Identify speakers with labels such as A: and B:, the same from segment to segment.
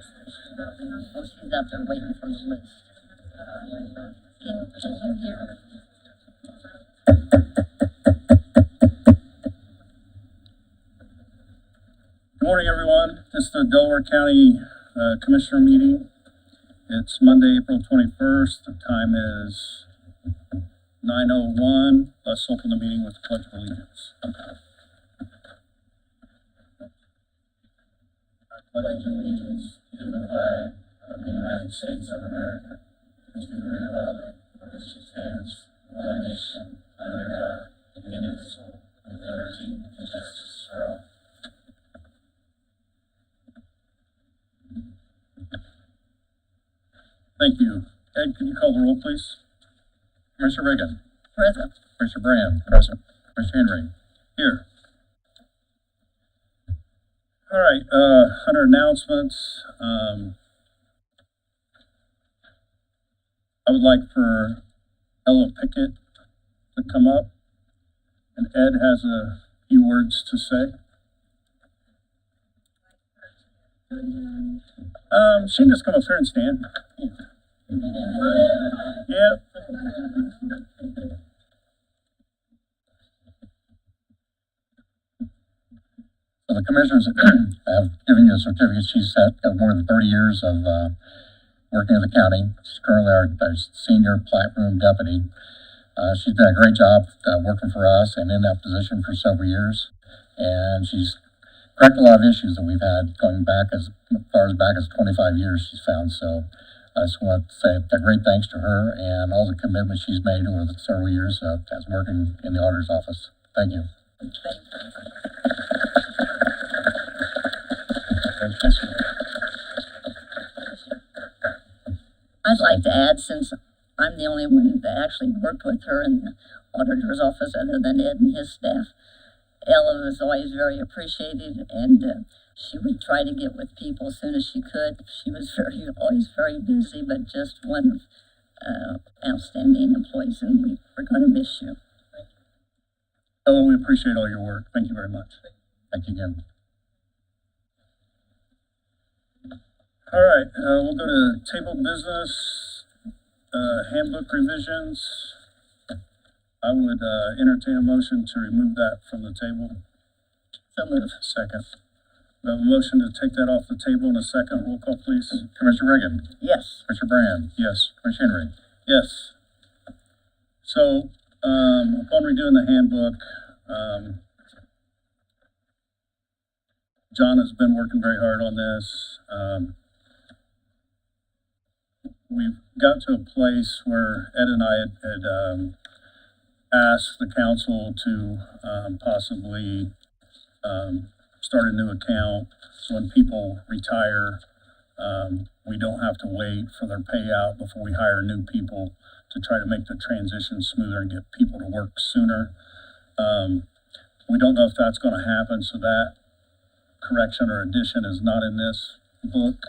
A: Oh, she's out there waiting for the list. Can you hear her?
B: Good morning, everyone. This is the Delaware County Commissioner meeting. It's Monday, April 21st. The time is 9:01. Let's open the meeting with the Pledge of Allegiance. I pledge allegiance to the flag of the United States of America and to the republic for which it stands, one nation, under God, indivisible, with liberty and justice for all. Thank you. Ed, could you call the roll, please?
C: Commissioner Reagan.
A: Present.
C: Commissioner Brand. Present. Commissioner Henry.
B: Here. All right, under announcements, I would like for Ella Pickett to come up, and Ed has a few words to say. She can just come up here and stand. Yep.
C: So the commissioners have given you a certificate. She's got more than 30 years of working in the county. She's currently our senior plat room deputy. She's done a great job working for us and in that position for several years. And she's corrected a lot of issues that we've had going back as far back as 25 years she's found. So I just want to say a great thanks to her and all the commitments she's made over the several years as working in the auditor's office. Thank you.
A: I'd like to add, since I'm the only one that actually worked with her in the auditor's office other than Ed and his staff, Ella was always very appreciated, and she would try to get with people as soon as she could. She was always very busy, but just one of outstanding employees, and we're going to miss you.
B: Ella, we appreciate all your work. Thank you very much.
C: Thank you again.
B: All right, we'll go to table business, handbook revisions. I would entertain a motion to remove that from the table.
A: So moved.
B: Second. We have a motion to take that off the table in a second. Roll call, please.
C: Commissioner Reagan.
A: Yes.
C: Commissioner Brand.
B: Yes.
C: Commissioner Henry.
B: Yes. So, upon redoing the handbook, John has been working very hard on this. We've got to a place where Ed and I had asked the council to possibly start a new account, so when people retire, we don't have to wait for their payout before we hire new people, to try to make the transition smoother and get people to work sooner. We don't know if that's going to happen, so that correction or addition is not in this book,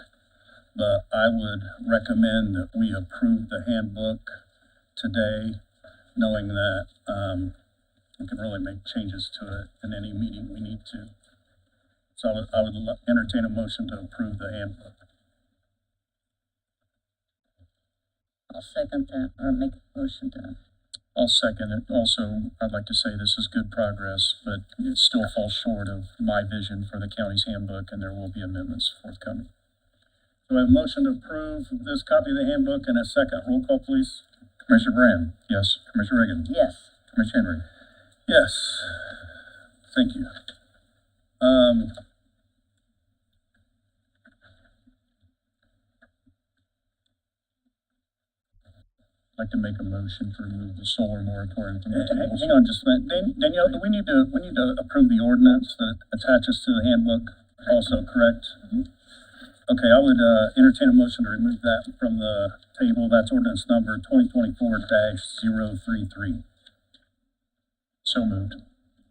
B: but I would recommend that we approve the handbook today, knowing that we can really make changes to it in any meeting we need to. So I would entertain a motion to approve the handbook.
A: I'll second that, or make a motion to.
B: I'll second it. Also, I'd like to say this is good progress, but it still falls short of my vision for the county's handbook, and there will be amendments forthcoming. So we have a motion to approve this copy of the handbook and a second. Roll call, please.
C: Commissioner Brand.
B: Yes.
C: Commissioner Reagan.
A: Yes.
C: Commissioner Henry.
B: Yes. Thank you.
C: I'd like to make a motion to remove the solar moratorium from the table.
B: Hang on just a minute. Danielle, do we need to approve the ordinance that attaches to the handbook also, correct?
A: Mm-hmm.
B: Okay, I would entertain a motion to remove that from the table. That's ordinance number 2024-033.
C: So moved.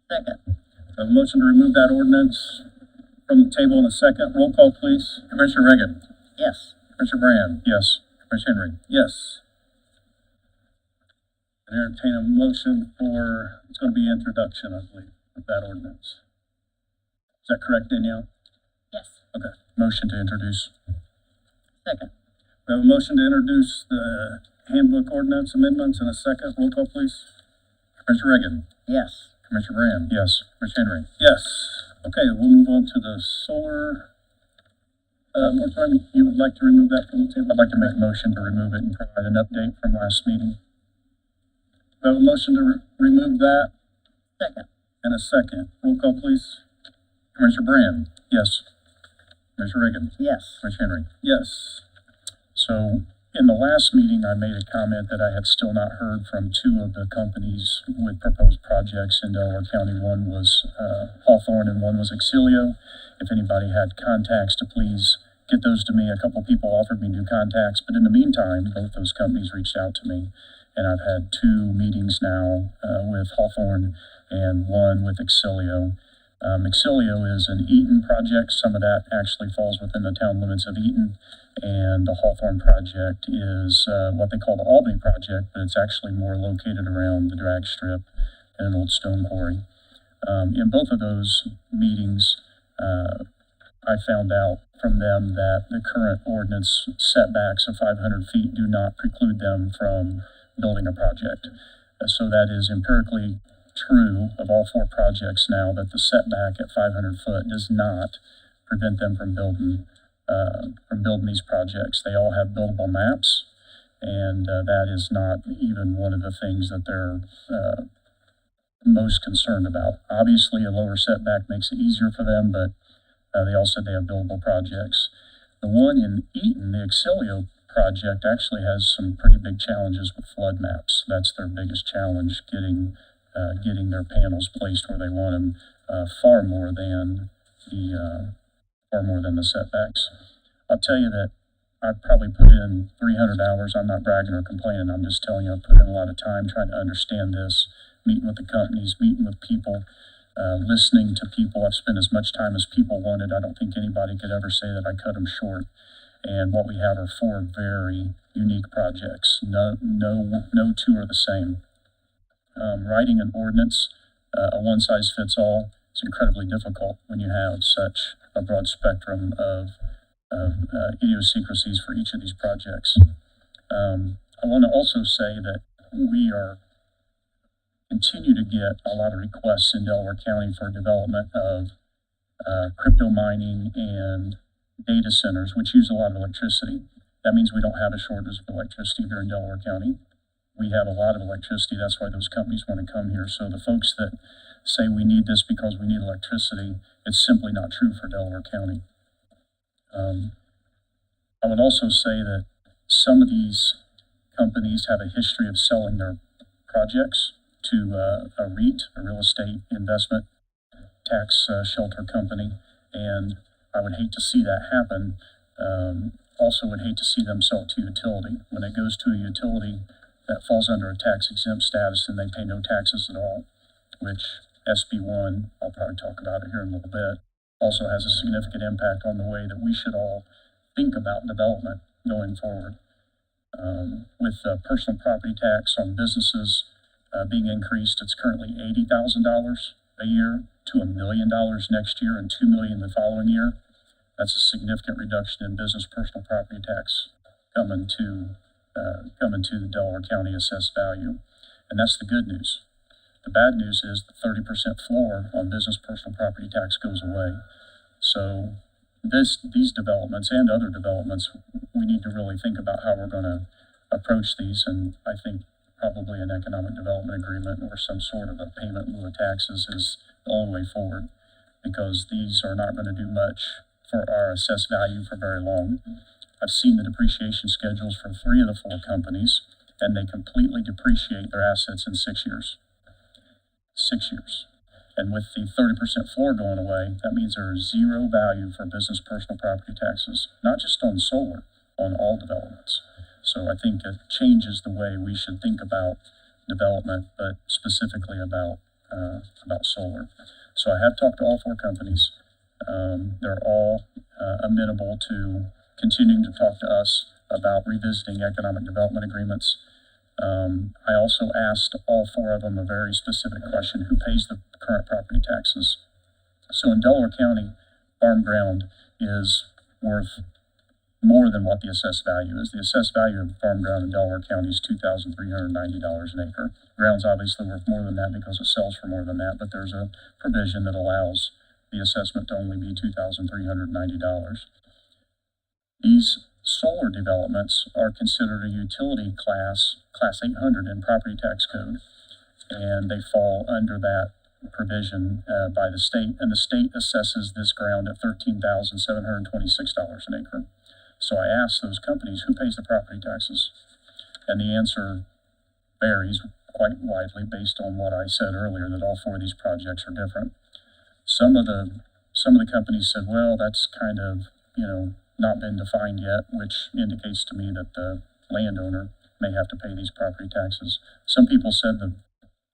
A: Second.
B: I have a motion to remove that ordinance from the table in a second. Roll call, please.
C: Commissioner Reagan.
A: Yes.
C: Commissioner Brand.
B: Yes.
C: Commissioner Henry.
B: Yes. I entertain a motion for, it's going to be introduction, I believe, of that ordinance. Is that correct, Danielle?
A: Yes.
B: Okay.
C: Motion to introduce.
A: Second.
B: We have a motion to introduce the handbook ordinance amendments in a second. Roll call, please.
C: Commissioner Reagan,
A: Yes.
C: Commissioner Brand,
B: Yes.
C: Commissioner Henry.
B: Yes. Okay, we'll move on to the solar, moratorium. You would like to remove that from the table?
C: I'd like to make a motion to remove it and provide an update from last meeting.
B: We have a motion to remove that
A: Second.
B: in a second. Roll call, please.
C: Commissioner Brand,
B: Yes.
C: Commissioner Reagan,
A: Yes.
C: Commissioner Henry.
B: Yes.
C: So in the last meeting, I made a comment that I had still not heard from two of the companies with proposed projects in Delaware County. One was Hawthorne and one was Exilio. If anybody had contacts, to please get those to me. A couple people offered me new contacts, but in the meantime, both those companies reached out to me. And I've had two meetings now with Hawthorne and one with Exilio. Exilio is an Eaton project. Some of that actually falls within the town limits of Eaton. And the Hawthorne project is what they call the Albany project, but it's actually more located around the drag strip and an old stone quarry. In both of those meetings, I found out from them that the current ordinance setbacks of 500 feet do not preclude them from building a project. So that is empirically true of all four projects now, that the setback at 500 foot does not prevent them from building these projects. They all have buildable maps, and that is not even one of the things that they're most concerned about. Obviously, a lower setback makes it easier for them, but they all said they have buildable projects. The one in Eaton, the Exilio project, actually has some pretty big challenges with flood maps. That's their biggest challenge, getting their panels placed where they want them, far more than the setbacks. I'll tell you that I've probably put in 300 hours. I'm not bragging or complaining. I'm just telling you, I've put in a lot of time trying to understand this, meeting with the companies, meeting with people, listening to people. I've spent as much time as people wanted. I don't think anybody could ever say that I cut them short. And what we have are four very unique projects. No two are the same. Writing an ordinance, a one-size-fits-all, is incredibly difficult when you have such a broad spectrum of idiosyncrasies for each of these projects. I want to also say that we continue to get a lot of requests in Delaware County for development of crypto mining and data centers, which use a lot of electricity. That means we don't have a shortage of electricity here in Delaware County. We have a lot of electricity. That's why those companies want to come here. So the folks that say we need this because we need electricity, it's simply not true for Delaware County. I would also say that some of these companies have a history of selling their projects to a REIT, a real estate investment tax shelter company, and I would hate to see that happen. Also would hate to see them sell to utility. When it goes to a utility, that falls under a tax exempt status and they pay no taxes at all, which SB1, I'll probably talk about it here in a little bit, also has a significant impact on the way that we should all think about development going forward. With personal property tax on businesses being increased, it's currently $80,000 a year to $1 million next year and $2 million the following year. That's a significant reduction in business personal property tax coming to the Delaware County assessed value. And that's the good news. The bad news is the 30% floor on business personal property tax goes away. So these developments and other developments, we need to really think about how we're going to approach these. And I think probably an economic development agreement or some sort of a payment in lieu of taxes is the only way forward, because these are not going to do much for our assessed value for very long. I've seen the depreciation schedules for 3 of the 4 companies, and they completely depreciate their assets in 6 years. 6 years. And with the 30% floor going away, that means there is zero value for business personal property taxes, not just on solar, on all developments. So I think it changes the way we should think about development, but specifically about solar. So I have talked to all 4 companies. They're all amenable to continuing to talk to us about revisiting economic development agreements. I also asked all 4 of them a very specific question: who pays the current property taxes? So in Delaware County, farm ground is worth
B: more than what the assessed value is. The assessed value of farm ground in Delaware County is $2,390 an acre. Ground's obviously worth more than that because it sells for more than that, but there's a provision that allows the assessment to only be $2,390. These solar developments are considered a utility class 800 in property tax code, and they fall under that provision by the state, and the state assesses this ground at $13,726 an acre. So I asked those companies, who pays the property taxes? And the answer varies quite widely based on what I said earlier, that all four of these projects are different. Some of the companies said, well, that's kind of, not been defined yet, which indicates to me that the landowner may have to pay these property taxes. Some people said the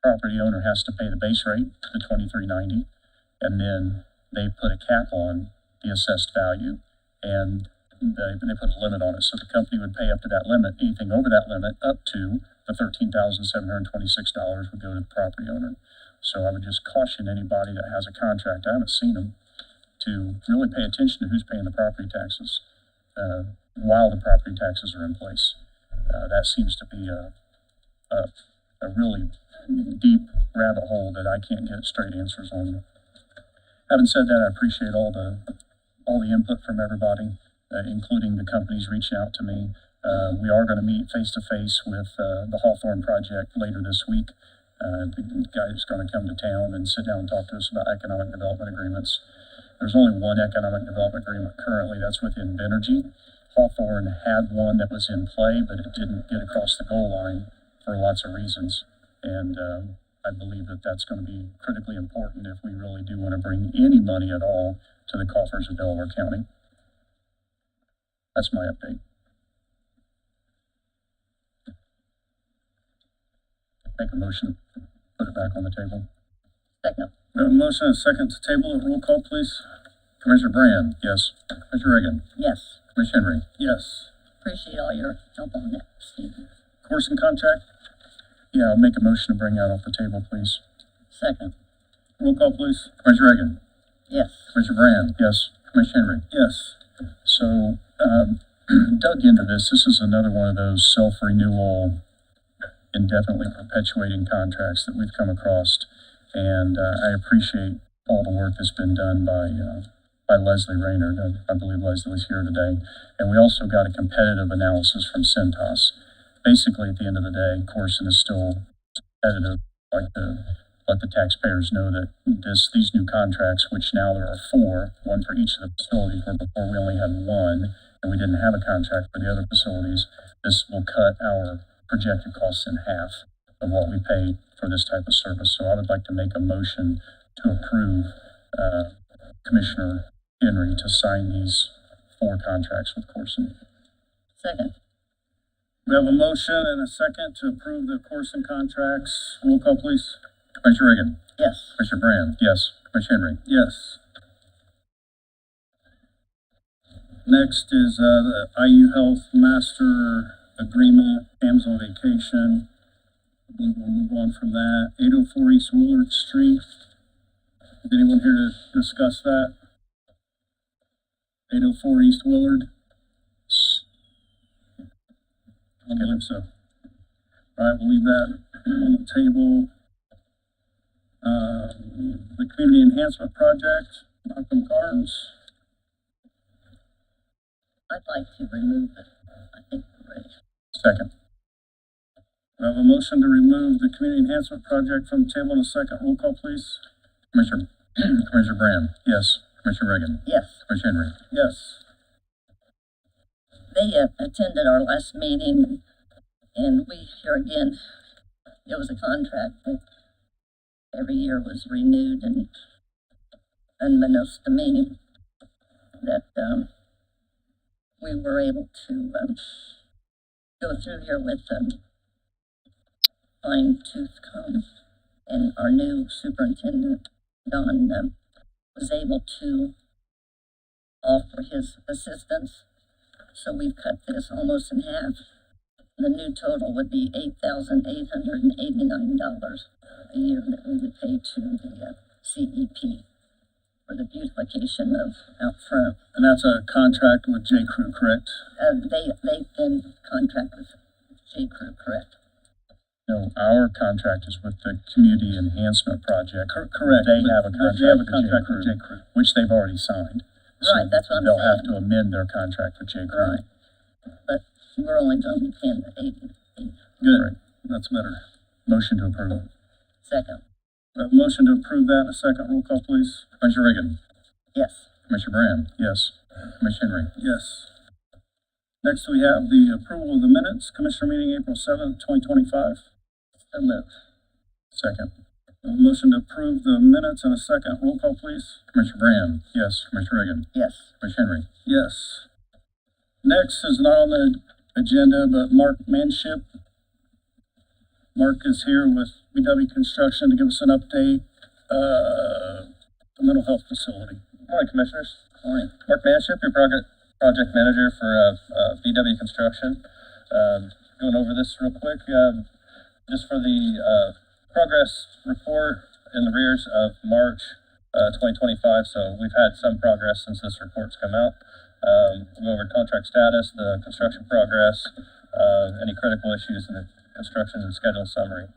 B: property owner has to pay the base rate, the $23.90, and then they put a cap on the assessed value, and they put a limit on it. So the company would pay up to that limit. Anything over that limit, up to the $13,726, would go to the property owner. So I would just caution anybody that has a contract, I haven't seen them, to really pay attention to who's paying the property taxes while the property taxes are in place. That seems to be a really deep rabbit hole that I can't get straight answers on. Having said that, I appreciate all the input from everybody, including the companies reaching out to me. We are going to meet face to face with the Hawthorne project later this week. The guy is going to come to town and sit down and talk to us about economic development agreements. There's only one economic development agreement currently, that's with Invenergy. Hawthorne had one that was in play, but it didn't get across the goal line for lots of reasons. And I believe that that's going to be critically important if we really do want to bring any money at all to the coffers of Delaware County. That's my update. Make a motion, put it back on the table.
A: Second.
B: We have a motion and a second to table it. Roll call, please.
C: Commissioner Brand,
B: Yes.
C: Commissioner Reagan,
A: Yes.
C: Commissioner Henry.
B: Yes.
A: Appreciate all your help on that, Steve.
B: Course and contract? Yeah, I'll make a motion to bring that off the table, please.
A: Second.
B: Roll call, please.
C: Commissioner Reagan,
A: Yes.
C: Commissioner Brand,
B: Yes.
C: Commissioner Henry.
B: Yes. So, dug into this. This is another one of those self-renewal, indefinitely perpetuating contracts that we've come across. And I appreciate all the work that's been done by Leslie Raynard. I believe Leslie's here today. And we also got a competitive analysis from Centos. Basically, at the end of the day, Corson is still competitive. I'd like to let the taxpayers know that these new contracts, which now there are four, one for each of the facilities, where before we only had one, and we didn't have a contract for the other facilities, this will cut our projected costs in half of what we pay for this type of service. So I would like to make a motion to approve Commissioner Henry to sign these four contracts with Corson.
A: Second.
B: We have a motion and a second to approve the Corson contracts. Roll call, please.
C: Commissioner Reagan,
A: Yes.
C: Commissioner Brand,
B: Yes.
C: Commissioner Henry.
B: Yes. Next is the IU Health Master Agreement, Amsoil Vacation. I believe we'll move on from that. 804 East Willard Street. Is anyone here to discuss that? 804 East Willard? I don't believe so. All right, we'll leave that on the table. The Community Enhancement Project, Malcolm Carnes.
A: I'd like to remove it. I think we're ready.
B: Second. We have a motion to remove the Community Enhancement Project from the table in a second. Roll call, please.
C: Commissioner Brand,
B: Yes.
C: Commissioner Reagan,
A: Yes.
C: Commissioner Henry.
B: Yes.
A: They attended our last meeting, and we, here again, it was a contract that every year was renewed, and unbeknownst to me, that we were able to go through here with fine-tooth comb, and our new superintendent, Don, was able to offer his assistance. So we've cut this almost in half. The new total would be $8,889 a year that we would pay to the CEP. for the beautification of out front.
B: And that's a contract with J. Crew, correct?
A: They've been contract with J. Crew, correct?
D: No, our contract is with the Community Enhancement Project.
B: Correct.
D: They have a
B: They have a
D: contract
B: contract with J. Crew.
D: which they've already signed.
A: Right, that's what I'm
D: They'll have
A: saying.
D: to amend their contract with J. Crew.
A: Right. But we're only going to be paying the 80.
B: Good.
D: Right.
B: That's better.
D: Motion to approve.
A: Second.
B: We have a motion to approve that in a second. Roll call, please.
C: Commissioner Reagan,
A: Yes.
C: Commissioner Brand,
D: Yes.
C: Commissioner Henry.
B: Yes. Next, we have the approval of the minutes. Commissioner meeting April 7th, 2025.
A: So moved.
D: Second.
B: We have a motion to approve the minutes in a second. Roll call, please.
C: Commissioner Brand,
D: Yes.
C: Commissioner Reagan,
A: Yes.
C: Commissioner Henry.
B: Yes. Next is not on the agenda, but Mark Manship. Mark is here with BW Construction to give us an update, the mental health facility.
E: Morning, Commissioners.
A: Morning.
E: Mark Manship, your project manager for VW Construction. Going over this real quick, just for the progress report in the rears of March 2025. So we've had some progress since this report's come out. We'll go over contract status, the construction progress, any critical issues in the construction and schedule summary.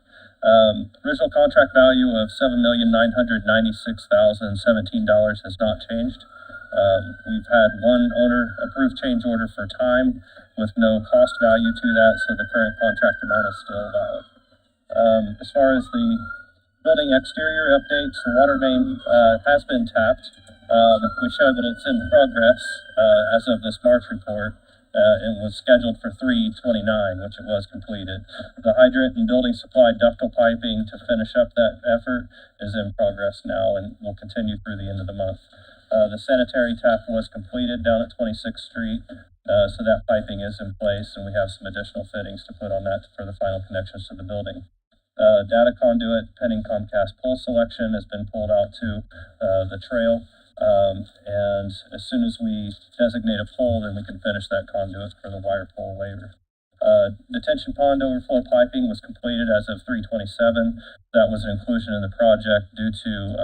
E: Original contract value of $7,996,017 has not changed. We've had one owner approved change order for time with no cost value to that, so the current contract amount is still valid. As far as the building exterior updates, the water main has been tapped. We show that it's in progress as of this March report. And was scheduled for 3/29, which it was completed. The hydrant and building supply ductile piping to finish up that effort is in progress now and will continue through the end of the month. The sanitary tap was completed down at 26th Street, so that piping is in place, and we have some additional fittings to put on that for the final connections to the building. Data conduit pending Comcast pole selection has been pulled out to the trail. And as soon as we designate a pole, then we can finish that conduit for the wire pole later. Detention pond overflow piping was completed as of 3/27. That was an inclusion in the project due to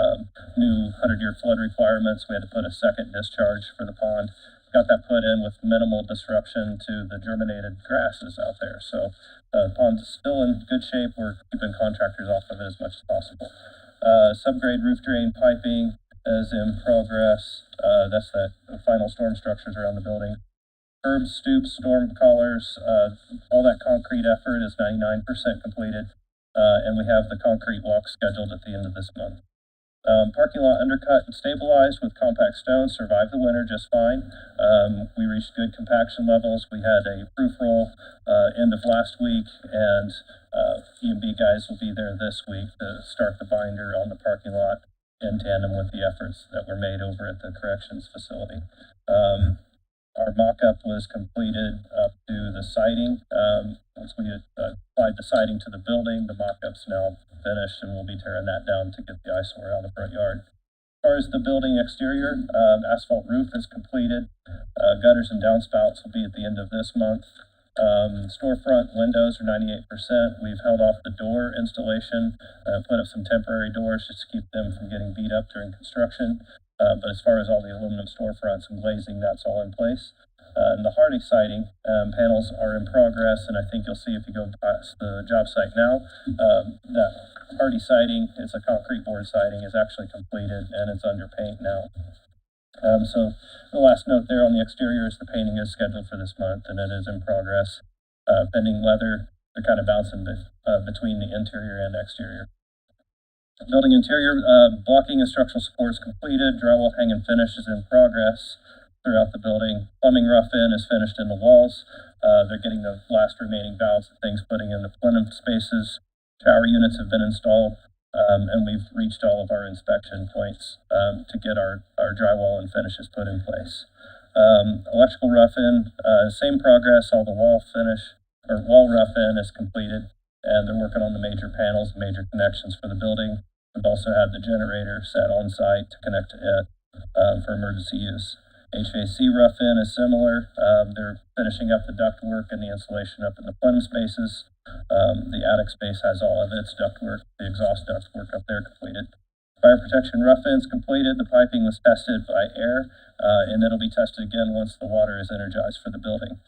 E: new 100-year flood requirements. We had to put a second discharge for the pond. Got that put in with minimal disruption to the germinated grasses out there. So the pond's still in good shape. We're keeping contractors off of it as much as possible. Subgrade roof drain piping is in progress. That's the final storm structures around the building. Curbs, stoops, storm collars, all that concrete effort is 99% completed. And we have the concrete walk scheduled at the end of this month. Parking lot undercut and stabilized with compact stone, survived the winter just fine. We reached good compaction levels. We had a proof roll end of last week, and E&B guys will be there this week to start the binder on the parking lot in tandem with the efforts that were made over at the corrections facility. Our mock-up was completed up to the siding. Once we had applied the siding to the building, the mock-up's now finished, and we'll be tearing that down to get the eyesore out of the front yard. As far as the building exterior, asphalt roof is completed. Gutters and downspouts will be at the end of this month. Storefront windows are 98%. We've held off the door installation, put up some temporary doors just to keep them from getting beat up during construction. But as far as all the aluminum storefronts and glazing, that's all in place. And the hardy siding panels are in progress, and I think you'll see if you go past the job site now, that hardy siding, it's a concrete board siding, is actually completed, and it's under paint now. So the last note there on the exterior is the painting is scheduled for this month, and it is in progress. Pending weather, they're kind of bouncing between the interior and exterior. Building interior, blocking and structural support is completed. Drywall hang and finish is in progress throughout the building. Plumbing rough-in is finished in the walls. They're getting the last remaining valves and things putting in the plenum spaces. Shower units have been installed, and we've reached all of our inspection points to get our drywall and finishes put in place. Electrical rough-in, same progress. All the wall rough-in is completed, and they're working on the major panels, major connections for the building. We've also had the generator set on site to connect to it for emergency use. HVAC rough-in is similar. They're finishing up the ductwork and the insulation up in the plenum spaces. The attic space has all of its ductwork, the exhaust ductwork up there completed. Fire protection rough ends completed. The piping was tested by air, and it'll be tested again once the water is energized for the building.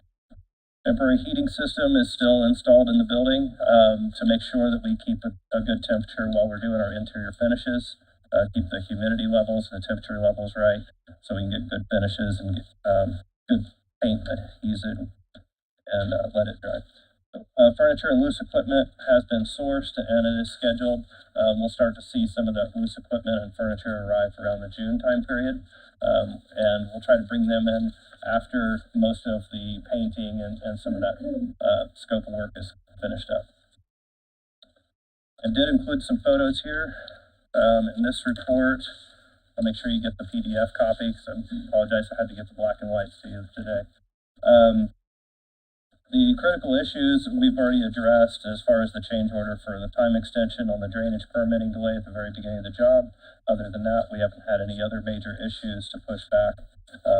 E: Temporary heating system is still installed in the building to make sure that we keep a good temperature while we're doing our interior finishes. Keep the humidity levels and the temperature levels right, so we can get good finishes and get good paint adhesive and let it dry. Furniture and loose equipment has been sourced and it is scheduled. We'll start to see some of that loose equipment and furniture arrive around the June time period. And we'll try to bring them in after most of the painting and some of that scope of work is finished up. I did include some photos here in this report. I'll make sure you get the PDF copy because I apologize, I had to get the black and whites to you today. The critical issues we've already addressed as far as the change order for the time extension on the drainage permitting delay at the very beginning of the job. Other than that, we haven't had any other major issues to push back.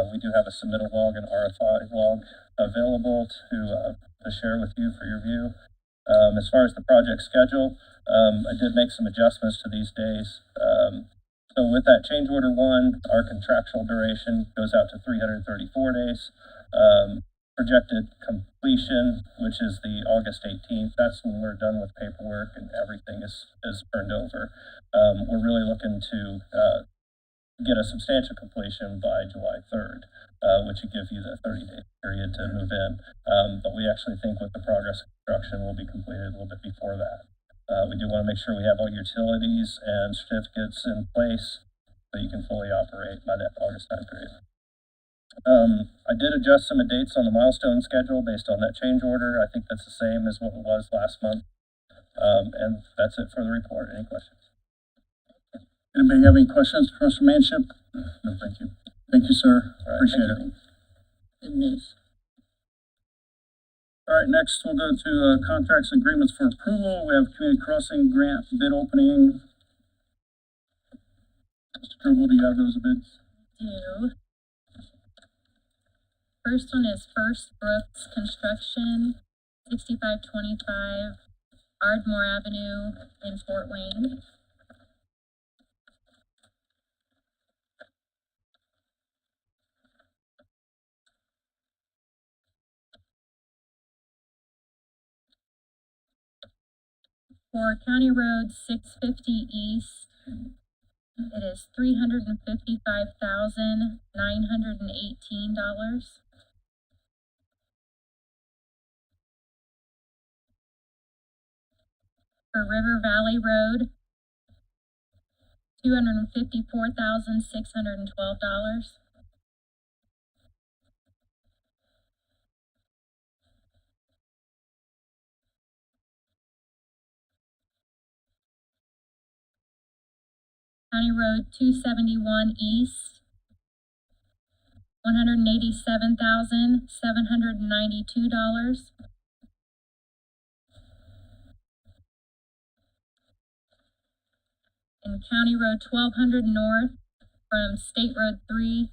E: We do have a submittal log and RFI log available to share with you for your view. As far as the project schedule, I did make some adjustments to these days. So with that change order 1, our contractual duration goes out to 334 days. Projected completion, which is the August 18th, that's when we're done with paperwork and everything is turned over. We're really looking to get a substantial completion by July 3rd, which would give you the 30-day period to move in. But we actually think with the progress of construction will be completed a little bit before that. We do want to make sure we have all utilities and certificates in place so you can fully operate by that August time period. I did adjust some of the dates on the milestone schedule based on that change order. I think that's the same as what it was last month. And that's it for the report. Any questions?
B: Anybody have any questions for Mr. Manship?
E: No, thank you.
B: Thank you, sir.
E: All right,
B: Appreciate
E: thank you.
B: it.
A: Good news.
B: All right, next we'll go to contracts and agreements for approval. We have community crossing grant bid opening. Mr. Dribble, do you have those bids?
F: Do. First one is First Brooks Construction, 6525 Ardmore Avenue in Fort Wayne. For County Road 650 East, it is $355,918. For River Valley Road, $254,612. County Road 271 East, $187,792. And County Road 1200 North from State Road 3,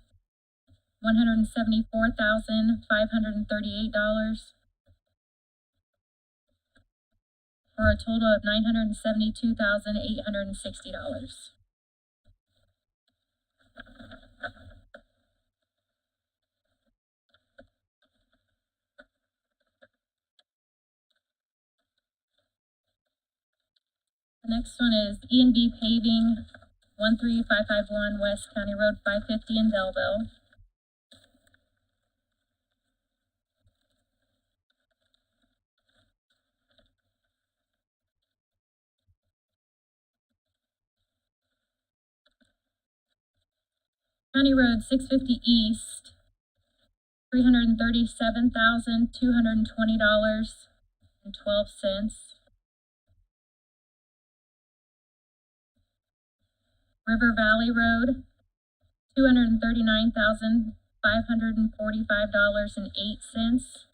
F: $174,538. For a total of $972,860. The next one is E&B Paving, 13551 West County Road 550 in Delaware. County Road 650 East, $337,220.12. River Valley Road, $239,545.08.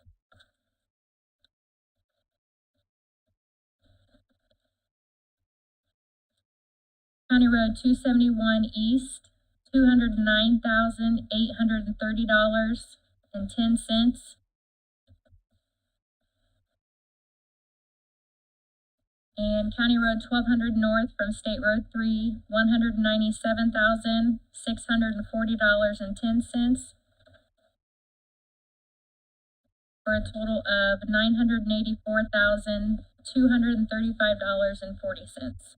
F: County Road 271 East, $209,830.10. And County Road 1200 North from State Road 3, $197,640.10. For a total of $984,235.40.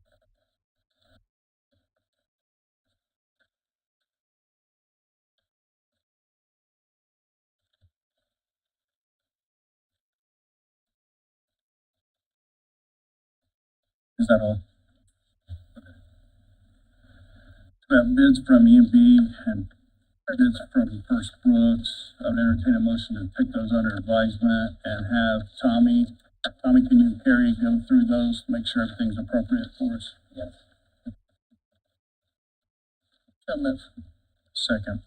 B: Is that all? We have bids from E&B and bids from First Brooks. I would entertain a motion to take those under advisement and have Tommy, can you, Carrie, go through those to make sure everything's appropriate for us?
A: Yes. So move.
B: Second.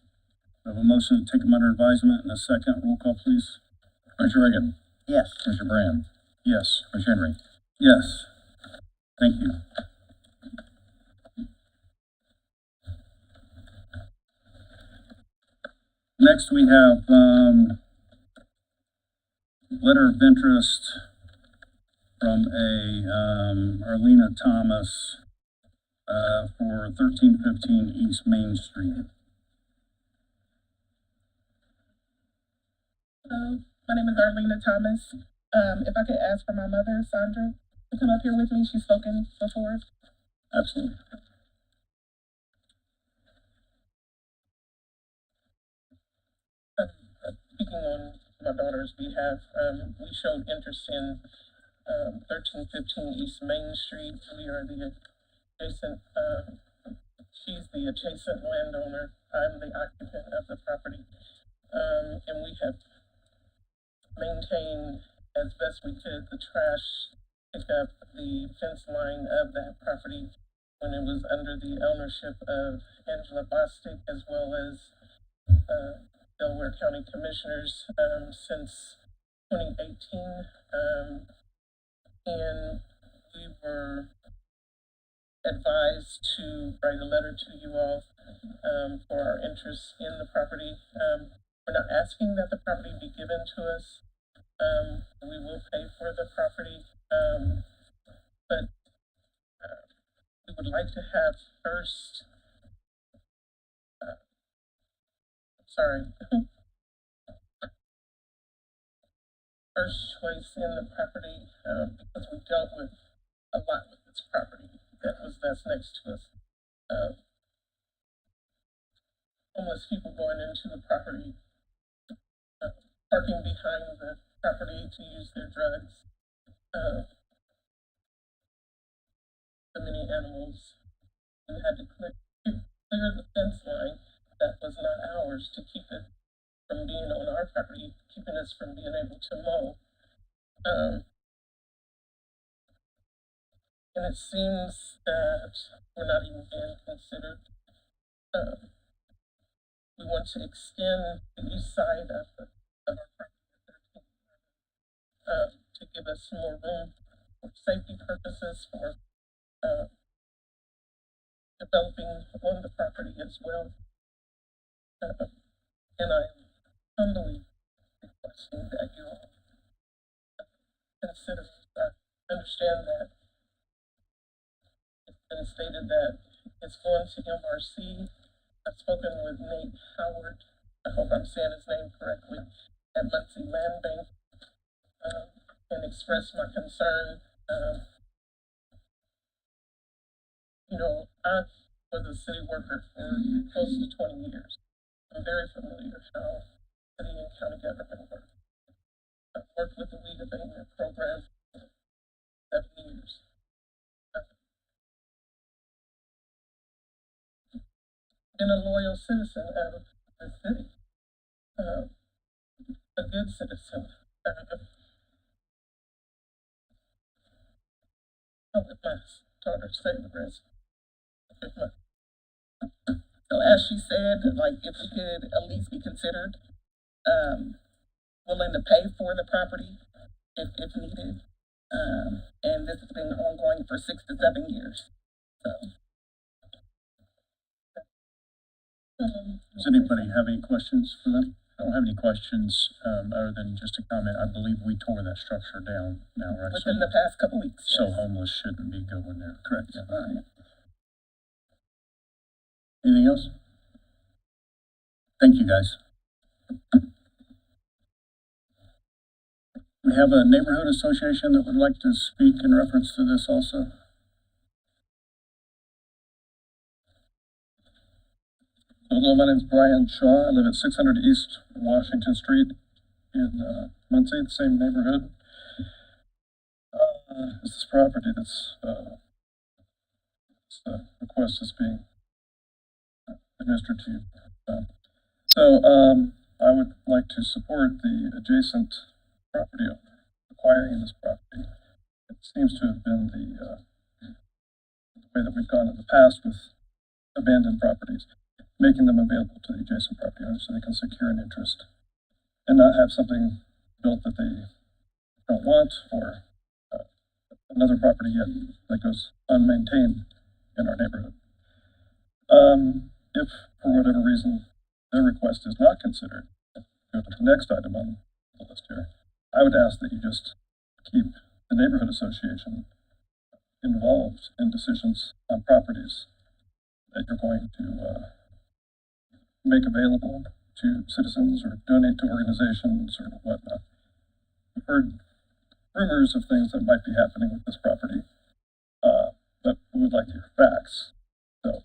B: We have a motion to take them under advisement and a second. Roll call, please.
C: Commissioner Reagan,
A: Yes.
C: Commissioner Brand,
B: Yes.
C: Commissioner Henry.
B: Yes. Thank you. Next, we have, letter of interest from Arlena Thomas, for 1315 East Main Street.
G: My name is Arlena Thomas. If I could ask for my mother, Sandra, to come up here with me. She's spoken before.
B: Absolutely.
G: Speaking on my daughter's behalf, we showed interest in 1315 East Main Street. We are the adjacent, she's the adjacent landowner. I'm the occupant of the property. And we have maintained as best we could the trash pickup, the fence line of that property when it was under the ownership of Angela Bostic as well as Delaware County Commissioners since 2018. And we were advised to write a letter to you all for our interest in the property. We're not asking that the property be given to us. We will pay for the property, but we would like to have first, first choice in the property because we dealt with a lot with this property that's next to us. Homeless people going into the property, parking behind the property to use their drugs. The many animals who had to clear the fence line that was not ours to keep it from being on our property, keeping us from being able to mow. And it seems that we're not even being considered. We want to extend the east side of our property to give us more room for safety purposes, for developing on the property as well. And I'm humbly requesting that you all consider, understand that it's been stated that it's going to MRC. I've spoken with Nate Howard, I hope I'm saying his name correctly, at Muncie Land Bank, and expressed my concern. I was a city worker for close to 20 years. I'm very familiar how city and county government work. I've worked with the Weed Abatement Program for 7 years. Been a loyal citizen of the city, a good citizen. I'll let my daughter say the rest. So as she said, like if we could at least be considered willing to pay for the property if needed. And this has been ongoing for 6 to 7 years. So.
B: Does anybody have any questions for them?
D: I don't have any questions, other than just a comment. I believe we tore that structure down now, right?
G: Within the past couple weeks.
D: So
G: yes.
D: homeless shouldn't be going there.
B: Correct.
D: Yeah.
G: Right.
B: Anything else? Thank you, guys. We have a neighborhood association that would like to speak in reference to this also.
E: Hello, my name's Brian Shaw. I live at 600 East Washington Street in Muncie, the same neighborhood. It's this property that's the request is being administered to you. I would like to support the adjacent property owner acquiring this property. It seems to have been the way that we've gone in the past with abandoned properties, making them available to the adjacent property owners so they can secure an interest and not have something built that they don't want, or another property yet that goes unmaintained in our neighborhood. If for whatever reason their request is not considered, go to the next item on the list here. I would ask that you just keep the neighborhood association involved in decisions on properties that you're going to make available to citizens or donate to organizations or whatnot. We've heard rumors of things that might be happening with this property, but we would like to hear facts. So,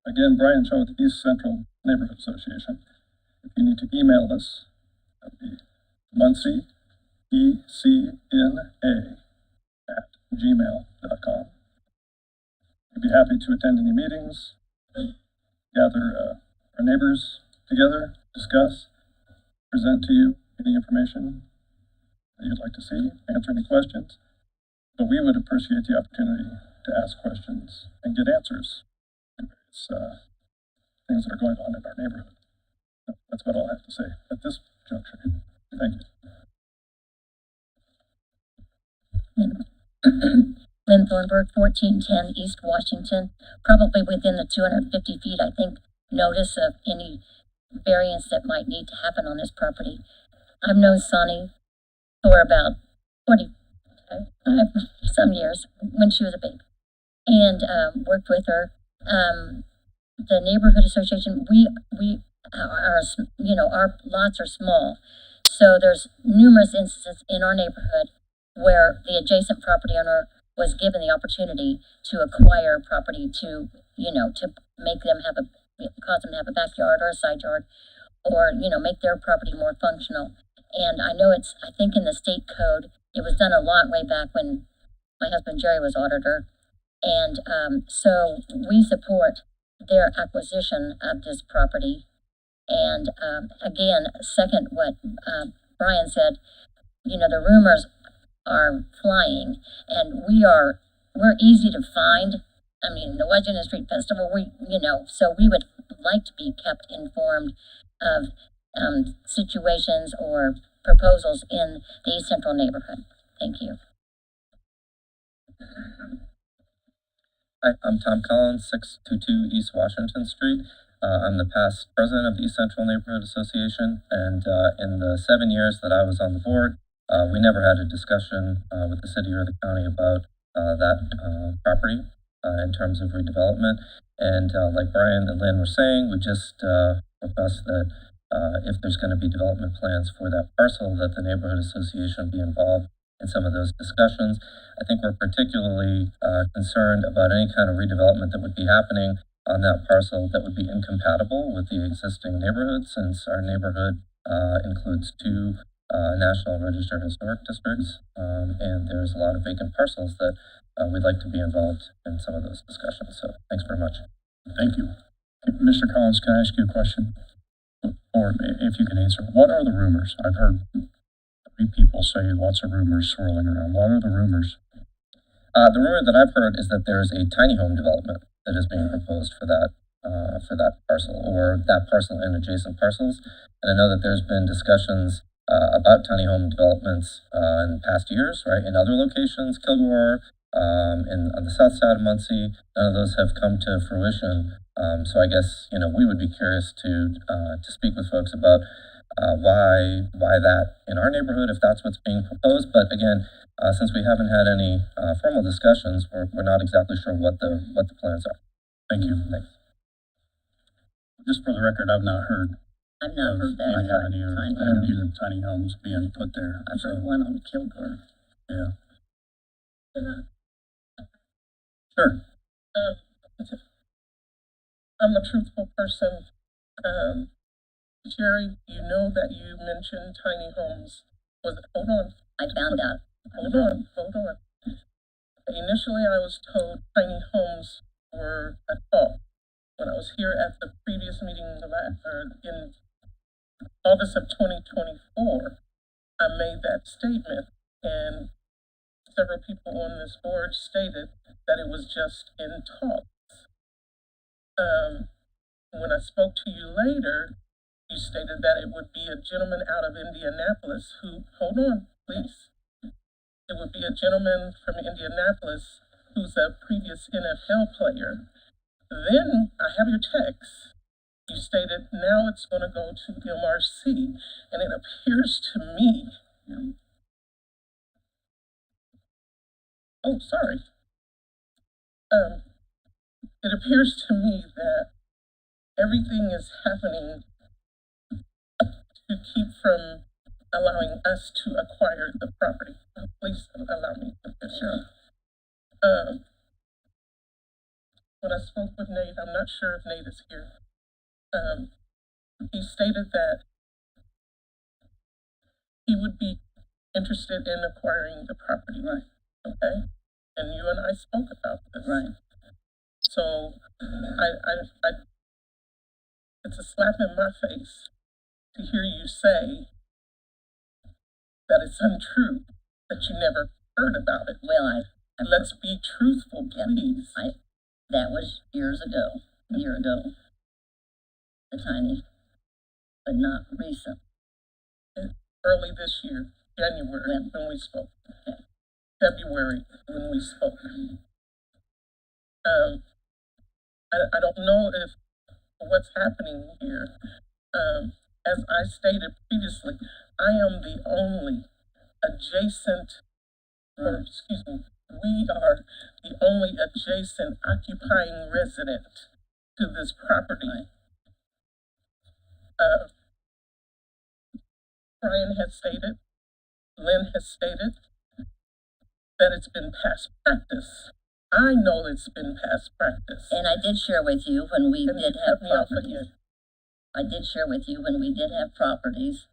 E: again, Brian Shaw with the East Central Neighborhood Association. If you need to email us, that would be Muncie, ECNA@gmail.com. We'd be happy to attend any meetings, gather our neighbors together, discuss, present to you any information that you'd like to see, answer any questions. But we would appreciate the opportunity to ask questions and get answers to various things that are going on in our neighborhood. That's about all I have to say at this juncture. Thank you.
A: Lynn Thornburg, 1410 East Washington, probably within the 250 feet, I think, notice of any variance that might need to happen on this property. I've known Sonny for about 45 some years when she was a baby, and worked with her. The neighborhood association, we are, you know, our lots are small, so there's numerous instances in our neighborhood where the adjacent property owner was given the opportunity to acquire property to, you know, to make them have cause them to have a backyard or a side yard, or, you know, make their property more functional. And I know I think in the state code, it was done a lot way back when my husband Jerry was auditor. And so we support their acquisition of this property. And again, second what Brian said, you know, the rumors are flying, and we're easy to find. I mean, the Washington Street Festival, so we would like to be kept informed of situations or proposals in the East Central neighborhood. Thank you.
E: Hi, I'm Tom Collins, 622 East Washington Street. I'm the past president of the East Central Neighborhood Association, and in the 7 years that I was on the board, we never had a discussion with the city or the county about that property in terms of redevelopment. And like Brian and Lynn were saying, we just request that if there's going to be development plans for that parcel, that the neighborhood association be involved in some of those discussions. I think we're particularly concerned about any kind of redevelopment that would be happening on that parcel that would be incompatible with the existing neighborhood, since our neighborhood includes two National Register Historic Districts, and there's a lot of vacant parcels that we'd like to be involved in some of those discussions. So thanks very much.
B: Thank you.
D: Mr. Collins, can I ask you a question? Or if you can answer, what are the rumors? I've heard 3 people say lots of rumors swirling around. What are the rumors?
E: The rumor that I've heard is that there is a tiny home development that is being proposed for that parcel, or that parcel and adjacent parcels. And I know that there's been discussions about tiny home developments in past years, right, in other locations, Kilgore, on the south side of Muncie. None of those have come to fruition. So I guess, we would be curious to speak with folks about why that in our neighborhood, if that's what's being proposed. But again, since we haven't had any formal discussions, we're not exactly sure what the plans are.
B: Thank you.
E: Thanks.
B: Just for the record, I've not heard
A: I've not
B: of
A: heard that.
B: any
A: Tiny
B: or tiny homes being put there.
A: I've heard
B: So,
A: one on Kilgore.
B: yeah.
G: Uh,
B: Sure.
G: I'm a truthful person. Jerry, you know that you mentioned tiny homes. Hold on,
A: I found out.
G: hold on. Initially, I was told tiny homes were a talk. When I was here at the previous meeting in August of 2024, I made that statement, and several people on this board stated that it was just in talks. When I spoke to you later, you stated that it would be a gentleman out of Indianapolis who, hold on, please. It would be a gentleman from Indianapolis who's a previous NFL player. Then I have your text. You stated now it's going to go to MRC, and it appears to me. Oh, sorry. It appears to me that everything is happening to keep from allowing us to acquire the property. Please allow me to finish.
A: Sure.
G: When I spoke with Nate, I'm not sure if Nate is here. He stated that he would be interested in acquiring the property.
A: Right.
G: Okay? And you and I spoke about this.
A: Right.
G: So it's a slap in my face to hear you say that it's untrue, that you never heard about it.
A: Well,
G: Let's be truthful,
A: Yeah.
G: please.
A: that was years ago. A year ago. The tiny, but not recent.
G: Early this year, January,
A: When?
G: when we spoke.
A: Okay.
G: February, when we spoke. I don't know if what's happening here. As I stated previously, I am the only adjacent, or excuse me, we are the only adjacent occupying resident to this property. Brian has stated, Lynn has stated that it's been past practice. I know it's been past practice.
A: And I did share with you when we
G: And
A: did
G: you
A: have
G: cut me off
A: properties.
G: again.
A: I did share with you when we did have properties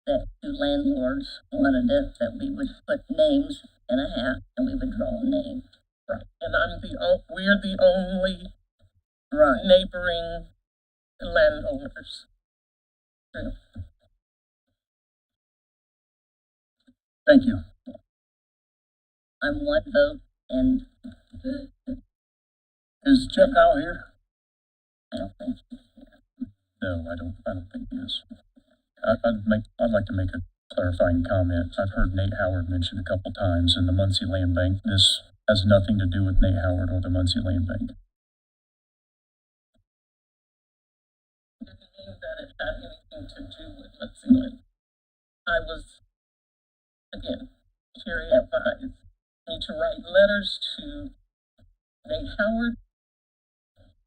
A: that two landlords wanted it, that we would put names in a hat and we would draw a name.
G: Right. And we're the only
A: Right.
G: neighboring landowners.
A: True.
B: Thank you.
A: I'm one vote, and
B: Is Jeff out here?
A: I don't think
D: No, I don't think he is. I'd like to make a clarifying comment. I've heard Nate Howard mentioned a couple times in the Muncie Land Bank. This has nothing to do with Nate Howard or the Muncie Land Bank.
G: Didn't mean that it had anything to do with Muncie. I was, again, Terry advised me to write letters to Nate Howard,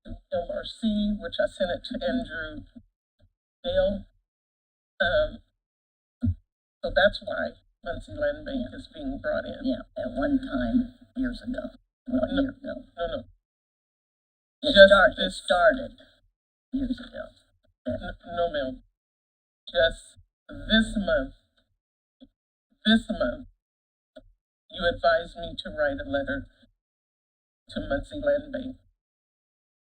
G: to MRC, which I sent it to Andrew Dale. So that's why Muncie Land Bank is being brought in.
A: yeah, at one time, years ago, well, a year ago.
G: No.
A: It
G: Just
A: started years ago.
G: No, ma'am. Just this month, you advised me to write a letter to Muncie Land Bank.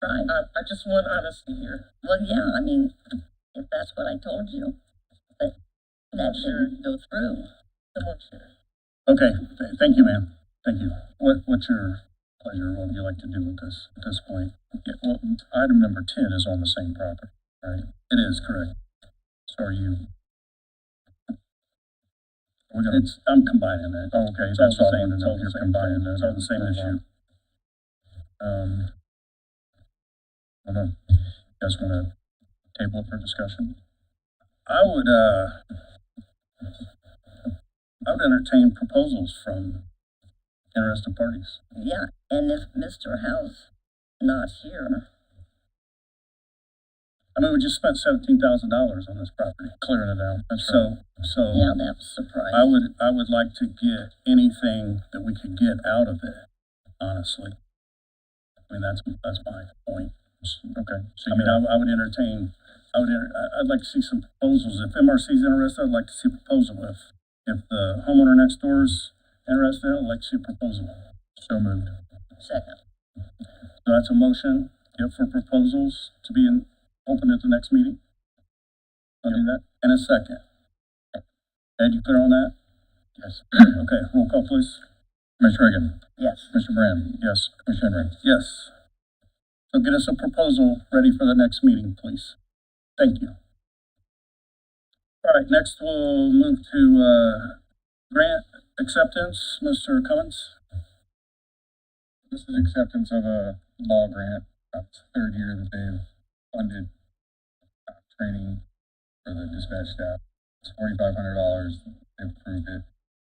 A: Right.
G: I just want honesty here.
A: Well, yeah, I mean, if that's what I told you, but that didn't go through.
G: Come on, Sherry.
B: Okay, thank you, ma'am. Thank you. What's your pleasure? What would you like to do with this at this point?
D: Yeah, well, item number 10 is on the same property, right?
B: It is correct.
D: So are we gonna?
B: I'm combining that.
D: Oh, okay,
B: It's all
D: that's
B: the
D: what I
B: same-
D: wanted
B: it's
D: to
B: all
D: know.
B: the
D: You're
B: same
D: combining
B: thing.
D: those.
B: It's all the same issue.
D: I don't know. You guys want to table it for discussion?
B: I would entertain proposals from interested parties.
A: Yeah, and if Mr. House not here,
B: I mean, we just spent $17,000 on this property.
D: Clearing it out, that's right.
B: So
A: yeah, that was surprising.
B: I would like to get anything that we could get out of it, honestly. I mean, that's my point.
D: Okay, so
B: I mean, I would entertain, I'd like to see some proposals. If MRC's interested, I'd like to see a proposal. If the homeowner next door is interested, I'd like to see a proposal.
D: so moved.
A: Second.
B: So that's a motion, for proposals to be open at the next meeting. I'll do that. And a second. Ed, you clear on that?
C: Yes.
B: Okay, roll call, please.
C: Commissioner Reagan,
A: Yes.
C: Commissioner Brand,
D: Yes.
C: Commissioner Henry.
B: Yes. So get us a proposal ready for the next meeting, please. Thank you. All right, next we'll move to, grant acceptance. Mr. Cummins?
C: This is acceptance of a law grant. It's the third year that they've funded training for the dispatch staff. It's $4,500. They've approved it.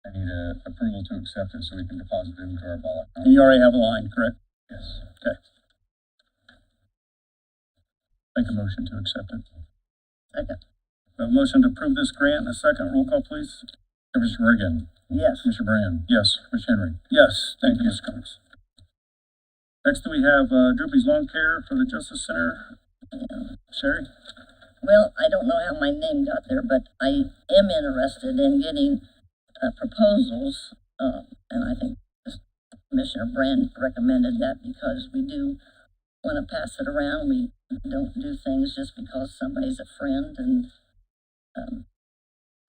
C: I need a approval to accept it so we can deposit it into our ball account.
B: And you already have a line, correct?
C: Yes.
B: Okay.
D: Make a motion to accept it.
A: Second.
B: We have a motion to approve this grant in a second. Roll call, please.
C: Commissioner Reagan,
A: Yes.
C: Commissioner Brand,
D: Yes.
C: Commissioner Henry.
B: Yes, thank you, Mr. Cummins. Next we have, Droopy's Lawn Care for the Justice Center. Sherry?
A: Well, I don't know how my name got there, but I am interested in getting proposals, and I think Commissioner Brand recommended that because we do want to pass it around. We don't do things just because somebody's a friend, and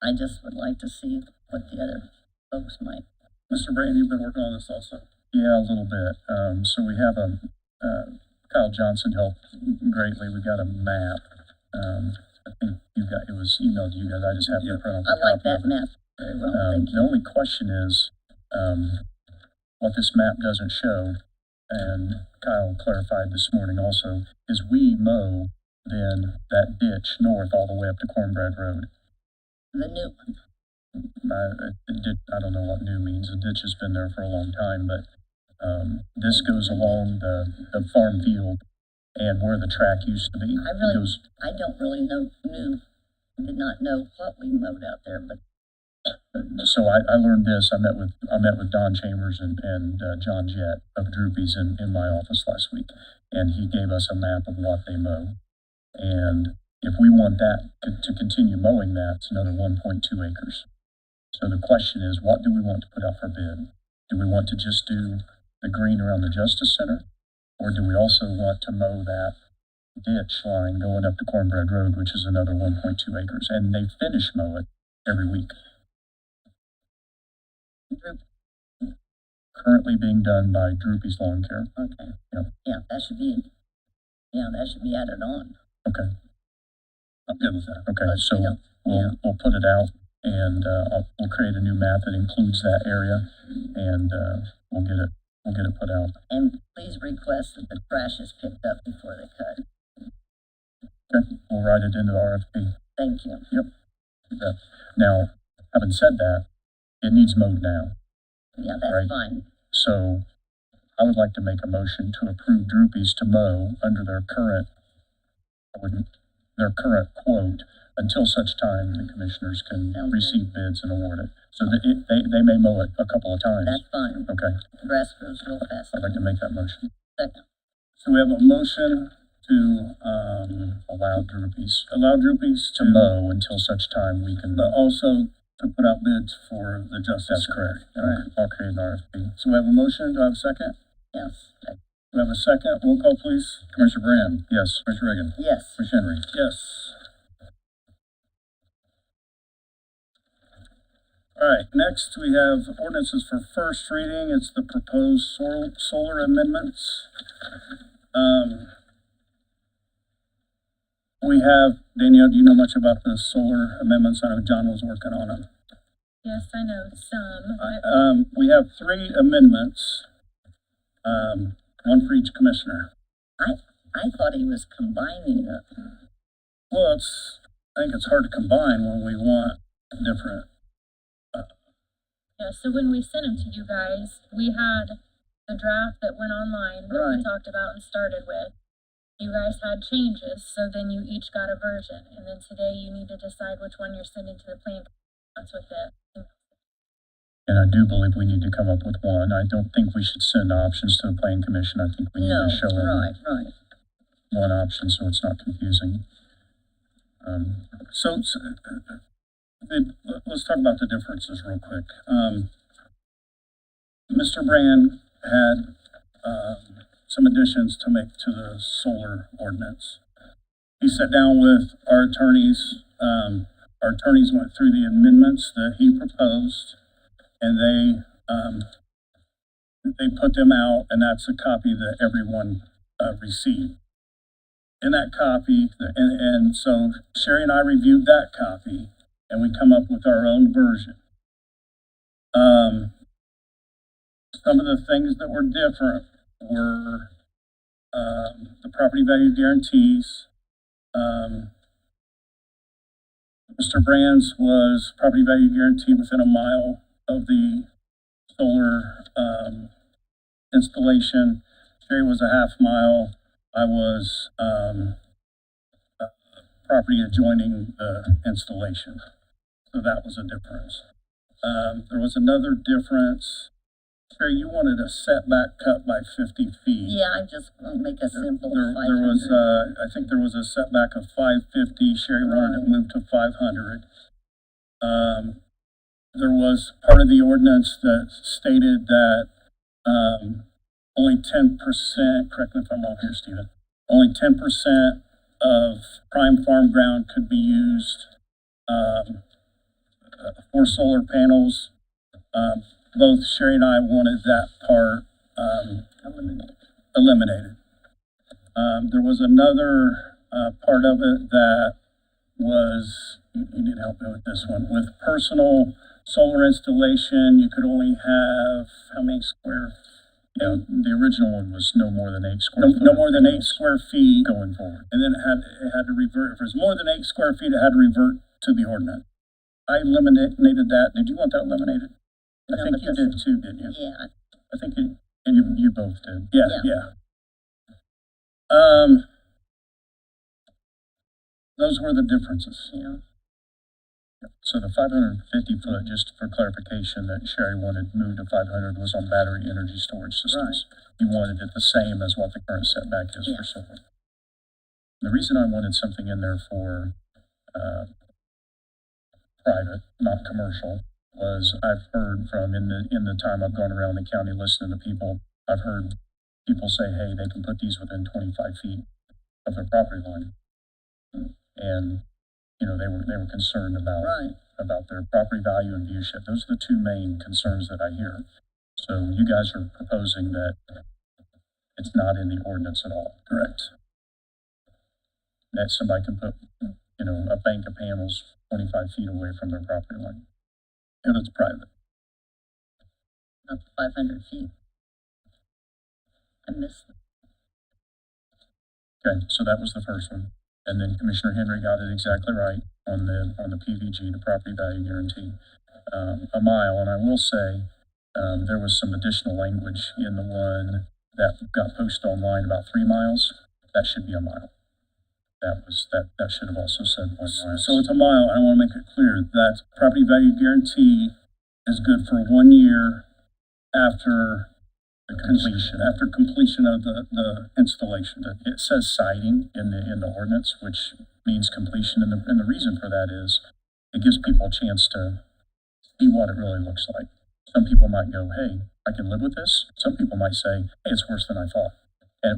A: I just would like to see what the other folks might.
B: Mr. Brand, you've been working on this also.
D: Yeah, a little bit. So we have Kyle Johnson helped greatly. We've got a map. I think it was emailed to you guys. I just have to print
A: I
D: off a
A: like
D: copy
A: that
D: of it.
A: map very well. Thank
D: The
A: you.
D: only question is, what this map doesn't show, and Kyle clarified this morning also, is we mow then that ditch north all the way up to Cornbread Road.
A: The new one.
D: I don't know what new means. The ditch has been there for a long time, but this goes along the farm field and where the track used to be.
A: I don't really did not know what we mowed out there, but
D: So I learned this. I met with Don Chambers and John Jett of Droopy's in my office last week, and he gave us a map of what they mow. And if we want that to continue mowing that, it's another 1.2 acres. So the question is, what do we want to put out for bid? Do we want to just do the green around the Justice Center, or do we also want to mow that ditch line going up to Cornbread Road, which is another 1.2 acres? And they finish mow it every week. Currently being done by Droopy's Lawn Care.
A: okay.
D: Yep.
A: Yeah, that should be added on.
D: Okay.
B: I'm good with that.
D: Okay.
A: But,
D: So
A: you know,
D: we'll put it out, and we'll create a new map that includes that area, and we'll get it put out.
A: And please request that the trash is picked up before they cut.
D: Okay. We'll write it into the RFP.
A: Thank you.
D: Yeah. Now, having said that, it needs mowed now.
A: Yeah, that's
D: Right.
A: fine.
D: So I would like to make a motion to approve Droopy's to mow under their current quote until such time the commissioners can
A: Sounds
D: receive bids and award it. So that they may mow it a couple of times.
A: That's fine.
D: Okay.
A: The grass grows real fast.
D: I'd like to make that motion.
A: Second.
B: So we have a motion to,
D: Allow Droopy's
B: allow Droopy's
D: to mow until such time we can.
B: but also to put out bids for the Justice
D: That's
B: Center.
D: correct. I'll create an RFP.
B: So we have a motion. Do I have a second?
A: Yes.
B: We have a second. Roll call, please.
C: Commissioner Brand,
D: Yes.
C: Commissioner Reagan,
A: Yes.
C: Commissioner Henry.
B: Yes. All right, next we have ordinances for first reading. It's the proposed solar amendments. We have, Danielle, do you know much about the solar amendments? I know John was working on them.
F: Yes, I know some.
B: We have 3 amendments, one for each commissioner.
A: I thought he was combining it.
B: Well, I think it's hard to combine when we want different.
F: Yeah, so when we sent them to you guys, we had the draft that went online that we
A: Right.
F: talked about and started with. You guys had changes, so then you each got a version, and then today you need to decide which one you're sending to the plan. That's what the,
D: And I do believe we need to come up with one. I don't think we should send options to the plan commission. I think we need
A: No,
D: to show them
A: right.
D: one option so it's not confusing.
B: So, let's talk about the differences real quick. Mr. Brand had, some additions to make to the solar ordinance. He sat down with our attorneys. Our attorneys went through the amendments that he proposed, and they put them out, and that's a copy that everyone received. In that copy, and so Sherry and I reviewed that copy, and we come up with our own version. Some of the things that were different were the property value guarantees. Mr. Brand's was property value guarantee within a mile of the solar installation. Sherry was a half mile. I was property adjoining the installation. So that was a difference. There was another difference. Sherry, you wanted a setback cut by 50 feet.
A: Yeah, I just want to make a simple
B: There was,
A: 500.
B: I think there was a setback of 550. Sherry wanted it
A: Right.
B: moved to 500. There was part of the ordinance that stated that, only 10%, correct me if I'm wrong here, Stephen, only 10% of prime farm ground could be used, for solar panels. Both Sherry and I wanted that part, eliminated. There was another, part of it that was, you need help me with this one, with personal solar installation, you could only have, how many square?
D: Yeah, the original one was no more than 8 square
B: No,
D: feet.
B: no more than 8 square feet,
D: Going forward.
B: and then it had to revert, if it was more than 8 square feet, it had to revert to the ordinance. I eliminated that, did you want that eliminated? I
A: No,
B: think
A: but
B: you
A: this-
B: did too, didn't you?
A: Yeah,
B: I think you,
D: And you both did.
B: yeah. Those were the differences.
A: yeah.
D: So the 550 foot, just for clarification, that Sherry wanted moved to 500 was on battery energy storage systems. You wanted it the same as what the current setback is for solar. The reason I wanted something in there for private, not commercial, was I've heard from in the time I've gone around the county listening to people, I've heard people say, hey, they can put these within 25 feet of their property line. And, you know, they were concerned about
A: Right.
D: their property value and view shed. Those are the two main concerns that I hear. So you guys are proposing that it's not in the ordinance at all.
B: Correct.
D: That somebody can put, you know, a bank of panels 25 feet away from their property line.
B: If it's private.
A: Not 500 feet. I missed it.
D: Okay, so that was the first one. And then Commissioner Henry got it exactly right on the PVG, the property value guarantee. A mile, and I will say, there was some additional language in the one that got posted online about 3 miles. That should be a mile. That should have also said 1 mile.
B: So it's a mile, and I want to make it clear that property value guarantee is good for 1 year after completion of the installation.
D: It says siding in the ordinance, which means completion, and the reason for that is it gives people a chance to see what it really looks like. Some people might go, hey, I can live with this. Some people might say, hey, it's worse than I thought.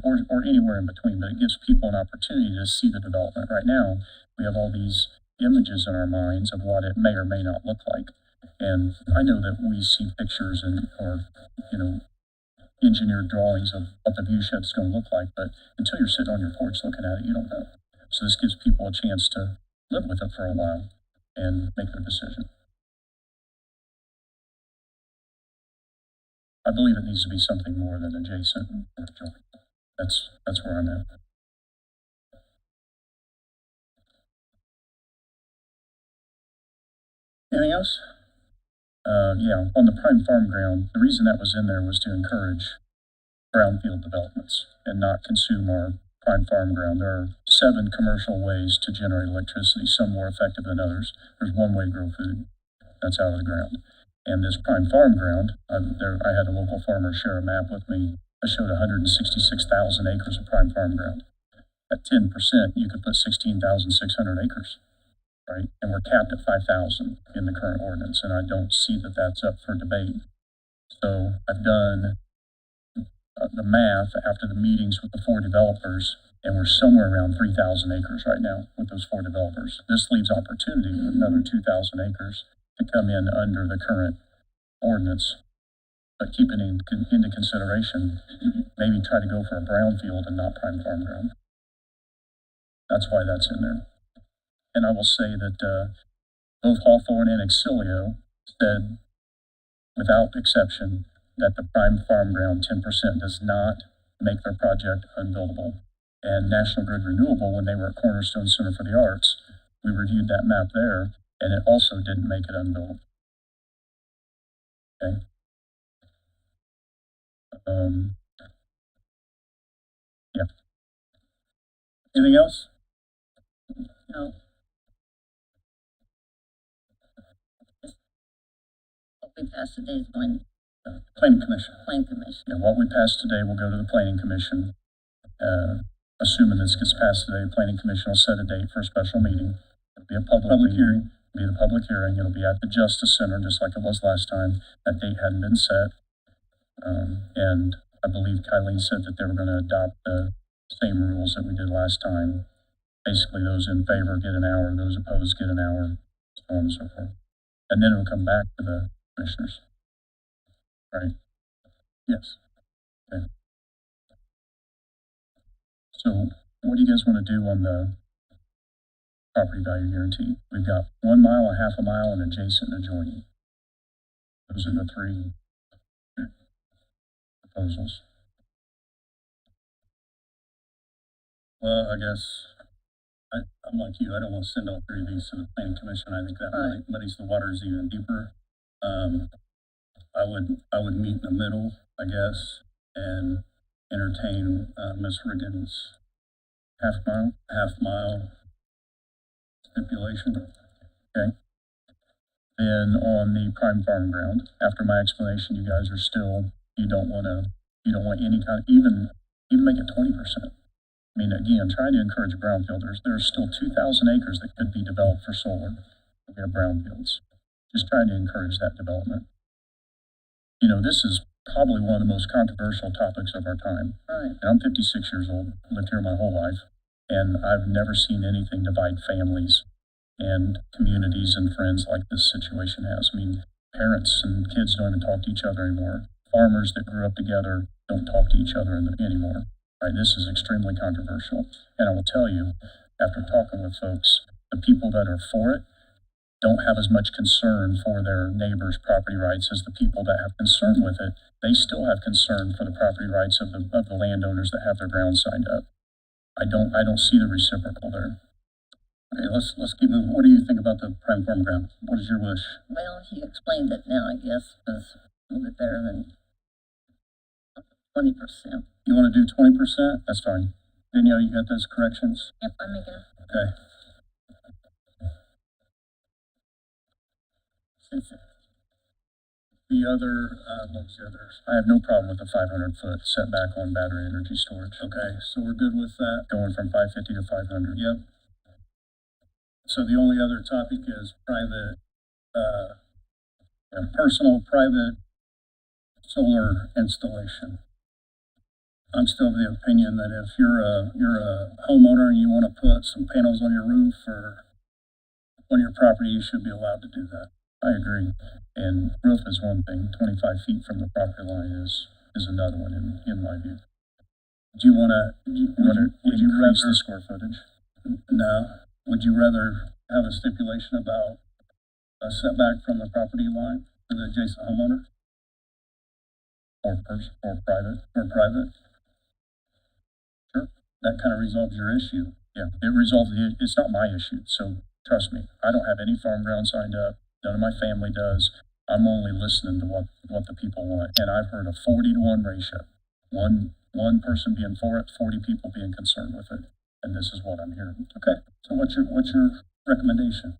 D: Or anywhere in between, but it gives people an opportunity to see the development. Right now, we have all these images in our minds of what it may or may not look like. And I know that we see pictures or, you know, engineered drawings of what the view shed is going to look like, but until you're sitting on your porch looking at it, you don't know. So this gives people a chance to live with it for a while and make their decision. I believe it needs to be something more than adjacent or joint. That's where I'm at.
B: Anything else?
D: Yeah, on the prime farm ground, the reason that was in there was to encourage brownfield developments and not consume our prime farm ground. There are 7 commercial ways to generate electricity, some more effective than others. There's one way to grow food, that's out of the ground. And this prime farm ground, I had a local farmer share a map with me. I showed 166,000 acres of prime farm ground. At 10%, you could put 16,600 acres, right? And we're capped at 5,000 in the current ordinance, and I don't see that that's up for debate. So I've done the math after the meetings with the 4 developers, and we're somewhere around 3,000 acres right now with those 4 developers. This leaves opportunity with another 2,000 acres to come in under the current ordinance. But keeping into consideration, maybe try to go for a brownfield and not prime farm ground. That's why that's in there. And I will say that both Hawthorne and Exilio said, without exception, that the prime farm ground 10% does not make their project unbuildable. And National Grid Renewable, when they were at Cornerstone Center for the Arts, we reviewed that map there, and it also didn't make it unbuildable. Okay. Yeah.
B: Anything else?
A: No. What we passed today is going to
B: Planning Commission.
A: Plan Commission.
D: Yeah, what we passed today will go to the Planning Commission. Assuming this gets passed today, the Planning Commission will set a date for a special meeting. It'll be a public
B: hearing.
D: It'll be the public hearing. It'll be at the Justice Center, just like it was last time. That date hadn't been set. And I believe Kylene said that they were going to adopt the same rules that we did last time. Basically, those in favor get an hour, those opposed get an hour, so on and so forth. And then it'll come back to the commissioners. Right?
B: Yes.
D: Okay. So what do you guys want to do on the property value guarantee? We've got 1 mile, a half a mile, and adjacent and adjoining. Those are the 3 proposals.
B: Well, I guess I'm like you. I don't want to send all 3 of these to the Planning Commission. I think that
A: Right.
B: muddies the waters even deeper. I would meet in the middle, I guess, and entertain Ms. Riggins'
D: Half mile.
B: stipulation.
D: Okay. Then on the prime farm ground, after my explanation, you guys are still, you don't want any kind of, even make it 20%. I mean, again, trying to encourage brownfield. There's still 2,000 acres that could be developed for solar. We have brownfields. Just trying to encourage that development. You know, this is probably one of the most controversial topics of our time.
A: Right.
D: And I'm 56 years old, lived here my whole life, and I've never seen anything divide families and communities and friends like this situation has. I mean, parents and kids don't even talk to each other anymore. Farmers that grew up together don't talk to each other anymore. Right? This is extremely controversial. And I will tell you, after talking with folks, the people that are for it don't have as much concern for their neighbors' property rights as the people that have concern with it. They still have concern for the property rights of the landowners that have their ground signed up. I don't see the reciprocal there.
B: Okay, let's keep moving. What do you think about the prime farm ground? What is your wish?
A: Well, he explained it now, I guess, was a little bit better than 20%.
B: You want to do 20%?
D: That's fine.
B: Danielle, you got those corrections?
F: Yep, I'm making it.
B: Okay.
A: Since
B: The other, what was the other?
D: I have no problem with the 500-foot setback on battery energy storage.
B: Okay, so we're good with that.
D: Going from 550 to 500.
B: Yep. So the only other topic is private, personal private solar installation. I'm still of the opinion that if you're a homeowner and you want to put some panels on your roof or on your property, you should be allowed to do that.
D: I agree. And roof is one thing. 25 feet from the property line is another one in my view.
B: Do you want to? Would you
D: Increase
B: rather
D: the square footage?
B: No. Would you rather have a stipulation about a setback from the property line for the adjacent homeowner
D: Or private?
B: or private?
D: Sure.
B: That kind of resolves your issue.
D: Yeah, it's not my issue. So trust me, I don't have any farm ground signed up. None of my family does. I'm only listening to what the people want. And I've heard a 40-to-1 ratio. One person being for it, 40 people being concerned with it. And this is what I'm hearing.
B: Okay, so what's your recommendation?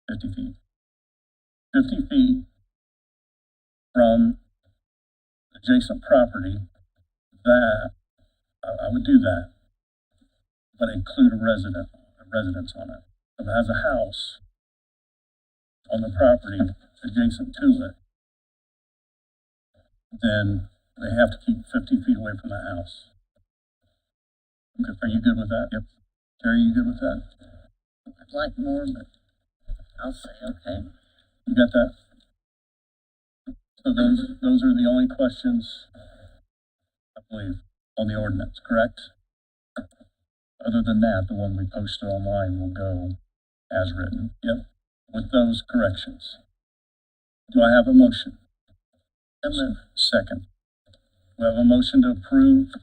D: $50 feet.
B: 50 feet from adjacent property, that, I would do that, but include a residence on it. If it has a house on the property adjacent to it, then they have to keep 50 feet away from the house. Okay, are you good with that?
D: Yep.
B: Terry, you good with that?
A: I'd like more, but I'll say okay.
B: You got that? So those are the only questions, I believe, on the ordinance, correct?
D: Other than that, the one we posted online will go as written.
B: Yep, with those corrections. Do I have a motion?
A: So moved.
D: Second.
B: We have a motion to approve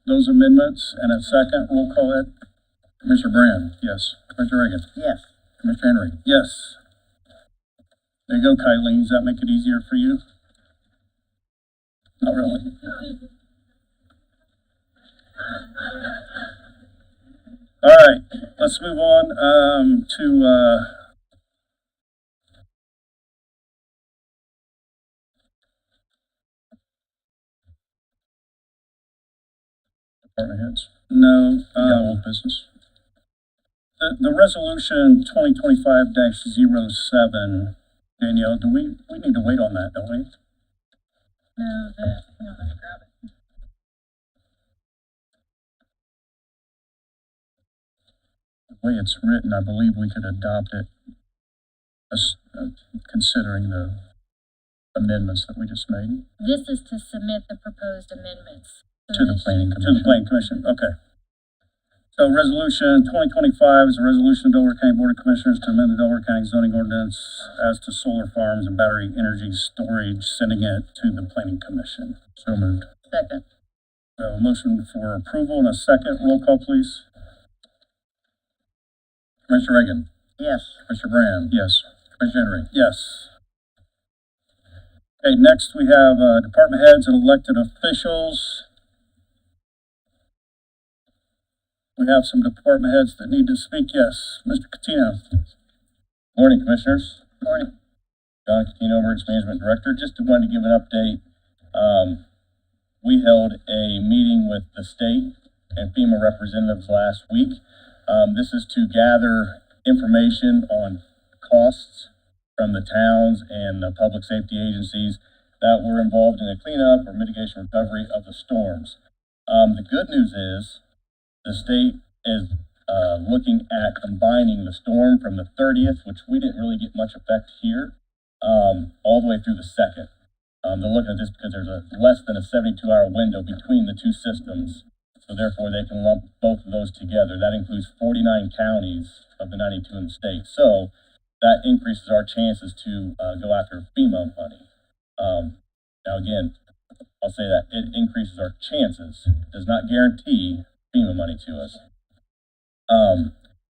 B: those amendments and a second. Roll call, Ed?
C: Commissioner Brand,
B: Yes.
C: Commissioner Reagan,
A: Yes.
C: Commissioner Henry.
B: Yes. There you go, Kylene. Does that make it easier for you? Not really. All right, let's move on to
D: Department heads.
B: no,
D: You got old business.
B: the resolution 2025-07, Danielle, we need to wait on that, don't we?
F: No, hang on, let me grab it.
D: The way it's written, I believe we could adopt it considering the amendments that we just made
F: This is to submit the proposed amendments.
D: to the planning
B: To the
D: commission.
B: Planning Commission, okay. So resolution 2025 is a resolution of Delaware County Board of Commissioners to amend the Delaware County zoning ordinance as to solar farms and battery energy storage, sending it to the Planning Commission.
D: So moved.
A: Second.
B: We have a motion for approval and a second. Roll call, please.
C: Commissioner Reagan,
A: Yes.
C: Commissioner Brand,
D: Yes.
C: Commissioner Henry.
B: Yes. Okay, next we have department heads and elected officials. We have some department heads that need to speak. Yes, Mr. Catino.
E: Morning, Commissioners.
A: Morning.
E: John Catino, Emergency Management Director. Just wanted to give an update. We held a meeting with the state and FEMA representatives last week. This is to gather information on costs from the towns and the public safety agencies that were involved in the cleanup or mitigation recovery of the storms. The good news is the state is looking at combining the storm from the 30th, which we didn't really get much effect here, all the way through the 2nd. They're looking at this because there's a less than a 72-hour window between the two systems, so therefore they can lump both of those together. That includes 49 counties of the 92 in the state. So that increases our chances to go after FEMA money. Now again, I'll say that it increases our chances, does not guarantee FEMA money to us.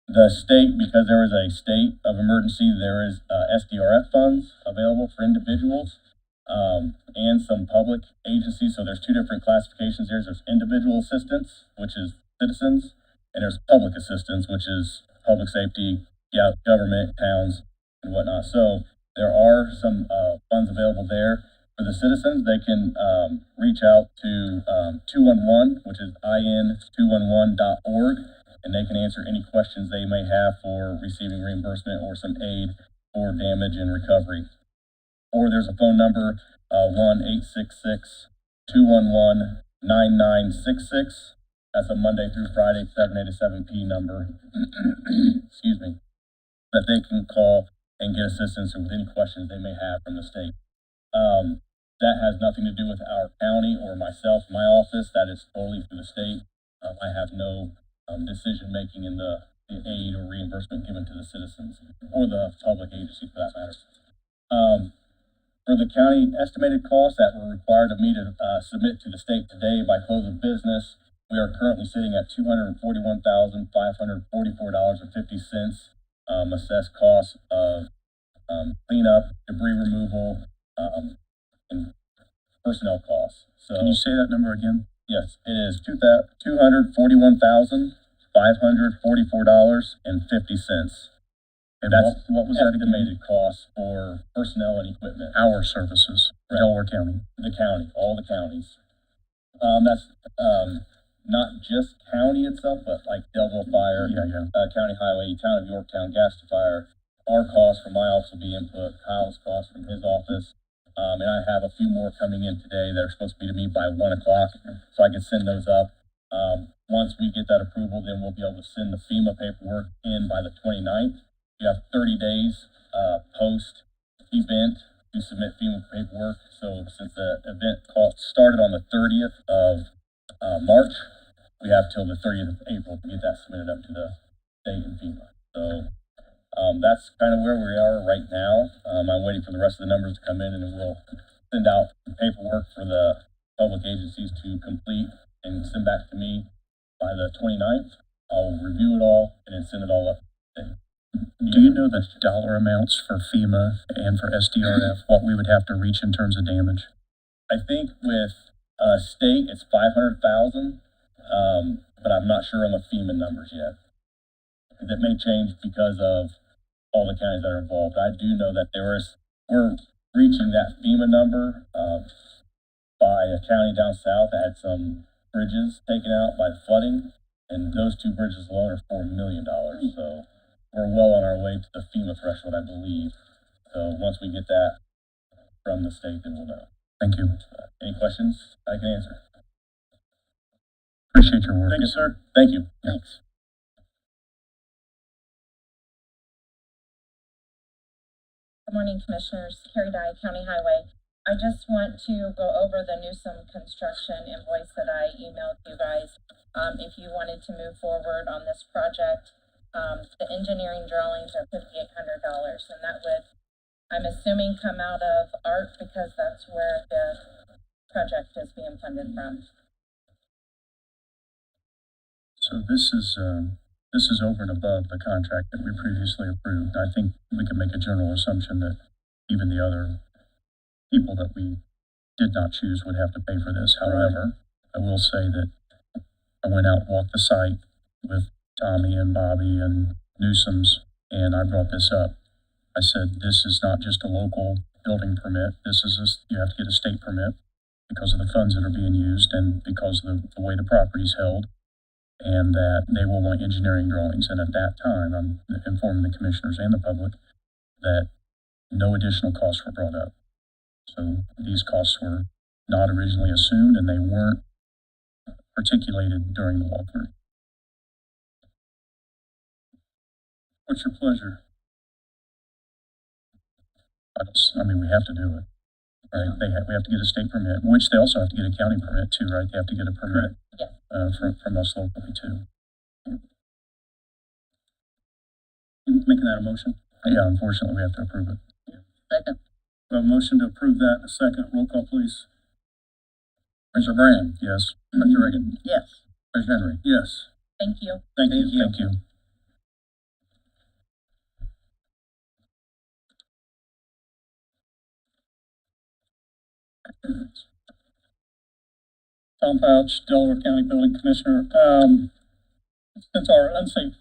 E: The state, because there is a state of emergency, there is SDRF funds available for individuals and some public agencies. So there's two different classifications here. There's individual assistance, which is citizens, and there's public assistance, which is public safety, government, towns, and whatnot. So there are some funds available there. For the citizens, they can reach out to 211, which is in211.org, and they can answer any questions they may have for receiving reimbursement or some aid for damage and recovery. Or there's a phone number, 1-866-211-9966. That's a Monday through Friday, 7 A to 7 P number, excuse me, that they can call and get assistance with any questions they may have from the state. That has nothing to do with our county or myself, my office. That is totally through the state. I have no decision making in the aid or reimbursement given to the citizens or the public agency for that matter. For the county estimated costs that were required of me to submit to the state today by close of business, we are currently sitting at $241,544.50 assessed costs of cleanup, debris removal, and personnel costs. So
D: Can you say that number again?
E: yes, it is $241,544.50.
D: And
E: That's
D: what was that again?
E: estimated cost for personnel and equipment.
D: Our services,
E: Right.
D: Delaware County.
E: The county, all the counties. That's not just county itself, but like Delaware Fire,
D: Yeah.
E: County Highway, Town of Yorktown, Gas to Fire. Our cost from my office will be input, Kyle's cost from his office. And I have a few more coming in today that are supposed to be to me by 1 o'clock, so I can send those up. Once we get that approval, then we'll be able to send the FEMA paperwork in by the 29th. You have 30 days, post-event to submit FEMA paperwork. So since the event started on the 30th of March, we have till the 30th of April to get that submitted up to the state and FEMA. So that's kind of where we are right now. I'm waiting for the rest of the numbers to come in, and then we'll send out the paperwork for the public agencies to complete and send back to me by the 29th. I'll review it all and then send it all up.
D: Do you know the dollar amounts for FEMA and for SDRF, what we would have to reach in terms of damage?
E: I think with state it's 500,000, but I'm not sure on the FEMA numbers yet. That may change because of all the counties that are involved. I do know that we're reaching that FEMA number by a county down south that had some bridges taken out by the flooding, and those 2 bridges alone are $4 million. So we're well on our way to the FEMA threshold, I believe. So once we get that from the state, then we'll know.
D: Thank you.
E: Any questions I can answer?
D: Appreciate your work.
B: Thank you, sir.
E: Thank you.
A: Thanks.
F: Good morning, Commissioners. Carrie Dye, County Highway. I just want to go over the Newsom construction invoice that I emailed you guys. If you wanted to move forward on this project, the engineering drawings are $5,800, and that would, I'm assuming, come out of ART because that's where the project is being funded from.
D: So this is over and above the contract that we previously approved. I think we can make a general assumption that even the other people that we did not choose would have to pay for this. However, I will say that I went out and walked the site with Tommy and Bobby and Newsom's, and I brought this up. I said, this is not just a local building permit. You have to get a state permit because of the funds that are being used and because of the way the property's held, and that they will want engineering drawings. And at that time, I'm informing the commissioners and the public that no additional costs were brought up. So these costs were not originally assumed, and they weren't articulated during the walkthrough.
B: What's your pleasure?
D: I mean, we have to do it, right? We have to get a state permit, which they also have to get a county permit too, right? They have to get a permit from us locally too.
B: You making that a motion?
D: Yeah, unfortunately, we have to approve it.
A: Second.
B: We have a motion to approve that. A second. Roll call, please.
C: Commissioner Brand,
D: Yes.
C: Commissioner Reagan,
A: Yes.
C: Commissioner Henry.
B: Yes.
F: Thank you.
B: Thank you.
D: Thank you.
B: Tom Fouch, Delaware County Building Commissioner. Since our unsafe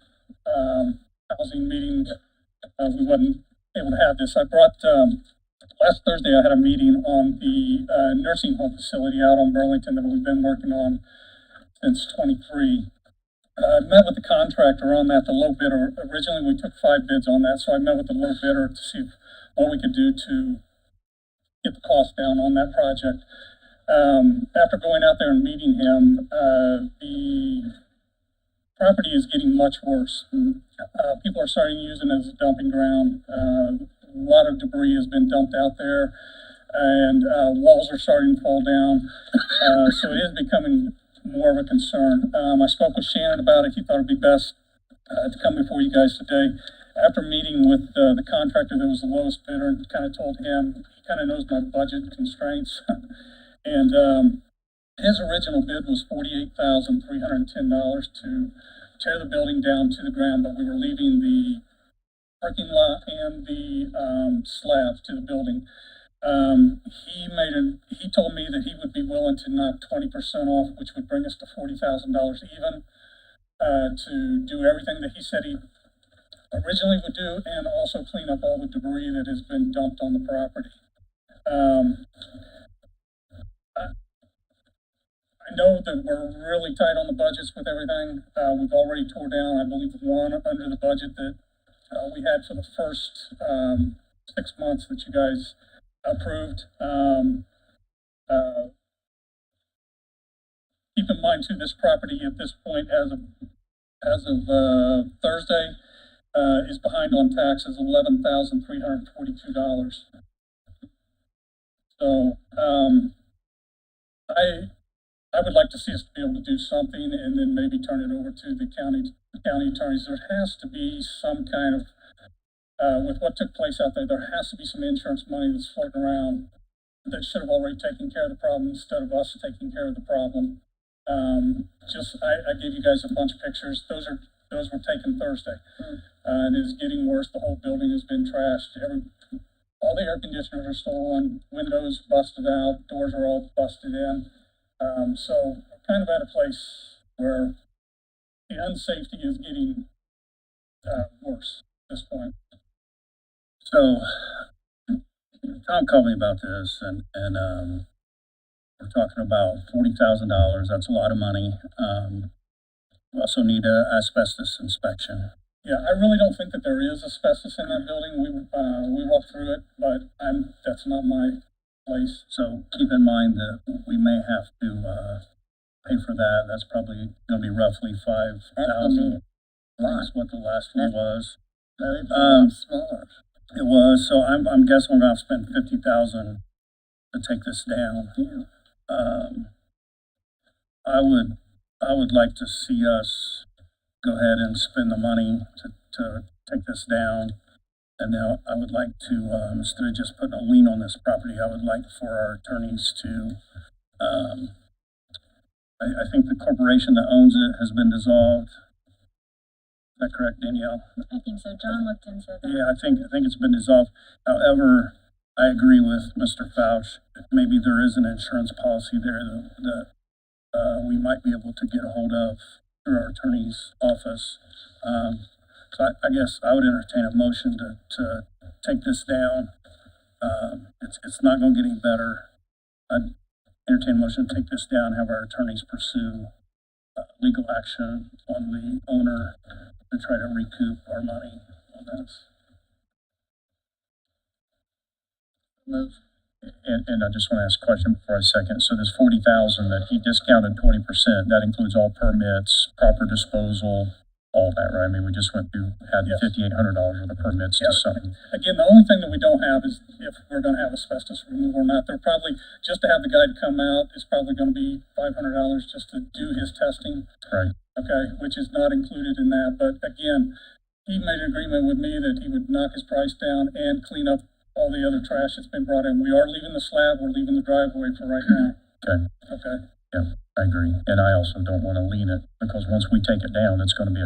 B: housing meeting, we wasn't able to have this. I brought, last Thursday I had a meeting on the nursing home facility out on Burlington that we've been working on since '23. I met with the contractor on that, the low bidder. Originally we took 5 bids on that, so I met with the low bidder to see what we could do to get the cost down on that project. After going out there and meeting him, the property is getting much worse. People are starting to use it as a dumping ground. A lot of debris has been dumped out there, and walls are starting to fall down. So it is becoming more of a concern. I spoke with Shannon about it. He thought it'd be best to come before you guys today. after meeting with, the contractor that was the lowest bidder, and kind of told him, he kind of knows my budget constraints. And, his original bid was $48,310 to tear the building down to the ground, but we were leaving the parking lot and the, slabs to the building. He told me that he would be willing to knock 20% off, which would bring us to $40,000 even, to do everything that he said he originally would do, and also clean up all the debris that has been dumped on the property. I know that we're really tight on the budgets with everything. We've already tore down, I believe, one under the budget that we had for the first 6 months that you guys approved. Keep in mind too, this property at this point, as of Thursday, is behind on taxes, $11,342. So I would like to see us be able to do something, and then maybe turn it over to the county attorneys. There has to be some kind of, with what took place out there, there has to be some insurance money that's floating around that should have already taken care of the problem instead of us taking care of the problem. I gave you guys a bunch of pictures. Those were taken Thursday. And it's getting worse. The whole building has been trashed. All the air conditioners are stolen, windows busted out, doors are all busted in. So we're kind of at a place where the unsafety is getting worse at this point.
H: So, Tom called me about this, and we're talking about $40,000. That's a lot of money. We also need a asbestos inspection.
B: Yeah, I really don't think that there is asbestos in that building. We walked through it, but that's not my place.
H: So keep in mind that we may have to pay for that. That's probably going to be roughly $5,000. That's what the last one was.
A: But it's a lot smaller.
H: It was. So I'm guessing we're going to have to spend $50,000 to take this down.
A: Yeah.
H: I would like to see us go ahead and spend the money to take this down. And now I would like to, instead of just putting a lien on this property, I would like for our attorneys to, I think the corporation that owns it has been dissolved. Is that correct, Danielle?
F: I think so. John looked into that.
H: Yeah, I think it's been dissolved. However, I agree with Mr. Fauch. Maybe there is an insurance policy there that we might be able to get a hold of through our attorney's office. So I guess I would entertain a motion to take this down. It's not going to get any better. I'd entertain a motion to take this down, have our attorneys pursue legal action on the owner to try to recoup our money on this.
A: Move.
D: And I just want to ask a question before I second. So this 40,000 that he discounted 20%, that includes all permits, proper disposal, all that, right? I mean, we just went through, had
B: Yes.
D: $5,800 worth of permits to something.
B: Again, the only thing that we don't have is if we're going to have asbestos removal or not. They're probably, just to have the guy to come out, is probably going to be $500 just to do his testing.
D: Right.
B: Okay, which is not included in that. But again, he made an agreement with me that he would knock his price down and clean up all the other trash that's been brought in. We are leaving the slab, we're leaving the driveway for right now.
D: Okay.
B: Okay.
D: Yeah, I agree. And I also don't want to lean it because once we take it down, it's going to be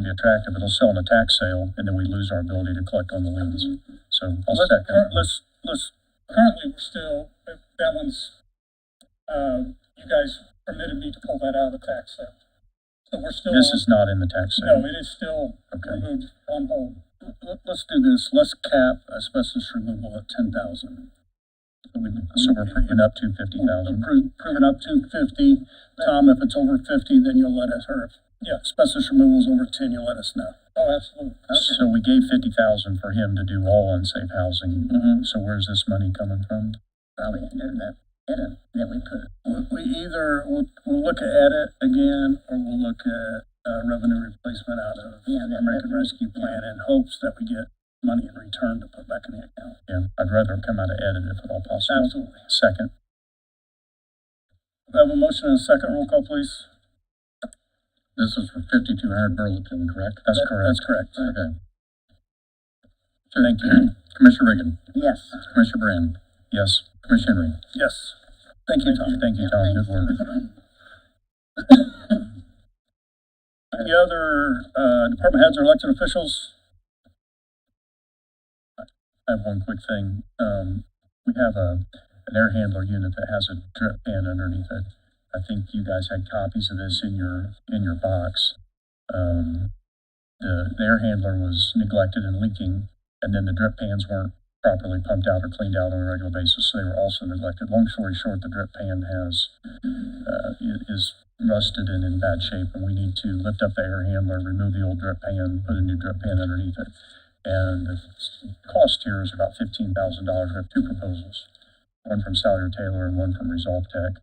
D: attractive. It'll sell in a tax sale, and then we lose our ability to collect on the liens. So I'll second.
B: Currently, we're still, that one's, you guys permitted me to pull that out of the tax sale. So we're still.
D: This is not in the tax sale.
B: No, it is still removed on hold.
H: Let's do this. Let's cap asbestos removal at 10,000.
D: So we're proving up to 50,000.
H: Proving up to 50. Tom, if it's over 50, then you'll let us, or if asbestos removal's over 10, you'll let us know.
B: Oh, absolutely. Okay.
D: So we gave 50,000 for him to do all unsafe housing.
H: Mm-hmm.
D: So where's this money coming from?
A: Probably under that edit that we put.
H: We either, we'll look at edit again, or we'll look at revenue replacement out of
A: Yeah, that
H: American
A: revenue,
H: Rescue Plan in hopes that we get money in return to put back in the account.
D: Yeah, I'd rather come out of edit if at all possible.
H: Absolutely.
D: Second.
H: We have a motion and a second. Roll call, please.
C: This is for 5200 Burlington, correct?
D: That's correct.
H: That's correct.
C: Okay.
D: Thank you.
C: Commissioner Reagan,
A: Yes.
C: Commissioner Brand,
D: Yes.
C: Commissioner Henry.
H: Yes. Thank you, Tom.
D: Thank you, Tom. Good work.
H: Any other, department heads or elected officials?
D: I have one quick thing. We have an air handler unit that has a drip pan underneath it. I think you guys had copies of this in your box. The air handler was neglected and leaking, and then the drip pans weren't properly pumped out or cleaned out on a regular basis, so they were also neglected. Long story short, the drip pan is rusted and in bad shape, and we need to lift up the air handler, remove the old drip pan, put a new drip pan underneath it. And the cost here is about $15,000. We have two proposals, one from Salyer Taylor and one from Resolve Tech.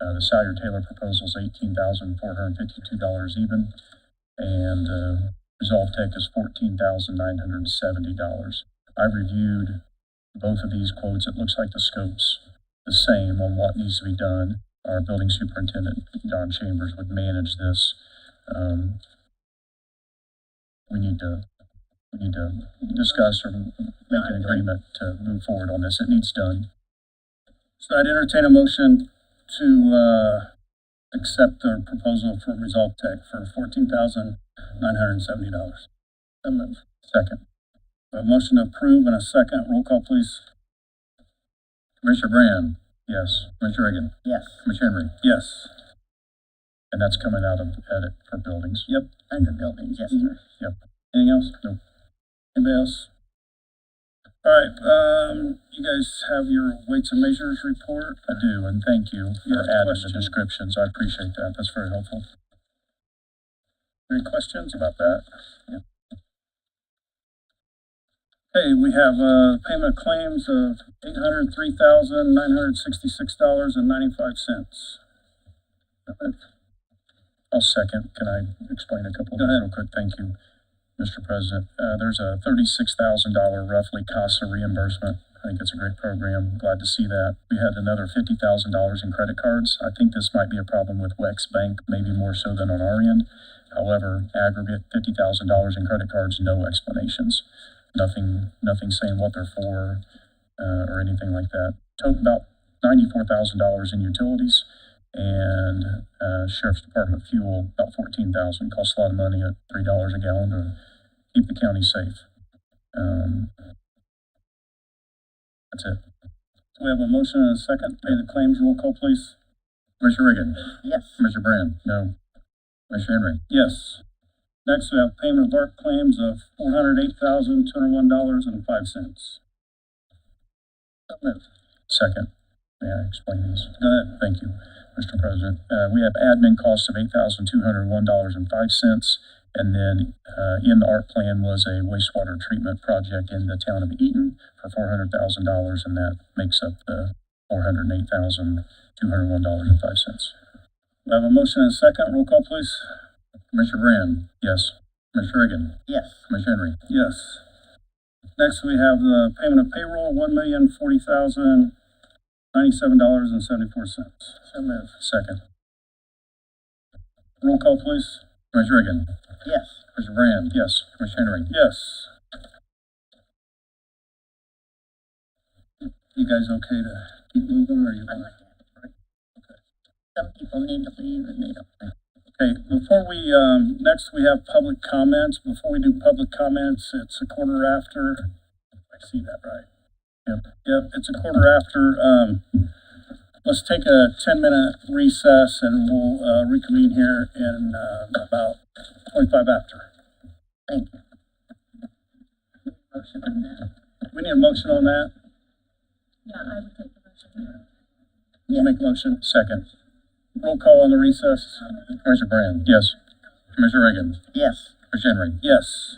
D: The Salyer Taylor proposal is $18,452 even, and Resolve Tech is $14,970. I've reviewed both of these quotes. It looks like the scope's the same on what needs to be done. Our building superintendent, Don Chambers, would manage this. We need to discuss or make an agreement to move forward on this. It needs done.
H: So I'd entertain a motion to, accept the proposal from Resolve Tech for $14,970.
A: So moved.
D: Second.
H: A motion to approve and a second. Roll call, please.
C: Commissioner Brand,
D: Yes.
C: Commissioner Reagan,
A: Yes.
C: Commissioner Henry.
H: Yes.
D: And that's coming out of edit for buildings.
A: Under buildings, yes, sir.
H: Anything else?
D: Nope.
H: Anybody else? All right, you guys have your weights and measures report.
D: I do, and thank you for
H: Yeah,
D: adding
H: question.
D: the descriptions. I appreciate that. That's very helpful.
H: Any questions?
D: About that.
H: Okay, we have, payment of claims of $803,966.95.
D: I'll second. Can I explain a couple of
H: Go
D: things
H: ahead.
D: real quick? Thank you, Mr. President. There's a $36,000 roughly CASA reimbursement. I think it's a great program. Glad to see that. We had another $50,000 in credit cards. I think this might be a problem with Wex Bank, maybe more so than on our end. However, aggregate $50,000 in credit cards, no explanations. Nothing saying what they're for, or anything like that. Total about $94,000 in utilities, and Sheriff's Department fuel about $14,000. Costs a lot of money at $3 a gallon to keep the county safe. That's it.
H: So we have a motion and a second. Pay the claims. Roll call, please.
C: Commissioner Reagan,
A: Yes.
C: Commissioner Brand,
D: No.
C: Commissioner Henry.
H: Yes. Next, we have payment of ARP claims of $408,201.05.
A: So moved.
D: Second. May I explain these?
H: Go ahead.
D: Thank you, Mr. President. We have admin costs of $8,201.05, and then in the ARP plan was a wastewater treatment project in the town of Eaton for $400,000, and that makes up the $408,201.05.
H: We have a motion and a second. Roll call, please.
C: Commissioner Brand,
D: Yes.
C: Commissioner Reagan,
A: Yes.
C: Commissioner Henry.
H: Yes. Next, we have the payment of payroll, $1,040,097.74.
A: So moved.
D: Second.
H: Roll call, please.
C: Commissioner Reagan,
A: Yes.
C: Commissioner Brand,
D: Yes.
C: Commissioner Henry.
H: Yes. You guys okay to keep moving, or you
A: I
H: want?
A: like it. Some people need to leave and they don't.
H: Okay, before we, next we have public comments. Before we do public comments, it's a quarter after. I see that right. Yep, it's a quarter after. Let's take a 10-minute recess and we'll, reconvene here in, about 25 after.
A: Thank you. Motion on that.
H: We need a motion on that.
F: Yeah, I would take the motion.
H: You make a motion.
D: Second.
H: Roll call on the recess.
C: Commissioner Brand,
D: Yes.
C: Commissioner Reagan,
A: Yes.
C: Commissioner Henry.
H: Yes.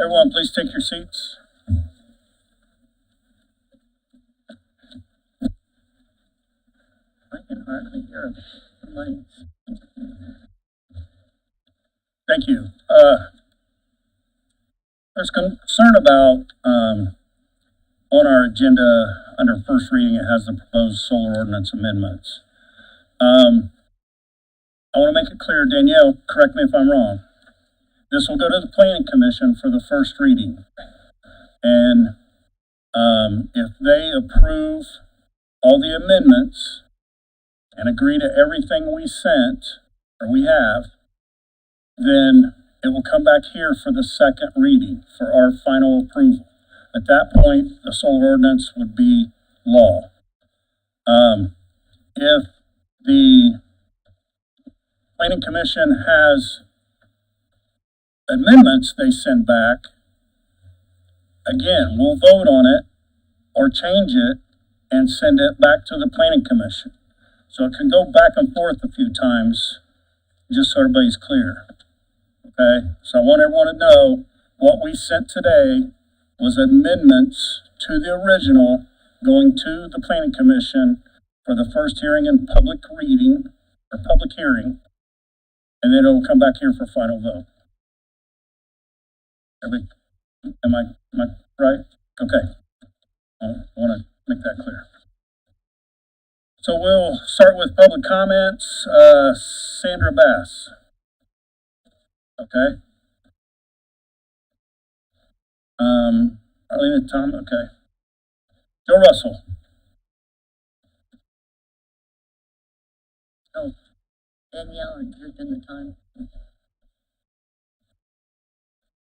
H: Everyone, please take your seats.
A: I can hardly hear the lights.
H: Thank you. There's concern about, on our agenda, under first reading, it has the proposed solar ordinance amendments. I want to make it clear, Danielle, correct me if I'm wrong. This will go to the planning commission for the first reading. And, if they approve all the amendments and agree to everything we sent, or we have, then it will come back here for the second reading for our final approval. At that point, the solar ordinance would be law. If the planning commission has amendments they send back, again, we'll vote on it or change it and send it back to the planning commission. So it can go back and forth a few times, just so everybody's clear. Okay, so I want everyone to know what we sent today was amendments to the original going to the planning commission for the first hearing and public reading, or public hearing, and then it will come back here for final vote. Am I right? Okay. I want to make that clear. So we'll start with public comments. Sandra Bass. Okay. Arlena Tom, okay. Joe Russell.
A: Oh, Danielle, you're doing the time.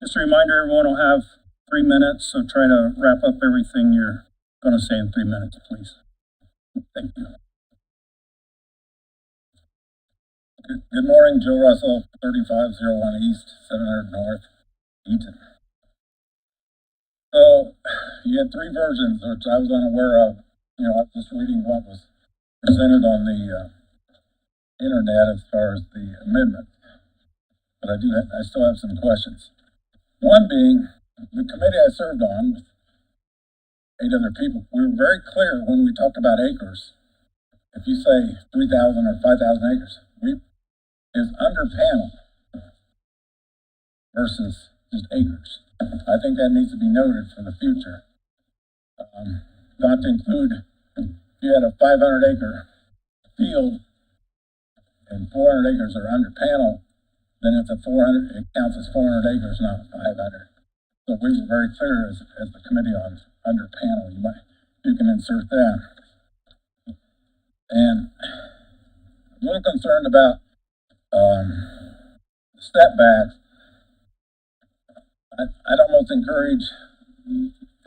H: Just a reminder, everyone will have 3 minutes, so try to wrap up everything you're going to say in 3 minutes, please. Thank you.
C: Good morning, Joe Russell, 3501 East, 700 North, Eaton. So, you had three versions, which I was unaware of. You know, I was just reading what was presented on the internet as far as the amendment. But I still have some questions. One being, the committee I served on, with 8 other people, we were very clear when we talked about acres. If you say 3,000 or 5,000 acres, is under panel versus just acres. I think that needs to be noted for the future. Not to include, if you had a 500 acre field and 400 acres are under panel, then it's it counts as 400 acres, not 500. So we were very clear as the committee on under panel. You can insert that. And I'm a little concerned about setbacks. I'd almost encourage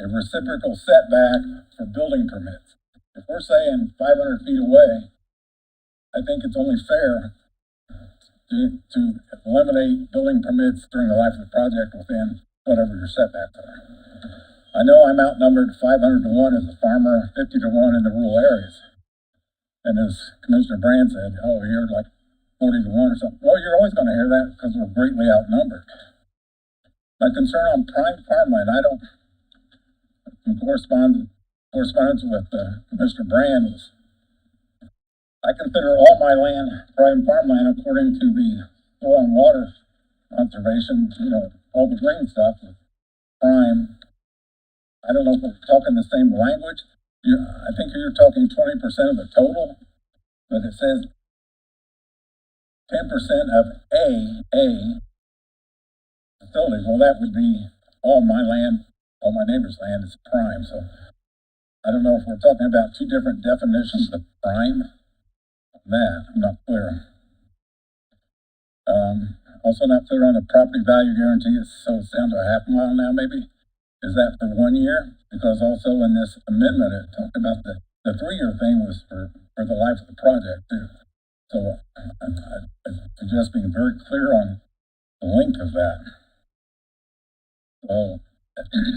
C: a reciprocal setback for building permits. If we're saying 500 feet away, I think it's only fair to eliminate building permits during the life of the project within whatever your setbacks are. I know I'm outnumbered 500 to 1 as a farmer, 50 to 1 in the rural areas. And as Commissioner Brand said, oh, you're like 40 to 1 or something. Well, you're always going to hear that because we're greatly outnumbered. My concern on prime farmland, I don't, in correspondence with Mr. Brand, was I consider all my land prime farmland according to the soil and water conservation, all the green stuff with prime. I don't know if we're talking the same language. I think you're talking 20% of the total, but it says 10% of a facility. Well, that would be all my land, all my neighbor's land is prime. So I don't know if we're talking about two different definitions of prime. That I'm not clear. Also not clear on the property value guarantee. So it's down to a half mile now, maybe. Is that for 1 year? Because also in this amendment, it talked about the 3-year thing was for the life of the project too. So I suggest being very clear on the length of that. So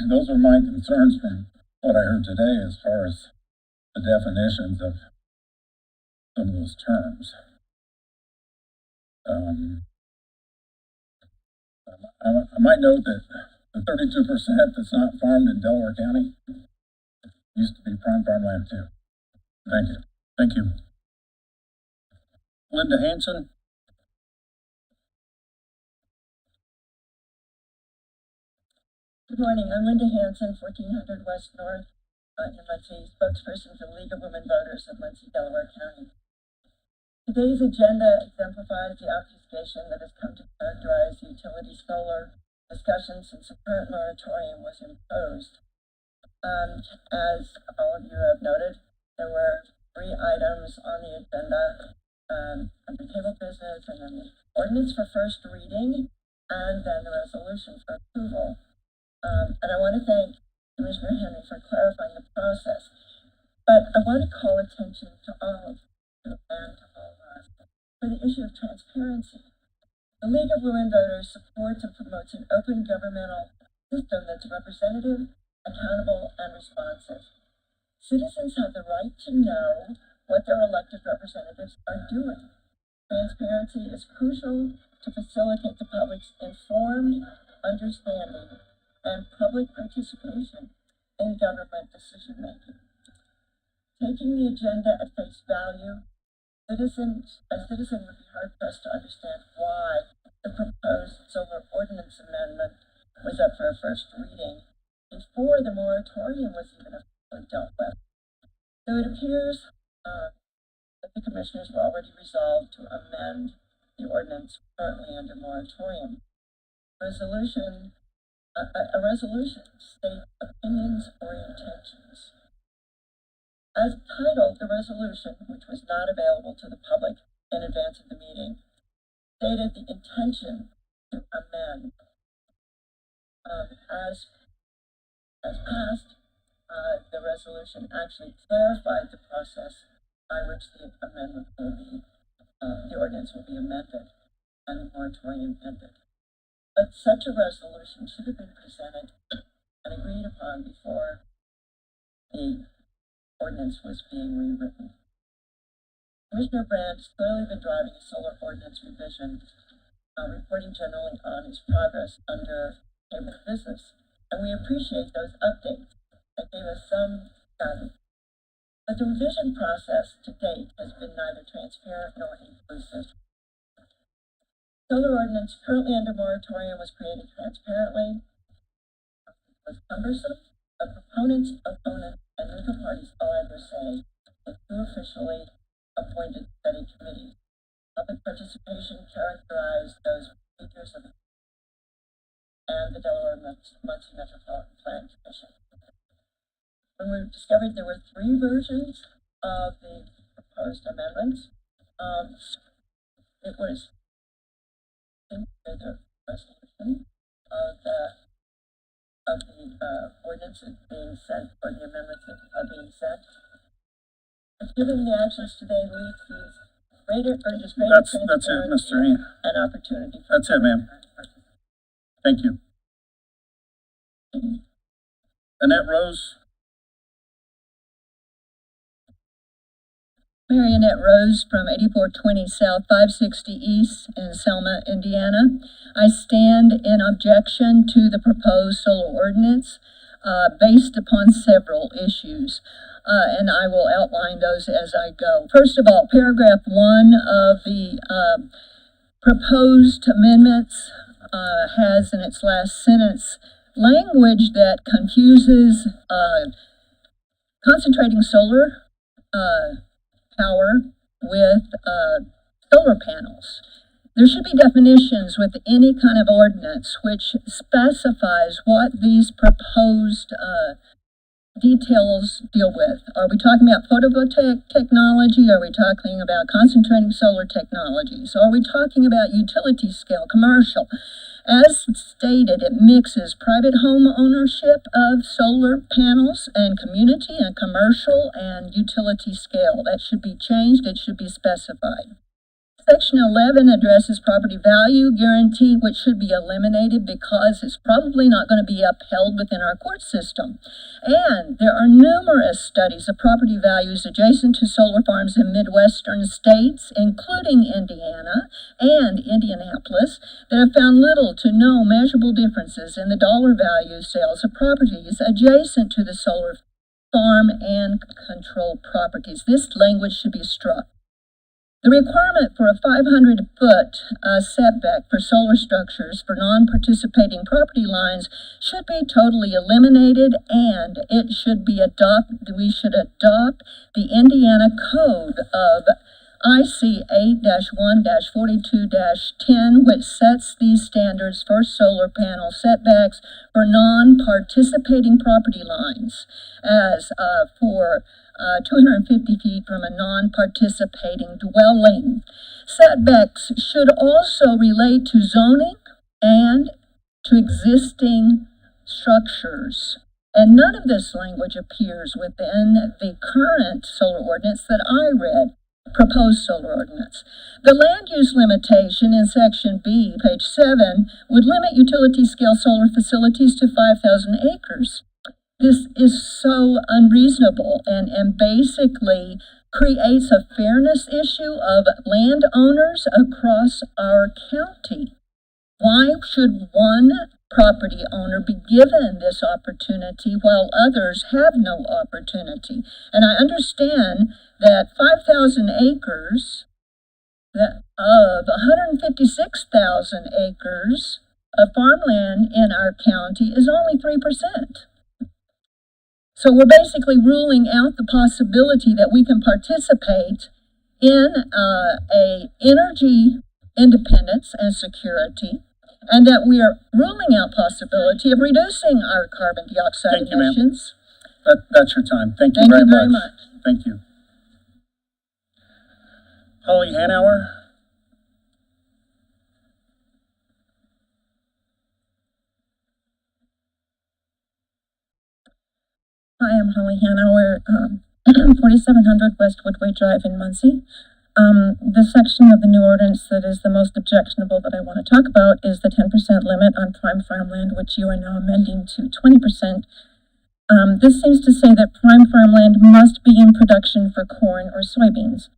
C: those are my concerns from what I heard today as far as the definitions of some of those terms. I might note that the 32% that's not farmed in Delaware County used to be prime farmland too. Thank you.
B: Thank you. Linda Hanson?
A: Good morning, I'm Linda Hanson, 1400 West North, in Muncie, spokesperson for the League of Women Voters of Muncie, Delaware County. Today's agenda exemplifies the obfuscation that has come to characterize the utility solar discussion since the current moratorium was imposed. As all of you have noted, there were 3 items on the agenda, under table business, and then the ordinance for first reading, and then the resolution for approval. And I want to thank Commissioner Henry for clarifying the process. But I want to call attention to all of you and to all of us for the issue of transparency. The League of Women Voters supports and promotes an open governmental system that's representative, accountable, and responsive. Citizens have the right to know what their elected representatives are doing. Transparency is crucial to facilitate the public's informed understanding and public participation in government decision-making. Taking the agenda at face value, a citizen would be hard-pressed to understand why the proposed solar ordinance amendment was up for a first reading before the moratorium was even officially dealt with. So it appears that the commissioners were already resolved to amend the ordinance currently under moratorium. A resolution states opinions or intentions. As titled, the resolution, which was not available to the public in advance of the meeting, stated the intention to amend. As passed, the resolution actually clarified the process by which the amendment will be, the ordinance will be amended and the moratorium ended. But such a resolution should have been presented and agreed upon before the ordinance was being rewritten. Commissioner Brand has clearly been driving a solar ordinance revision, reporting generally on its progress under table business, and we appreciate those updates that gave us some guidance. But the revision process to date has been neither transparent nor inclusive. Solar ordinance currently under moratorium was created transparently, was cumbersome, but proponents, opponents, and neutral parties all had their say with 2 officially appointed study committees. Public participation characterized those procedures of and the Delaware Muncie Metropolitan Plan Commission. When we discovered there were 3 versions of the proposed amendments, it was the resolution of the ordinances being sent, or the amendments that are being sent. But given the actions today leads to greater
B: That's it, Mr. Ian.
A: and opportunity for
B: That's it, ma'am. Thank you. Annette Rose?
I: Marionette Rose from 8420 South 560 East in Selma, Indiana. I stand in objection to the proposed solar ordinance based upon several issues, and I will outline those as I go. First of all, paragraph 1 of the proposed amendments has in its last sentence language that confuses concentrating solar power with solar panels. There should be definitions with any kind of ordinance which specifies what these proposed details deal with. Are we talking about photovoltaic technology? Are we talking about concentrating solar technologies? Are we talking about utility scale, commercial? As stated, it mixes private home ownership of solar panels and community and commercial and utility scale. That should be changed. It should be specified. Section 11 addresses property value guarantee, which should be eliminated because it's probably not going to be upheld within our court system. And there are numerous studies of property values adjacent to solar farms in Midwestern states, including Indiana and Indianapolis, that have found little to no measurable differences in the dollar value sales of properties adjacent to the solar farm and controlled properties. This language should be struck. The requirement for a 500-foot setback for solar structures for non-participating property lines should be totally eliminated, and we should adopt the Indiana Code of IC 8-1-42-10, which sets these standards for solar panel setbacks for non-participating property lines as for 250 feet from a non-participating dwelling. Setbacks should also relate to zoning and to existing structures. And none of this language appears within the current solar ordinance that I read, proposed solar ordinance. The land use limitation in section B, page 7, would limit utility scale solar facilities to 5,000 acres. This is so unreasonable and basically creates a fairness issue of landowners across our county. Why should one property owner be given this opportunity while others have no opportunity? And I understand that 5,000 acres of 156,000 acres of farmland in our county is only 3%. So we're basically ruling out the possibility that we can participate in a energy independence and security, and that we are ruling out possibility of reducing our carbon dioxide
B: Thank you, ma'am.
I: emissions.
B: That's your time. Thank you
I: Thank
B: very
I: you very
B: much.
I: much.
B: Thank you. Holly Hanauer.
J: Hi, I'm Holly Hanauer, 4700 West Woodway Drive in Muncie. The section of the new ordinance that is the most objectionable that I want to talk about is the 10% limit on prime farmland, which you are now amending to 20%. This seems to say that prime farmland must be in production for corn or soybeans.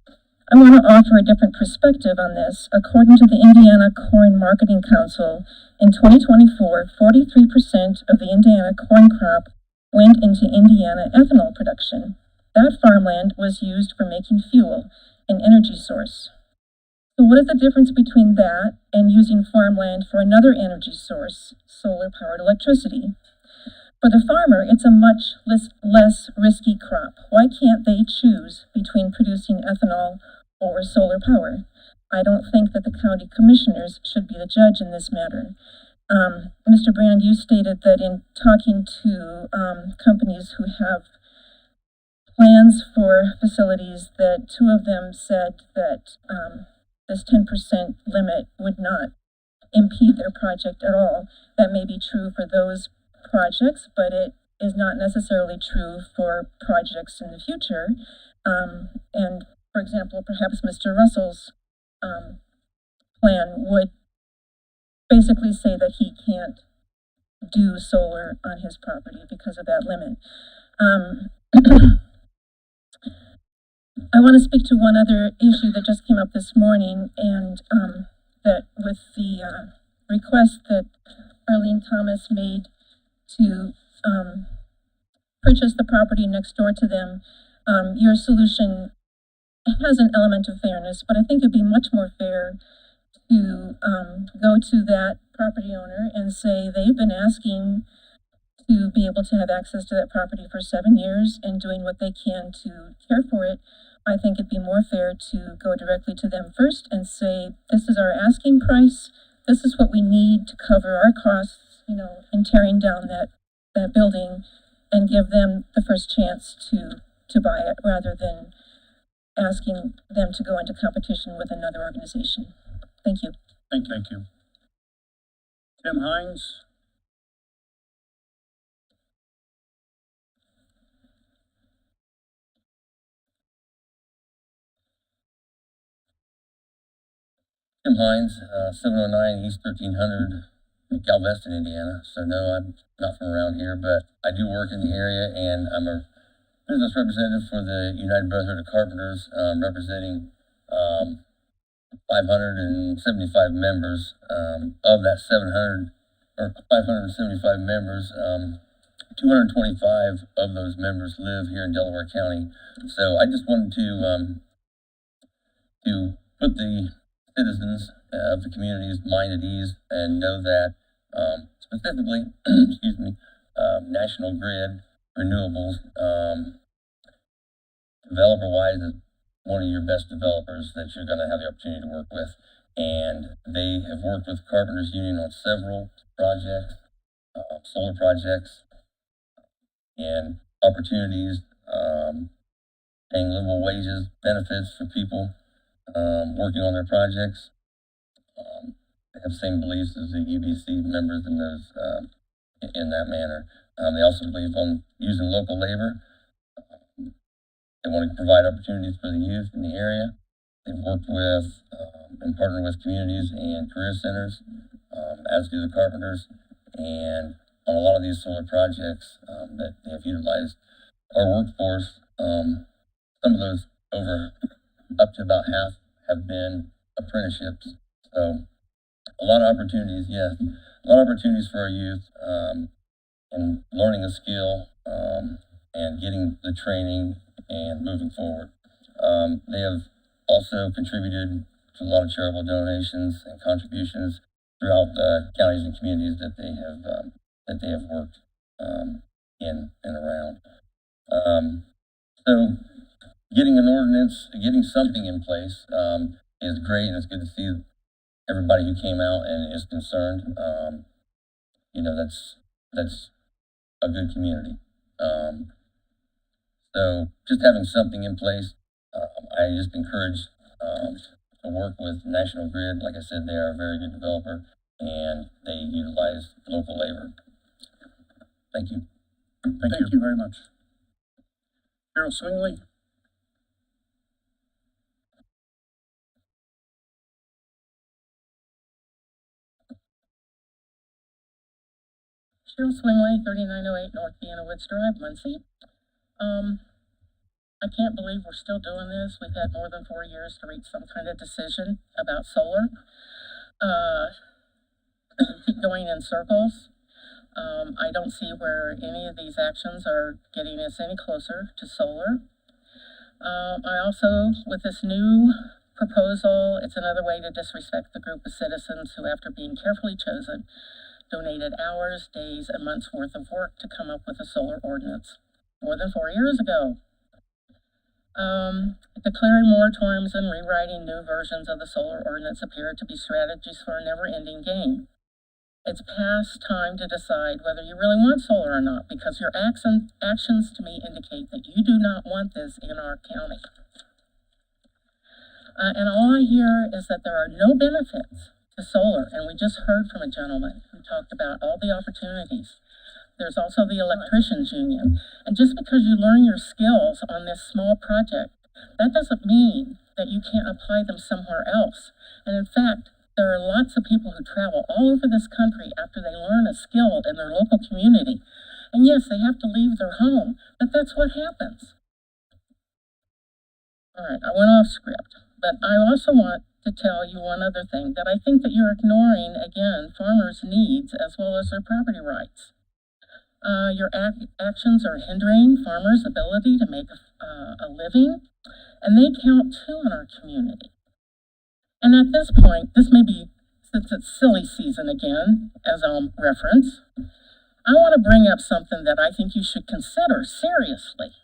J: I want to offer a different perspective on this. According to the Indiana Corn Marketing Council, in 2024, 43% of the Indiana corn crop went into Indiana ethanol production. That farmland was used for making fuel, an energy source. So what is the difference between that and using farmland for another energy source, solar-powered electricity? For the farmer, it's a much less risky crop. Why can't they choose between producing ethanol or solar power? I don't think that the county commissioners should be the judge in this matter. Mr. Brand, you stated that in talking to companies who have plans for facilities, that two of them said that this 10% limit would not impede their project at all. That may be true for those projects, but it is not necessarily true for projects in the future. And for example, perhaps Mr. Russell's plan would basically say that he can't do solar on his property because of that limit. I want to speak to one other issue that just came up this morning, and that with the request that Arlene Thomas made to purchase the property next door to them, your solution has an element of fairness, but I think it'd be much more fair to go to that property owner and say they've been asking to be able to have access to that property for 7 years and doing what they can to care for it. I think it'd be more fair to go directly to them first and say, this is our asking price. This is what we need to cover our costs, in tearing down that building, and give them the first chance to buy it rather than asking them to go into competition with another organization. Thank you.
B: Thank you. Tim Hines.
K: Tim Hines, 709 East 1300, Galveston, Indiana. So no, I'm not from around here, but I do work in the area, and I'm a business representative for the United Brotherhood of Carpenters, representing 575 members. Of that 700 or 575 members, 225 of those members live here in Delaware County. So I just wanted to put the citizens of the community's mind at ease and know that specifically, excuse me, National Grid Renewables, developer-wise, is one of your best developers that you're going to have the opportunity to work with. And they have worked with Carpenters Union on several projects, solar projects, and opportunities, paying livable wages, benefits for people working on their projects. They have the same beliefs as the UBC members in those in that manner. They also believe on using local labor. They want to provide opportunities for the youth in the area. They've worked with and partnered with communities and career centers, as do the carpenters. And on a lot of these solar projects that they have utilized our workforce, some of those up to about half have been apprenticeships. So a lot of opportunities, yes, a lot of opportunities for our youth in learning a skill and getting the training and moving forward. They have also contributed to a lot of charitable donations and contributions throughout the counties and communities that they have worked in and around. So getting an ordinance, getting something in place is great, and it's good to see everybody who came out and is concerned. That's a good community. So just having something in place, I just encourage to work with National Grid. Like I said, they are a very good developer, and they utilize local labor. Thank you.
H: Thank you very much. Cheryl Swingley.
G: Cheryl Swingley, 3908 North Vienna Woods Drive, Muncie. I can't believe we're still doing this. We've had more than 4 years to reach some kind of decision about solar. We keep going in circles. I don't see where any of these actions are getting us any closer to solar. I also, with this new proposal, it's another way to disrespect the group of citizens who, after being carefully chosen, donated hours, days, and months worth of work to come up with a solar ordinance more than 4 years ago. Declaring moratoriums and rewriting new versions of the solar ordinance appear to be strategies for a never-ending game. It's past time to decide whether you really want solar or not, because your actions to me indicate that you do not want this in our county. And all I hear is that there are no benefits to solar, and we just heard from a gentleman who talked about all the opportunities. There's also the electricians union. And just because you learn your skills on this small project, that doesn't mean that you can't apply them somewhere else. And in fact, there are lots of people who travel all over this country after they learn a skill in their local community. And yes, they have to leave their home, but that's what happens. All right, I went off script, but I also want to tell you one other thing, that I think that you're ignoring, again, farmers' needs as well as their property rights. Your actions are hindering farmers' ability to make a living, and they count too in our community. And at this point, this may be, since it's silly season again, as I'll reference, I want to bring up something that I think you should consider seriously.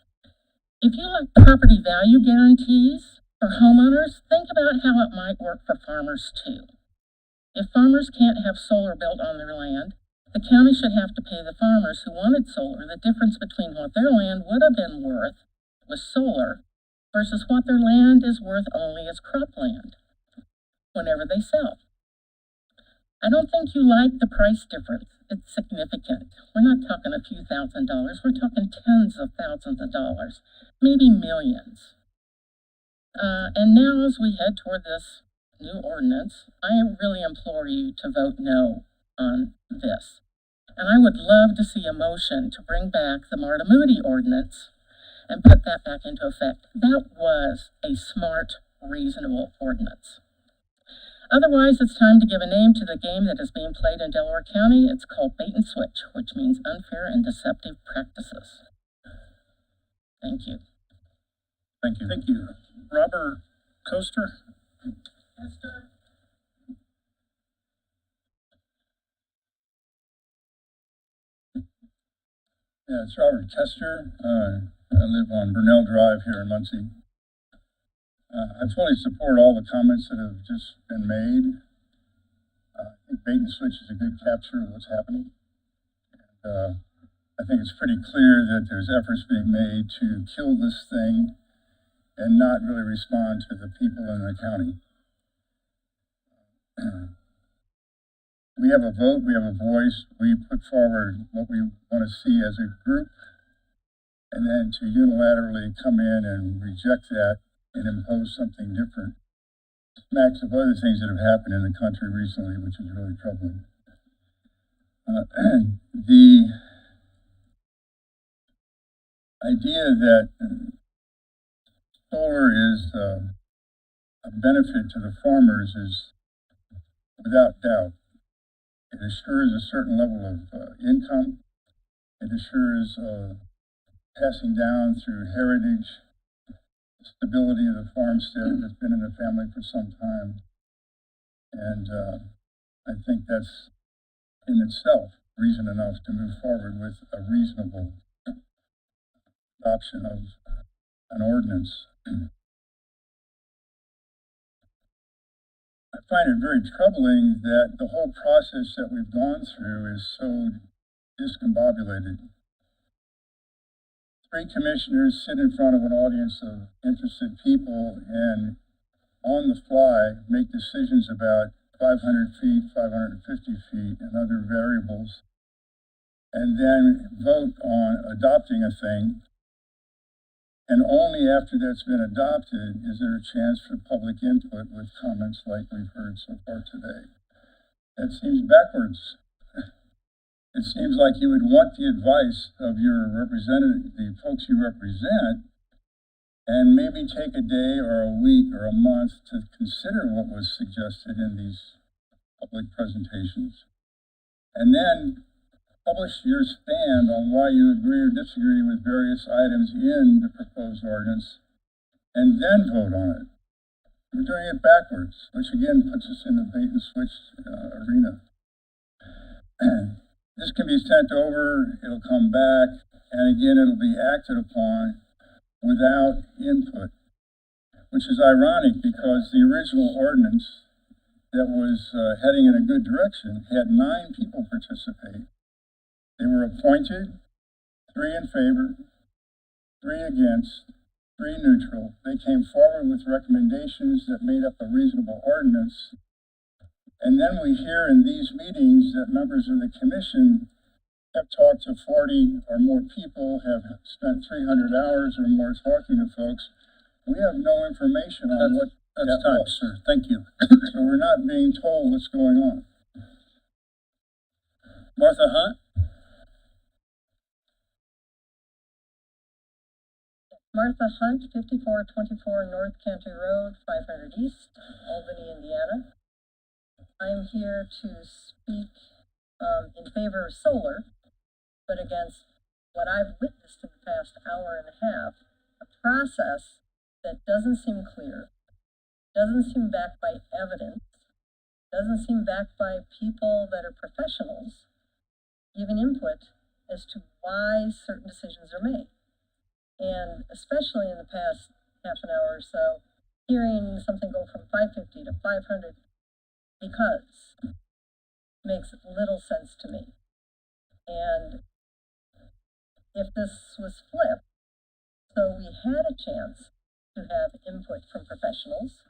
G: If you like property value guarantees for homeowners, think about how it might work for farmers too. If farmers can't have solar built on their land, the county should have to pay the farmers who wanted solar the difference between what their land would have been worth with solar versus what their land is worth only as cropland whenever they sell. I don't think you like the price difference. It's significant. We're not talking a few $1,000s. We're talking tens of thousands of dollars, maybe millions. And now as we head toward this new ordinance, I really implore you to vote no on this. And I would love to see a motion to bring back the Marta Moody ordinance and put that back into effect. That was a smart, reasonable ordinance. Otherwise, it's time to give a name to the game that is being played in Delaware County. It's called bait and switch, which means unfair and deceptive practices. Thank you.
B: Thank you. Thank you. Robert Coaster?
H: Yeah, it's Robert Kester. I live on Burnell Drive here in Muncie. I fully support all the comments that have just been made. I think bait and switch is a good capture of what's happening. And, I think it's pretty clear that there's efforts being made to kill this thing and not really respond to the people in the county. We have a vote, we have a voice, we put forward what we want to see as a group, and then to unilaterally come in and reject that and impose something different smacks of other things that have happened in the country recently, which is really troubling. The idea that solar is a benefit to the farmers is without doubt. It assures a certain level of income. It assures passing down through heritage, stability of the farmstead that's been in the family for some time. And I think that's in itself reason enough to move forward with a reasonable adoption of an ordinance. I find it very troubling that the whole process that we've gone through is so discombobulated. 3 commissioners sit in front of an audience of interested people and on the fly make decisions about 500 feet, 550 feet, and other variables, and then vote on adopting a thing. And only after that's been adopted is there a chance for public input with comments like we've heard so far today. That seems backwards. It seems like you would want the advice of your representative, the folks you represent, and maybe take a day or a week or a month to consider what was suggested in these public presentations. And then publish your stand on why you agree or disagree with various items in the proposed ordinance, and then vote on it. We're doing it backwards, which again puts us in the bait and switch arena. This can be sent over, it'll come back, and again it'll be acted upon without input, which is ironic because the original ordinance that was heading in a good direction had 9 people participate. They were appointed, 3 in favor, 3 against, 3 neutral. They came forward with recommendations that made up a reasonable ordinance. And then we hear in these meetings that members of the commission have talked to 40 or more people, have spent 300 hours or more talking to folks. We have no information on what
B: That's time, sir. Thank you.
H: So we're not being told what's going on.
B: Martha Hunt?
L: Martha Hunt, 5424 North County Road, 500 East, Albany, Indiana. I'm here to speak in favor of solar, but against what I've witnessed in the past hour and a half, a process that doesn't seem clear, doesn't seem backed by evidence, doesn't seem backed by people that are professionals giving input as to why certain decisions are made. And especially in the past half an hour or so, hearing something go from 550 to 500 because makes little sense to me. And if this was flipped, so we had a chance to have input from professionals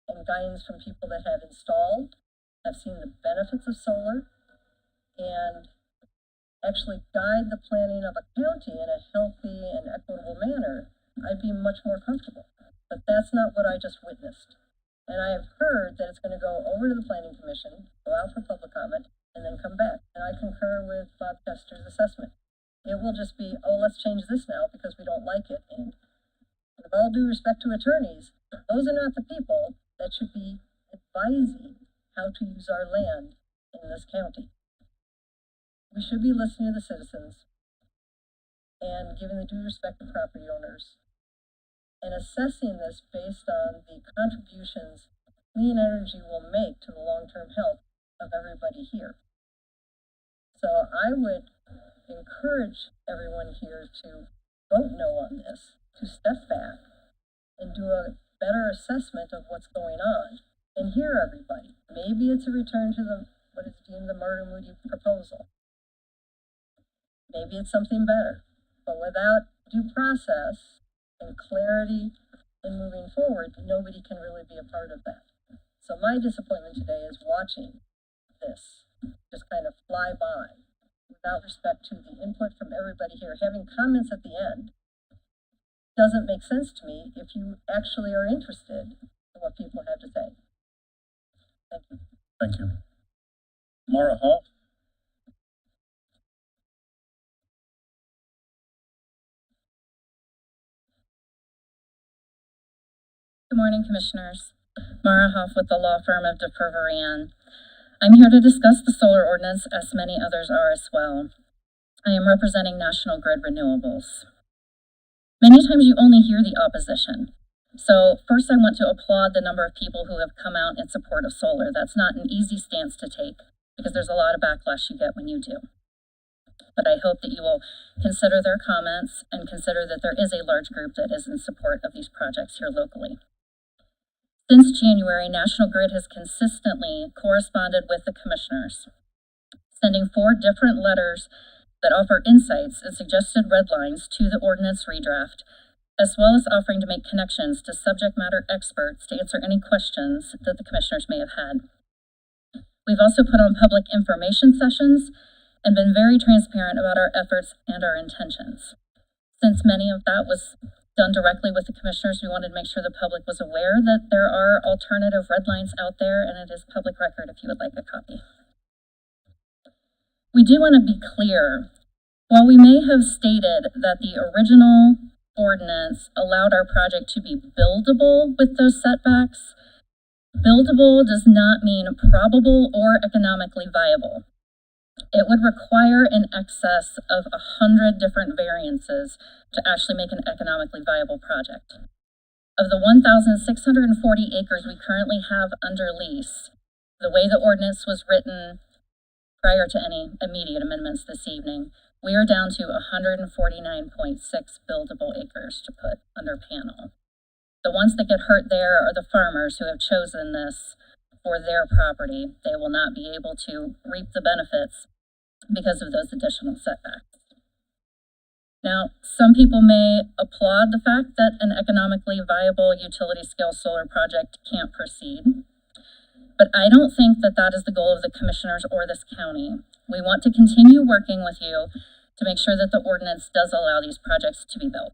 L: and guidance from people that have installed, have seen the benefits of solar, and actually guide the planning of a county in a healthy and equitable manner, I'd be much more comfortable. But that's not what I just witnessed. And I have heard that it's gonna go over to the planning commission, go out for public comment, and then come back. And I concur with Bob Chester's assessment. It will just be, oh, let's change this now because we don't like it. And with all due respect to attorneys, those are not the people that should be advising how to use our land in this county. We should be listening to the citizens and giving the due respect to property owners and assessing this based on the contributions clean energy will make to the long-term health of everybody here. So I would encourage everyone here to vote no on this, to step back and do a better assessment of what's going on and hear everybody. Maybe it's a return to what is deemed the Martin Moody proposal. Maybe it's something better, but without due process and clarity in moving forward, nobody can really be a part of that. So my disappointment today is watching this just kind of fly by without respect to the input from everybody here. Having comments at the end doesn't make sense to me if you actually are interested in what people have to say. Thank you.
B: Thank you. Mara Hall?
M: Good morning, Commissioners. Mara Hoff with the law firm of DeFerveran. I'm here to discuss the solar ordinance, as many others are as well. I am representing National Grid Renewables. Many times you only hear the opposition. So first I want to applaud the number of people who have come out in support of solar. That's not an easy stance to take because there's a lot of backlash you get when you do. But I hope that you will consider their comments and consider that there is a large group that is in support of these projects here locally. Since January, National Grid has consistently corresponded with the commissioners, sending 4 different letters that offer insights and suggested red lines to the ordinance redraft, as well as offering to make connections to subject matter experts to answer any questions that the commissioners may have had. We've also put on public information sessions and been very transparent about our efforts and our intentions. Since many of that was done directly with the commissioners, we wanted to make sure the public was aware that there are alternative red lines out there, and it is public record if you would like a copy. We do want to be clear. While we may have stated that the original ordinance allowed our project to be buildable with those setbacks, buildable does not mean probable or economically viable. It would require in excess of 100 different variances to actually make an economically viable project. Of the 1,640 acres we currently have under lease, the way the ordinance was written prior to any immediate amendments this evening, we are down to 149.6 buildable acres to put under panel. The ones that get hurt there are the farmers who have chosen this for their property. They will not be able to reap the benefits because of those additional setbacks. Now, some people may applaud the fact that an economically viable utility scale solar project can't proceed, but I don't think that that is the goal of the commissioners or this county. We want to continue working with you to make sure that the ordinance does allow these projects to be built.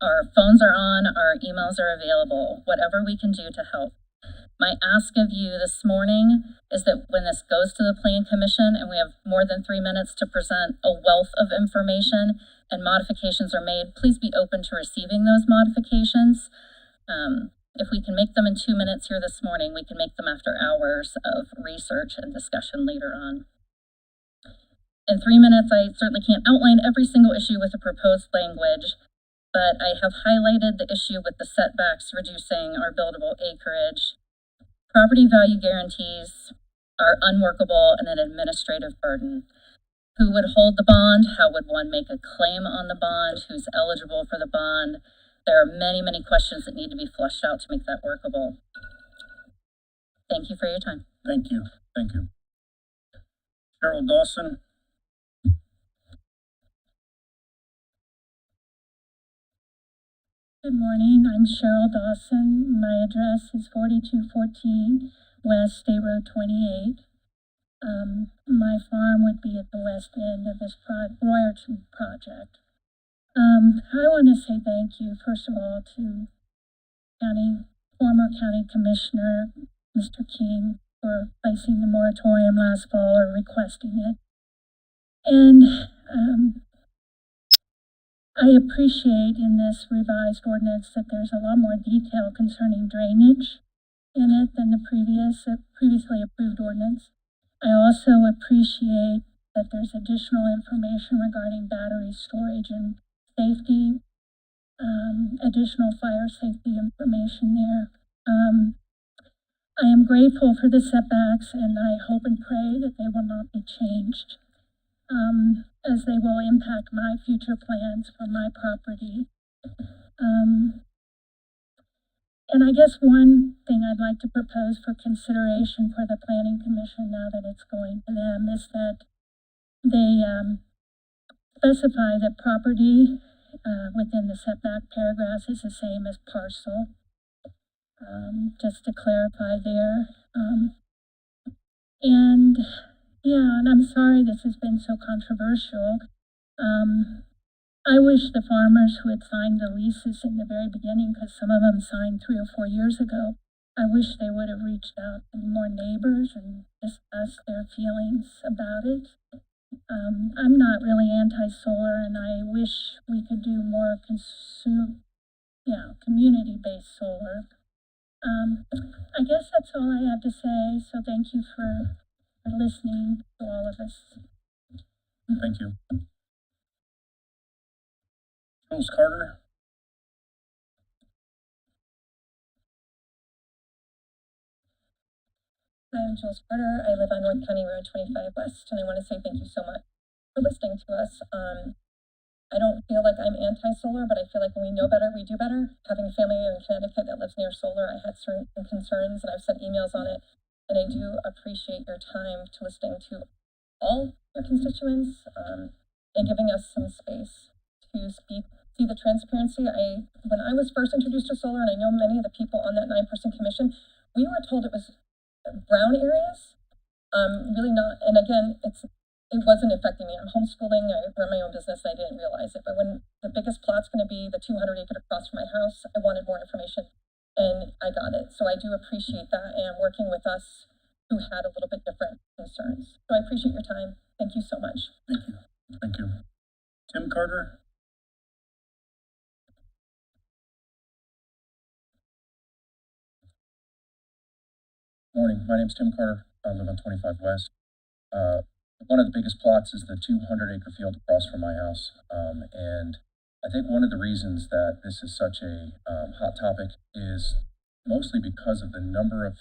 M: Our phones are on, our emails are available, whatever we can do to help. My ask of you this morning is that when this goes to the Plan Commission and we have more than 3 minutes to present a wealth of information and modifications are made, please be open to receiving those modifications. If we can make them in 2 minutes here this morning, we can make them after hours of research and discussion later on. In 3 minutes, I certainly can't outline every single issue with the proposed language, but I have highlighted the issue with the setbacks reducing our buildable acreage. Property value guarantees are unworkable and an administrative burden. Who would hold the bond? How would one make a claim on the bond? Who's eligible for the bond? There are many, many questions that need to be fleshed out to make that workable. Thank you for your time.
B: Thank you. Thank you. Cheryl Dawson?
J: Good morning, I'm Cheryl Dawson. My address is 4214 West State Road 28. My farm would be at the west end of this Royerton project. I want to say thank you, first of all, to County former county commissioner, Mr. King, for placing the moratorium last fall or requesting it. And I appreciate in this revised ordinance that there's a lot more detail concerning drainage in it than the previously approved ordinance. I also appreciate that there's additional information regarding battery storage and safety, additional fire safety information there. I am grateful for the setbacks, and I hope and pray that they will not be changed, as they will impact my future plans for my property. And I guess one thing I'd like to propose for consideration for the Planning Commission, now that it's going to them, is that they specify that property within the setback paragraphs is the same as parcel. Just to clarify there. And I'm sorry this has been so controversial. I wish the farmers who had signed the leases in the very beginning, because some of them signed 3 or 4 years ago, I wish they would have reached out to more neighbors and discussed their feelings about it. I'm not really anti-solar, and I wish we could do more community-based solar. I guess that's all I have to say, so thank you for listening to all of us.
B: Thank you. Jules Carter.
F: Hi, I'm Jules Carter. I live on North County Road 25 West, and I want to say thank you so much for listening to us. I don't feel like I'm anti-solar, but I feel like when we know better, we do better. Having a family in Connecticut that lives near solar, I had certain concerns, and I've sent emails on it. And I do appreciate your time to listening to all your constituents and giving us some space to speak. See the transparency. When I was first introduced to solar, and I know many of the people on that 9-person commission, we were told it was brown areas. Really not. And again, it wasn't affecting me. I'm homeschooling. I run my own business, and I didn't realize it. But when the biggest plot's going to be the 200 acre across from my house, I wanted more information, and I got it. So I do appreciate that, and working with us who had a little bit different concerns. So I appreciate your time. Thank you so much.
B: Thank you. Thank you. Tim Carter.
D: Morning, my name's Tim Carter. I live on 25 West. One of the biggest plots is the 200 acre field across from my house. And I think one of the reasons that this is such a hot topic is mostly because of the number of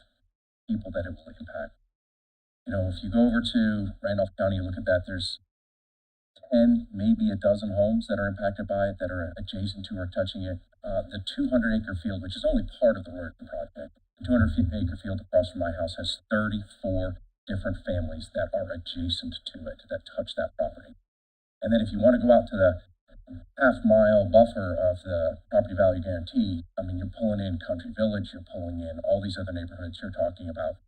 D: people that it will impact. You know, if you go over to Randolph County, you look at that, there's 10, maybe a dozen homes that are impacted by it, that are adjacent to or touching it. The 200 acre field, which is only part of the Raritan project, the 200 acre field across from my house has 34 different families that are adjacent to it, that touch that property. And then if you want to go out to the half-mile buffer of the property value guarantee, I mean, you're pulling in Country Village, you're pulling in all these other neighborhoods. You're talking about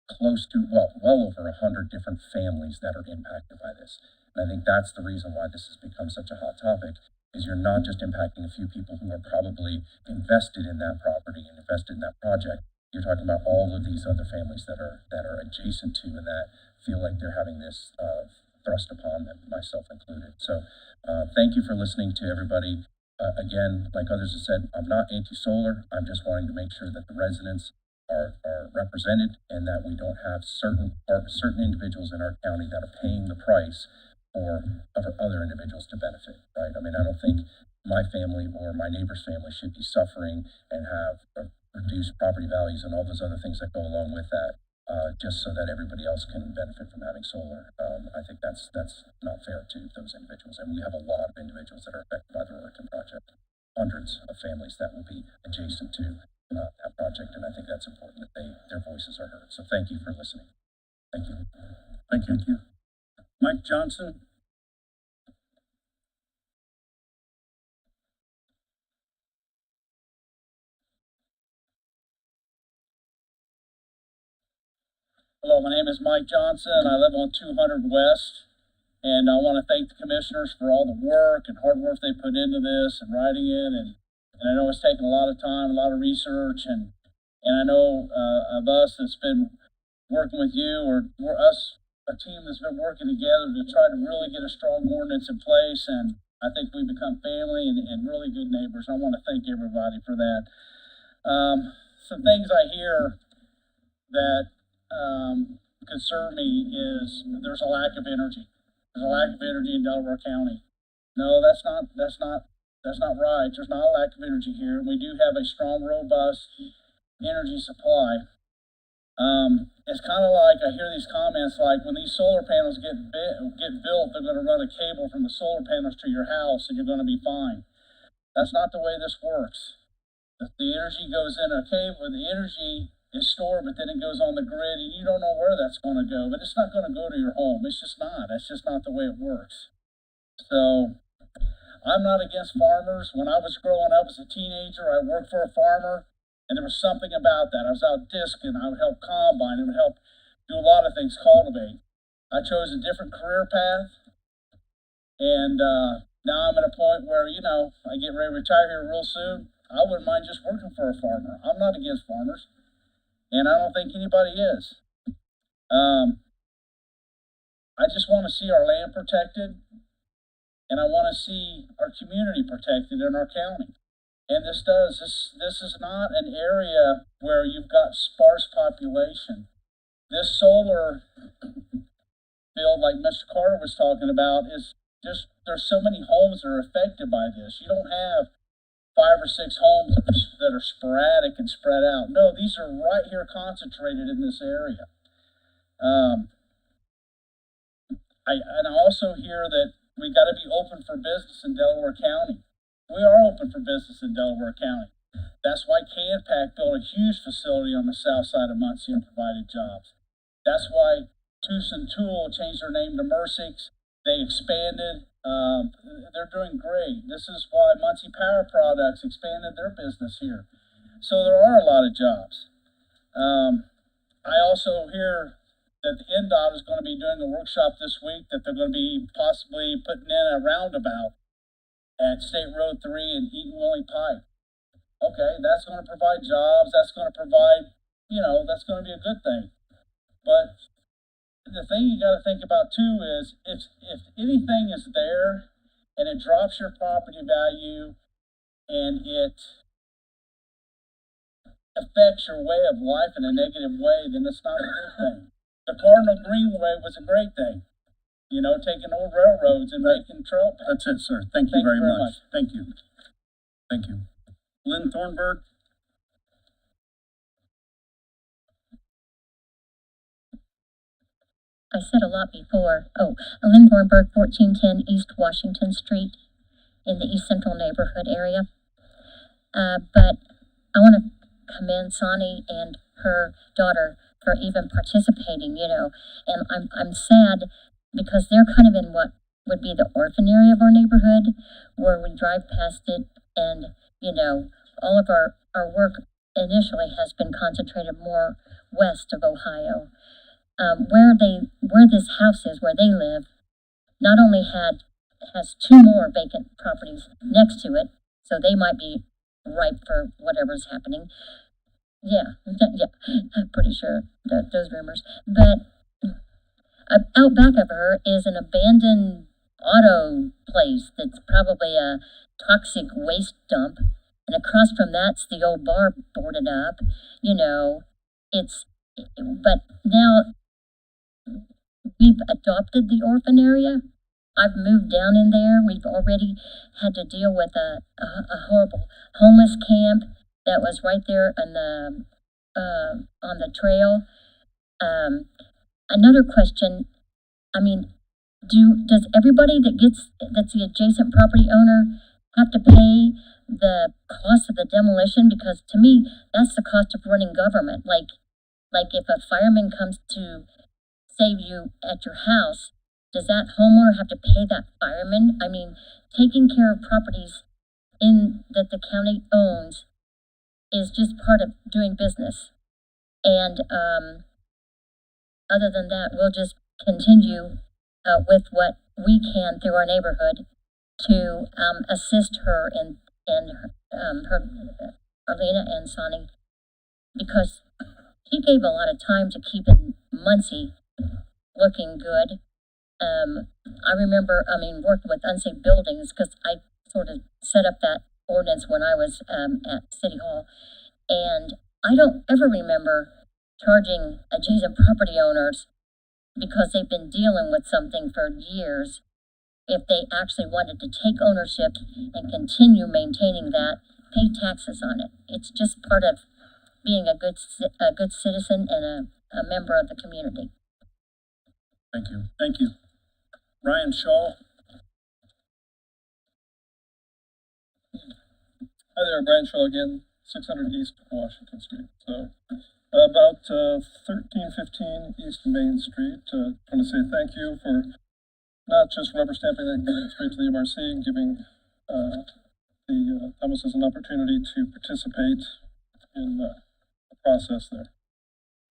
D: close to, well over 100 different families that are impacted by this. And I think that's the reason why this has become such a hot topic, is you're not just impacting a few people who are probably invested in that property and invested in that project. You're talking about all of these other families that are adjacent to and that feel like they're having this thrust upon them, myself included. So thank you for listening to everybody. Again, like others have said, I'm not anti-solar. I'm just wanting to make sure that the residents are represented and that we don't have certain individuals in our county that are paying the price for other individuals to benefit, right? I mean, I don't think my family or my neighbor's family should be suffering and have reduced property values and all those other things that go along with that, just so that everybody else can benefit from having solar. I think that's not fair to those individuals. And we have a lot of individuals that are affected by the Raritan project, hundreds of families that will be adjacent to that project. And I think that's important that their voices are heard. So thank you for listening. Thank you.
B: Thank you. Thank you. Mike Johnson.
H: Hello, my name is Mike Johnson. I live on 200 West, and I want to thank the commissioners for all the work and hard work they put into this and writing it. And
N: And I know it's taken a lot of time, a lot of research, and I know of us that's been working with you, or we're us, a team that's been working together to try to really get a strong ordinance in place. And I think we've become family and really good neighbors. I want to thank everybody for that. Some things I hear that concern me is there's a lack of energy. There's a lack of energy in Delaware County. No, that's not right. There's not a lack of energy here. We do have a strong, robust energy supply. It's kind of like I hear these comments like when these solar panels get built, they're going to run a cable from the solar panels to your house and you're going to be fine. That's not the way this works. The energy goes in a cable. The energy is stored, but then it goes on the grid, and you don't know where that's going to go. But it's not going to go to your home. It's just not. That's just not the way it works. So I'm not against farmers. When I was growing up as a teenager, I worked for a farmer, and there was something about that. I was out disking. I would help combine. It would help do a lot of things, cultivate. I chose a different career path, and now I'm at a point where, I get ready to retire here real soon. I wouldn't mind just working for a farmer. I'm not against farmers, and I don't think anybody is. I just want to see our land protected, and I want to see our community protected in our county. And this is not an area where you've got sparse population. This solar field, like Mr. Carter was talking about, is just, there's so many homes that are affected by this. You don't have 5 or 6 homes that are sporadic and spread out. No, these are right here concentrated in this area. I also hear that we got to be open for business in Delaware County. We are open for business in Delaware County. That's why Canpack built a huge facility on the south side of Muncie and provided jobs. That's why Tucson Tool changed their name to Mercix. They expanded. They're doing great. This is why Muncie Power Products expanded their business here. So there are a lot of jobs. I also hear that the NDOT is going to be doing a workshop this week, that they're going to be possibly putting in a roundabout at State Road 3 and Eaton Willie Pike. Okay, that's going to provide jobs. That's going to provide, that's going to be a good thing. But the thing you got to think about too is if anything is there and it drops your property value and it affects your way of life in a negative way, then it's not a good thing. The Cardinal Greenway was a great thing. Taking old railroads and making trail paths.
B: That's it, sir. Thank you very much. Thank you. Thank you. Lynn Thornburg?
O: I said a lot before. Lynn Thornburg, 1410 East Washington Street in the East Central neighborhood area. But I want to commend Sonny and her daughter for even participating, and I'm sad because they're kind of in what would be the orphan area of our neighborhood, where we drive past it and, all of our work initially has been concentrated more west of Ohio. Where this house is, where they live, not only has 2 more vacant properties next to it, so they might be ripe for whatever's happening. Yeah, I'm pretty sure those rumors. But out back of her is an abandoned auto place that's probably a toxic waste dump, and across from that's the old bar boarded up. But now we've adopted the orphan area. I've moved down in there. We've already had to deal with a horrible homeless camp that was right there on the trail. Another question. Does everybody that's the adjacent property owner have to pay the cost of the demolition? Because to me, that's the cost of running government. Like if a fireman comes to save you at your house, does that homeowner have to pay that fireman? Taking care of properties that the county owns is just part of doing business. And other than that, we'll just continue with what we can through our neighborhood to assist her in and Arlena and Sonny, because he gave a lot of time to keeping Muncie looking good. I remember, working with Unsafe Buildings, because I sort of set up that ordinance when I was at City Hall, and I don't ever remember charging adjacent property owners because they've been dealing with something for years. If they actually wanted to take ownership and continue maintaining that, pay taxes on it. It's just part of being a good citizen and a member of the community.
B: Thank you.
H: Thank you. Ryan Shaw.
E: Hi there, Brian Shaw again, 600 East Washington Street. So, about 1315 East Main Street. I want to say thank you for not just rubber stamping that and giving it straight to the MRC and giving the Thomases an opportunity to participate in the process there.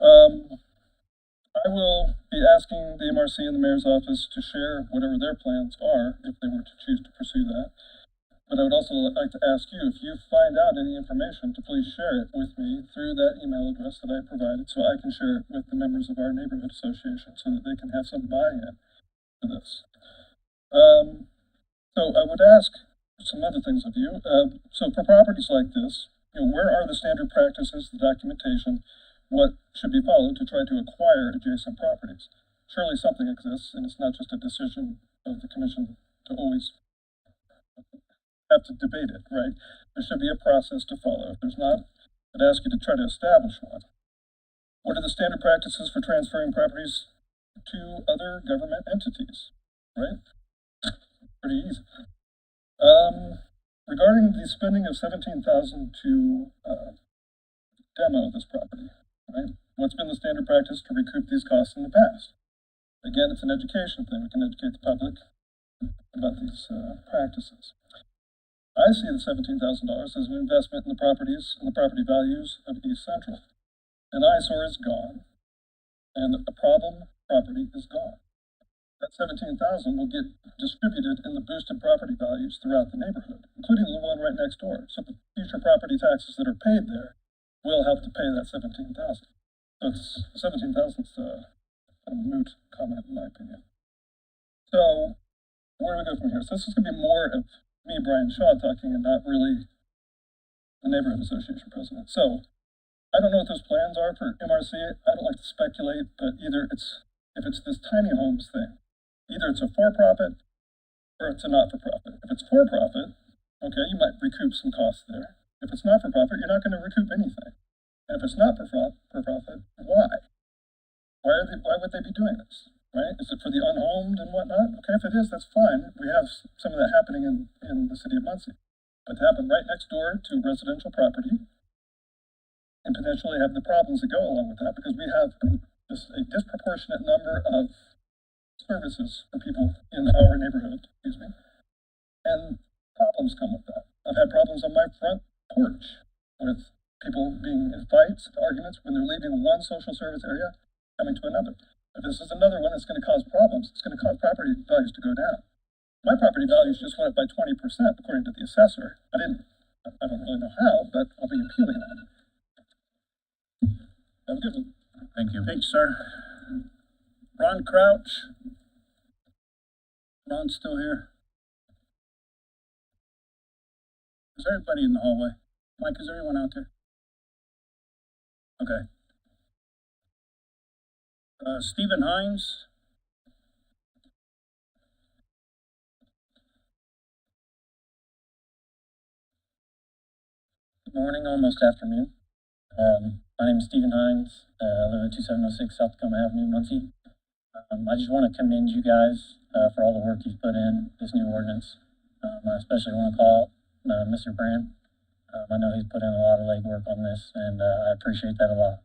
E: I will be asking the MRC and the mayor's office to share whatever their plans are if they were to choose to pursue that. But I would also like to ask you, if you find out any information, to please share it with me through that email address that I provided so I can share it with the members of our neighborhood association so that they can have some buy-in to this. So I would ask some other things of you. So for properties like this, where are the standard practices, the documentation, what should be followed to try to acquire adjacent properties? Surely something exists, and it's not just a decision of the commission to always have to debate it, right? There should be a process to follow. If there's not, I'd ask you to try to establish one. What are the standard practices for transferring properties to other government entities, right? Pretty easy. Regarding the spending of $17,000 to demo this property, right? What's been the standard practice to recoup these costs in the past? Again, it's an education thing. We can educate the public about these practices. I see the $17,000 as an investment in the properties and the property values of East Central. An eyesore is gone, and a problem property is gone. That $17,000 will get distributed in the boosted property values throughout the neighborhood, including the one right next door. So the future property taxes that are paid there will help to pay that $17,000. So it's $17,000 is kind of a moot comment in my opinion. So where do we go from here? So this is going to be more of me, Brian Shaw, talking, and not really the neighborhood association president. So I don't know what those plans are for MRC. I don't like to speculate, but either if it's this tiny homes thing, either it's a for-profit or it's a not-for-profit. If it's for-profit, okay, you might recoup some costs there. If it's not-for-profit, you're not going to recoup anything. And if it's not for-profit, why? Why would they be doing this? Right? Is it for the unhomed and whatnot? Okay, if it is, that's fine. We have some of that happening in the city of Muncie. But to happen right next door to residential property and potentially have the problems that go along with that, because we have just a disproportionate number of services for people in our neighborhood, and problems come with that. I've had problems on my front porch with people being in fights, arguments when they're leaving one social service area, coming to another. If this is another one that's going to cause problems, it's going to cause property values to go down. My property values just went up by 20%, according to the assessor. I don't really know how, but I'll be appealing that. Have a good one.
B: Thank you.
H: Thanks, sir. Ron Crouch. Ron's still here. Is everybody in the hallway? Mike, is everyone out there? Okay. Stephen Hines.
P: Good morning, almost afternoon. My name is Stephen Hines. I live at 2706 South Tacoma Avenue, Muncie. I just want to commend you guys for all the work you've put in this new ordinance. I especially want to call out Mr. Brand. I know he's put in a lot of legwork on this, and I appreciate that a lot.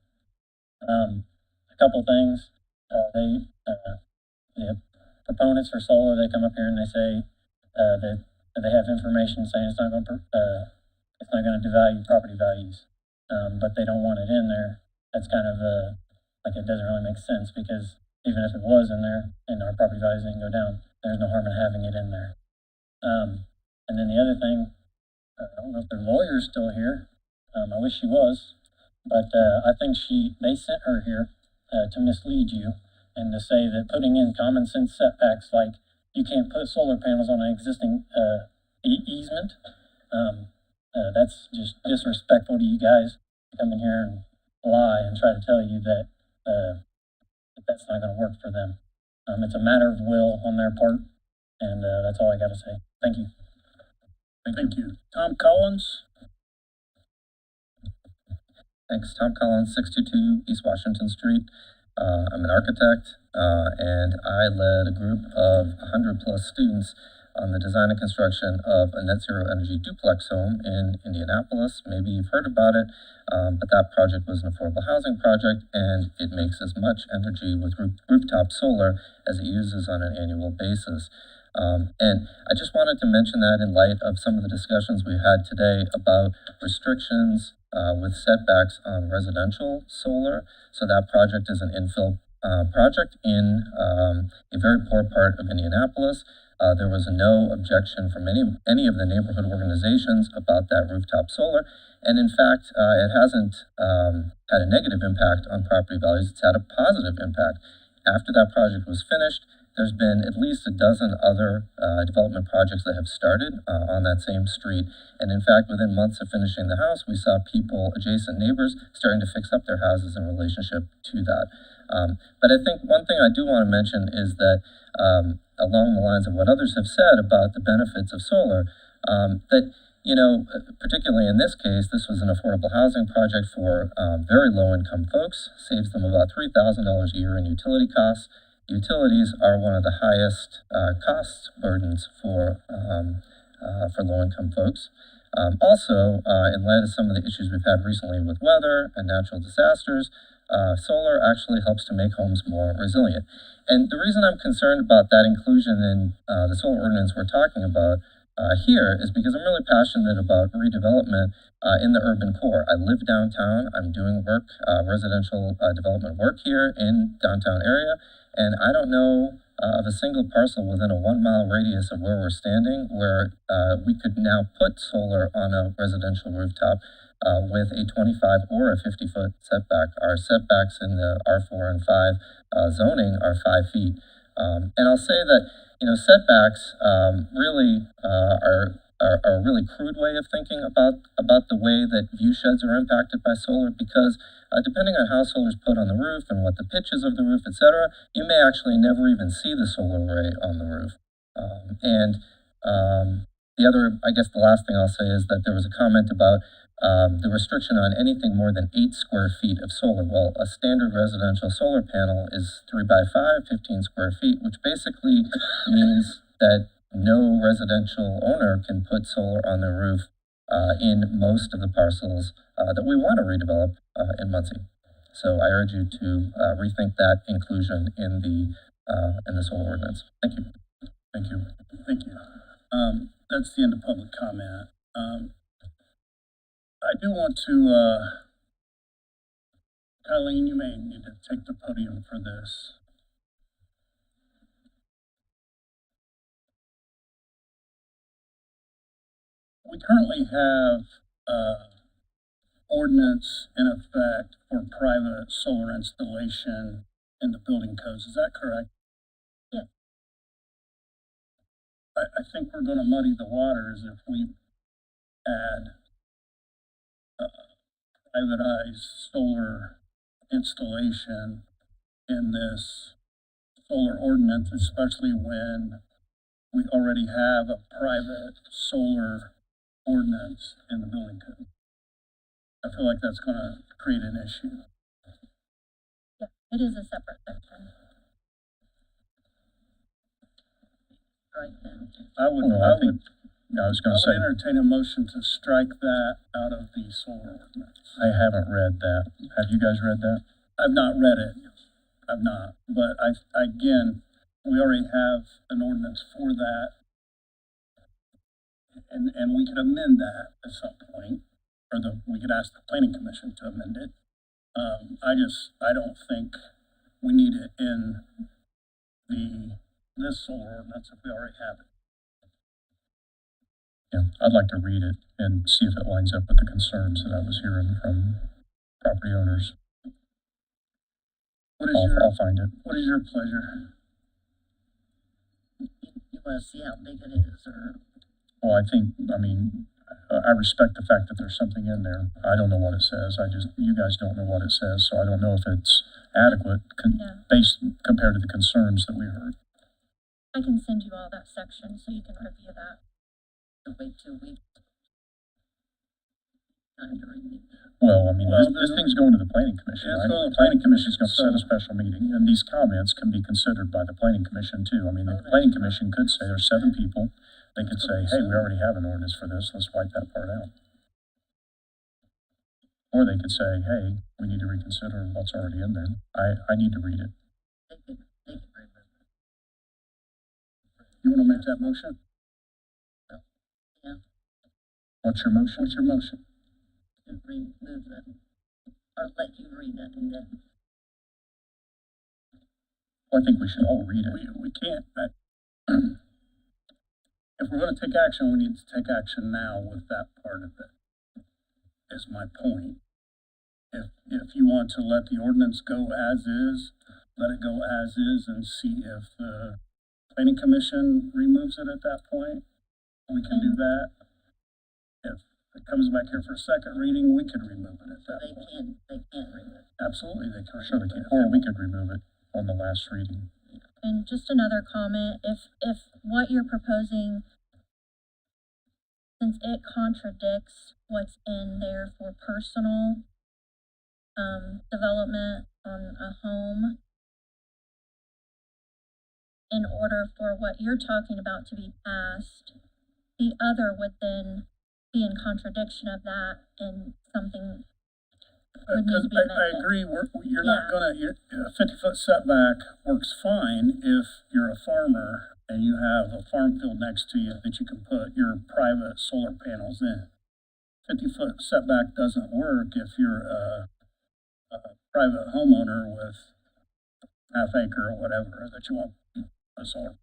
P: A couple things. The proponents for solar, they come up here and they say that they have information saying it's not going to devalue property values, but they don't want it in there. That's kind of like it doesn't really make sense, because even if it was in there and our property values didn't go down, there's no harm in having it in there. And then the other thing, I don't know if their lawyer's still here. I wish she was, but I think they sent her here to mislead you and to say that putting in common sense setbacks like you can't put solar panels on an existing easement, that's just disrespectful to you guys to come in here and lie and try to tell you that that's not going to work for them. It's a matter of will on their part, and that's all I got to say. Thank you.
H: Thank you. Tom Collins?
K: Thanks. Tom Collins, 622 East Washington Street. I'm an architect, and I led a group of 100 plus students on the design and construction of a net zero energy duplex home in Indianapolis. Maybe you've heard about it, but that project was an affordable housing project, and it makes as much energy with rooftop solar as it uses on an annual basis. And I just wanted to mention that in light of some of the discussions we had today about restrictions with setbacks on residential solar. So that project is an infill project in a very poor part of Indianapolis. There was no objection from any of the neighborhood organizations about that rooftop solar. And in fact, it hasn't had a negative impact on property values. It's had a positive impact. After that project was finished, there's been at least a dozen other development projects that have started on that same street. And in fact, within months of finishing the house, we saw people, adjacent neighbors, starting to fix up their houses in relationship to that. But I think one thing I do want to mention is that along the lines of what others have said about the benefits of solar, that, you know, particularly in this case, this was an affordable housing project for very low income folks, saves them about $3,000 a year in utility costs. Utilities are one of the highest cost burdens for low-income folks. Also, in light of some of the issues we've had recently with weather and natural disasters, solar actually helps to make homes more resilient. And the reason I'm concerned about that inclusion in the solar ordinance we're talking about here is because I'm really passionate about redevelopment in the urban core. I live downtown. I'm doing work, residential development work here in downtown area. And I don't know of a single parcel within a 1 mile radius of where we're standing where we could now put solar on a residential rooftop with a 25 or a 50-foot setback. Our setbacks in the R4 and 5 zoning are 5 feet. And I'll say that, you know, setbacks really are a really crude way of thinking about the way that view sheds are impacted by solar, because depending on how solar is put on the roof and what the pitch is of the roof, etc., you may actually never even see the solar array on the roof. The other, I guess the last thing I'll say is that there was a comment about the restriction on anything more than 8 square feet of solar. Well, a standard residential solar panel is 3 by 5, 15 square feet, which basically means that no residential owner can put solar on their roof in most of the parcels that we want to redevelop in Muncie. So I urge you to rethink that inclusion in the solar ordinance. Thank you.
H: Thank you. Thank you. That's the end of public comment. I do want to, Colleen, you may need to take the podium for this. We currently have ordinance in effect for private solar installation in the building codes. Is that correct?
O: Yes.
H: I think we're going to muddy the waters if we add privatized solar installation in this solar ordinance, especially when we already have a private solar ordinance in the building code. I feel like that's going to create an issue.
O: Yeah, it is a separate section. Right now.
H: I would entertain a motion to strike that out of the solar ordinance.
D: I haven't read that. Have you guys read that?
H: I've not read it. I've not. But again, we already have an ordinance for that. And we could amend that at some point, or we could ask the planning commission to amend it. I don't think we need it in this solar ordinance if we already have it.
D: Yeah, I'd like to read it and see if it lines up with the concerns that I was hearing from property owners. I'll find it.
H: What is your pleasure?
A: You wanna see how big it is, or?
D: Well, I respect the fact that there's something in there. I don't know what it says. You guys don't know what it says, so I don't know if it's adequate based compared to the concerns that we heard.
O: I can send you all that section so you can review that.
A: Wait 2 weeks. Time to review.
D: Well, this thing's going to the planning commission,
H: Yeah, it's
D: right?
H: going to
D: The planning commission's gonna
H: so-
D: set a special meeting, and these comments can be considered by the planning commission too. The planning commission could say there's 7 people. They could say, hey, we already have an ordinance for this, let's wipe that part out. Or they could say, hey, we need to reconsider what's already in there. I need to read it.
A: They could remove it.
H: You wanna make that motion?
A: Yeah,
D: What's your motion?
H: What's your motion?
A: to remove it, or let you read it, and then,
D: Well, I think we should all read it.
H: We can't, if we're gonna take action, we need to take action now with that part of it, is my point. If you want to let the ordinance go as is, let it go as is and see if the planning commission removes it at that point, we can do that. If it comes back here for a second reading, we could remove it at that point.
A: they can't remove it.
H: Absolutely, they can.
D: Sure, they can. Or we could remove it on the last reading.
O: And just another comment, if what you're proposing, since it contradicts what's in there for personal, development on a home, in order for what you're talking about to be passed, the other would then be in contradiction of that, and something would need to be amended.
H: I agree, you're not gonna, a 50-foot setback works fine if you're a farmer and you have a farm field next to you that you can put your private solar panels in. 50-foot setback doesn't work if you're a private homeowner with half acre or whatever that you want a solar.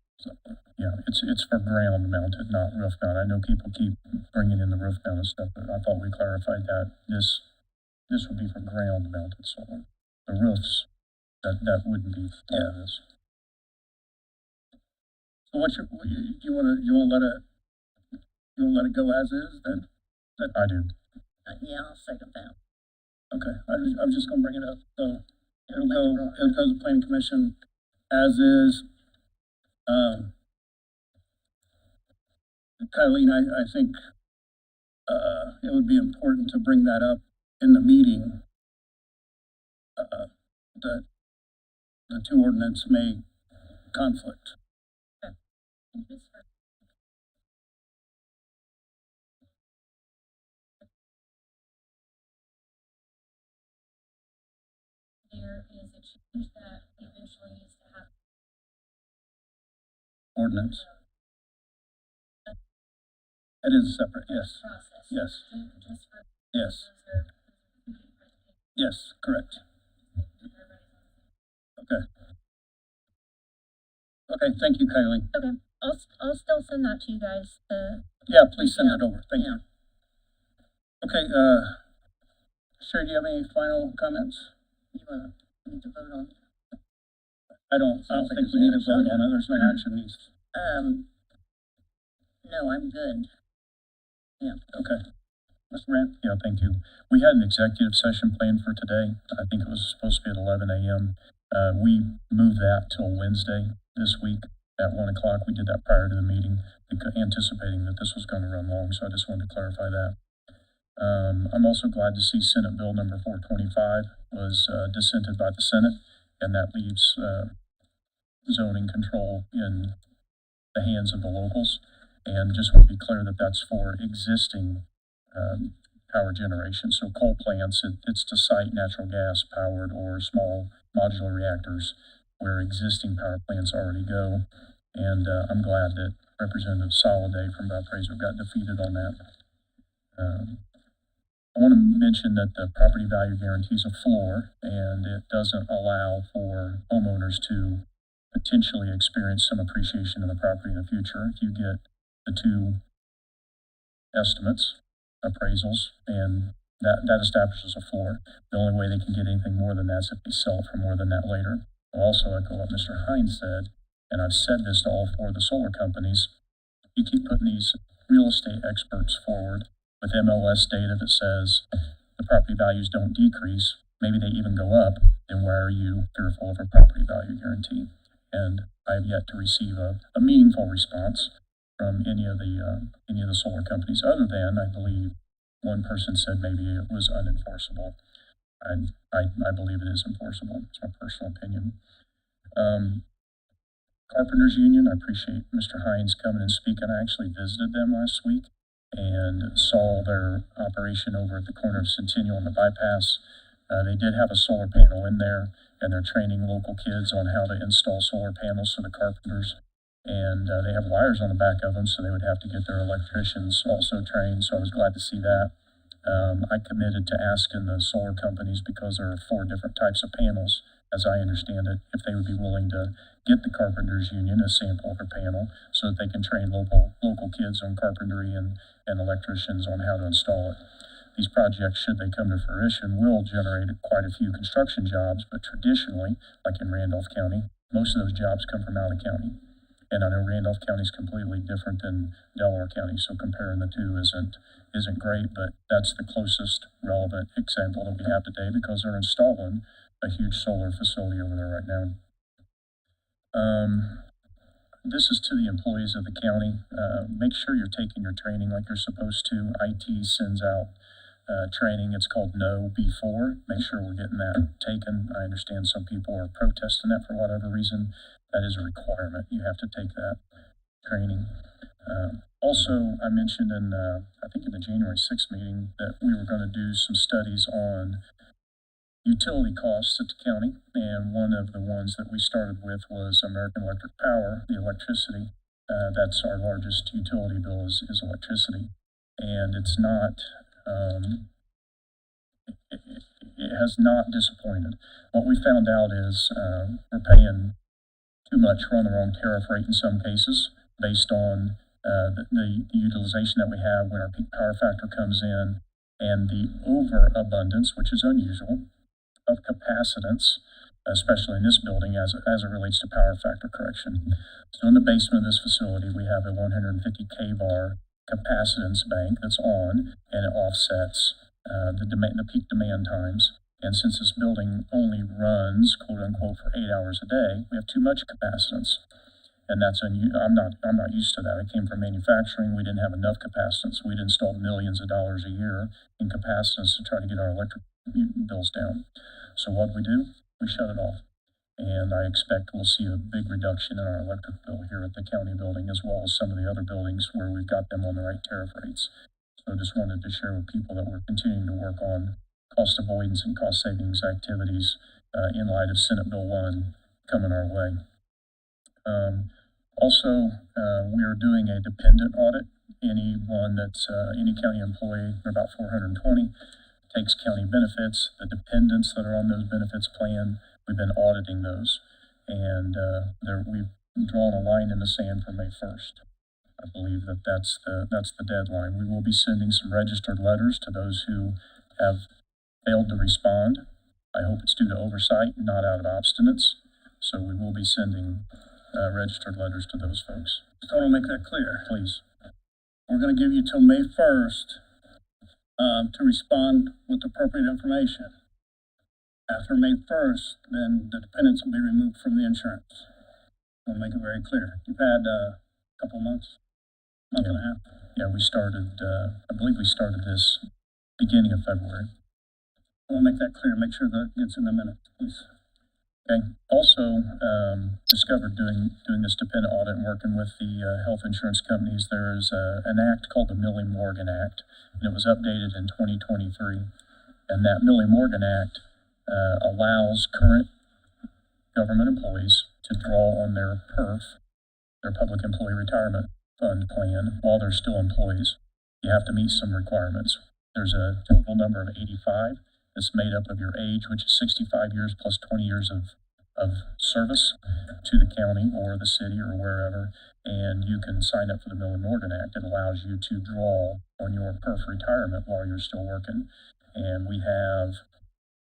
D: Yeah, it's for ground mounted, not roof mounted. I know people keep bringing in the roof mounted stuff, but I thought we clarified that this would be for ground mounted solar. The roofs, that wouldn't be part of this.
H: So you wanna let it go as is then?
D: I do.
A: Yeah, I'll second that.
H: Okay, I was just gonna bring it up, so it'll go to the planning commission as is. Kylene, I think, it would be important to bring that up in the meeting, that the 2 ordinance may conflict.
O: There is a change that eventually needs to happen.
H: Ordinance. It is separate, yes.
O: Process.
H: Yes.
O: Just for.
H: Yes. Yes, correct. Okay. Okay, thank you, Kylie.
O: Okay, I'll still send that to you guys,
H: Yeah, please send it over, thank you. Okay, Sherry, do you have any final comments?
A: You need to vote on it?
H: I don't think we need to vote on it, there's no action needs.
A: No, I'm good. Yeah.
H: Okay. Mr. Brandt?
D: Yeah, thank you. We had an executive session planned for today. I think it was supposed to be at 11 a.m. We moved that till Wednesday this week at 1 o'clock. We did that prior to the meeting, anticipating that this was going to run long, so I just wanted to clarify that. I'm also glad to see Senate Bill number 425 was dissented by the Senate, and that leaves zoning control in the hands of the locals. And just want to be clear that that's for existing power generation. So coal plants, it's to site natural gas powered or small modular reactors where existing power plants already go. And I'm glad that Representative Soliday from Valparaiso got defeated on that. I want to mention that the property value guarantee is a floor, and it doesn't allow for homeowners to potentially experience some appreciation in the property in the future. If you get the 2 estimates, appraisals, and that establishes a floor. The only way they can get anything more than that is if they sell it for more than that later. I'll also echo what Mr. Hines said, and I've said this to all four of the solar companies. You keep putting these real estate experts forward with MLS data that says the property values don't decrease, maybe they even go up, then why are you fearful of a property value guarantee? And I have yet to receive a meaningful response from any of the solar companies, other than, I believe, one person said maybe it was unenforceable. I believe it is enforceable. It's my personal opinion. Carpenters Union, I appreciate Mr. Hines coming and speaking. I actually visited them last week and saw their operation over at the corner of Centennial and the bypass. They did have a solar panel in there, and they're training local kids on how to install solar panels for the carpenters. And they have wires on the back of them, so they would have to get their electricians also trained, so I was glad to see that. I committed to asking the solar companies, because there are 4 different types of panels, as I understand it, if they would be willing to get the Carpenters Union a sample of their panel so that they can train local kids on carpentry and electricians on how to install it. These projects, should they come to fruition, will generate quite a few construction jobs, but traditionally, like in Randolph County, most of those jobs come from out of county. And I know Randolph County is completely different than Delaware County, so comparing the two isn't great, but that's the closest relevant example that we have today, because they're installing a huge solar facility over there right now. This is to the employees of the county. Make sure you're taking your training like you're supposed to. IT sends out training. It's called Know Before. Make sure we're getting that taken. I understand some people are protesting that for whatever reason. That is a requirement. You have to take that training. Also, I mentioned I think in the January 6th meeting that we were going to do some studies on utility costs at the county, and one of the ones that we started with was American Electric Power, the electricity. That's our largest utility bill is electricity, and it's not. It has not disappointed. What we found out is we're paying too much. We're on the wrong tariff rate in some cases, based on the utilization that we have when our peak power factor comes in, and the overabundance, which is unusual, of capacitance, especially in this building as it relates to power factor correction. So in the basement of this facility, we have a 150 kVAR capacitance bank that's on, and it offsets the peak demand times. And since this building only runs, quote unquote, for 8 hours a day, we have too much capacitance. And that's I'm not used to that. I came from manufacturing. We didn't have enough capacitance. We'd install millions of dollars a year in capacitance to try to get our electric bills down. So what we do, we shut it off. And I expect we'll see a big reduction in our electric bill here at the county building, as well as some of the other buildings where we've got them on the right tariff rates. So I just wanted to share with people that we're continuing to work on cost avoidance and cost savings activities in light of Senate Bill 1 coming our way. Also, we are doing a dependent audit. Anyone that's any county employee, there are about 420, takes county benefits. The dependents that are on those benefits plan, we've been auditing those, and we've drawn a line in the sand for May 1st. I believe that's the deadline. We will be sending some registered letters to those who have failed to respond. I hope it's due to oversight, not out of obstinance. So we will be sending registered letters to those folks.
H: Just want to make that clear.
D: Please.
H: We're going to give you till May 1st to respond with appropriate information. After May 1st, then the dependents will be removed from the insurance. We'll make it very clear. You've had a couple months, month and a half.
D: Yeah, we started, I believe we started this beginning of February.
H: We'll make that clear. Make sure that gets in the minutes, please.
D: Okay. Also, discovered doing this dependent audit and working with the health insurance companies, there is an act called the Milley-Morgan Act, and it was updated in 2023. And that Milley-Morgan Act allows current government employees to draw on their PERF, their Public Employee Retirement Fund plan, while they're still employees. You have to meet some requirements. There's a total number of 85. It's made up of your age, which is 65 years plus 20 years of of service to the county or the city or wherever, and you can sign up for the Mill and Morgan Act. It allows you to draw on your perf retirement while you're still working. And we have,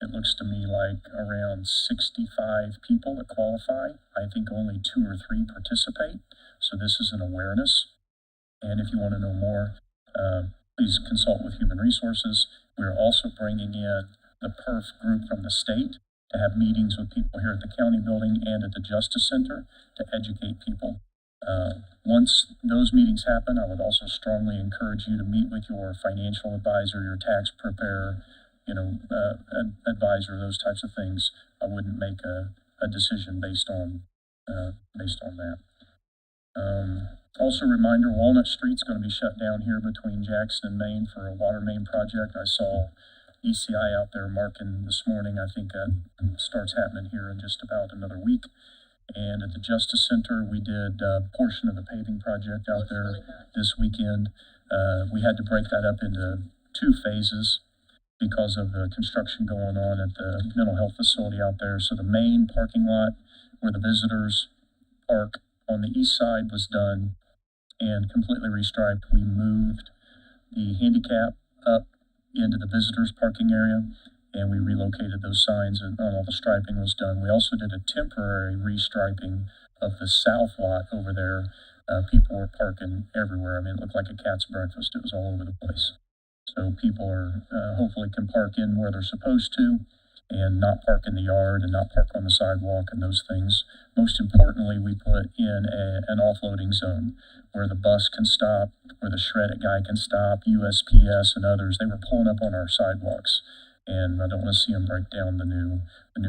D: it looks to me like around 65 people that qualify. I think only 2 or 3 participate. So this is an awareness. And if you want to know more, please consult with Human Resources. We're also bringing in the perf group from the state to have meetings with people here at the county building and at the Justice Center to educate people. Once those meetings happen, I would also strongly encourage you to meet with your financial advisor, your tax preparer, advisor, those types of things. I wouldn't make a decision based on that. Also, reminder: Walnut Street's going to be shut down here between Jackson and Maine for a water main project. I saw ECI out there marking this morning. I think that starts happening here in just about another week. And at the Justice Center, we did a portion of the paving project out there this weekend. We had to break that up into 2 phases because of the construction going on at the mental health facility out there. So the main parking lot where the visitors park on the east side was done and completely restriped. We moved the handicap up into the visitors parking area, and we relocated those signs, and all the striping was done. We also did a temporary restriping of the south lot over there. People were parking everywhere. I mean, it looked like a cat's breakfast. It was all over the place. So people are hopefully can park in where they're supposed to and not park in the yard and not park on the sidewalk and those things. Most importantly, we put in an offloading zone where the bus can stop, where the shred-it guy can stop, USPS and others. They were pulling up on our sidewalks, and I don't want to see them break down the new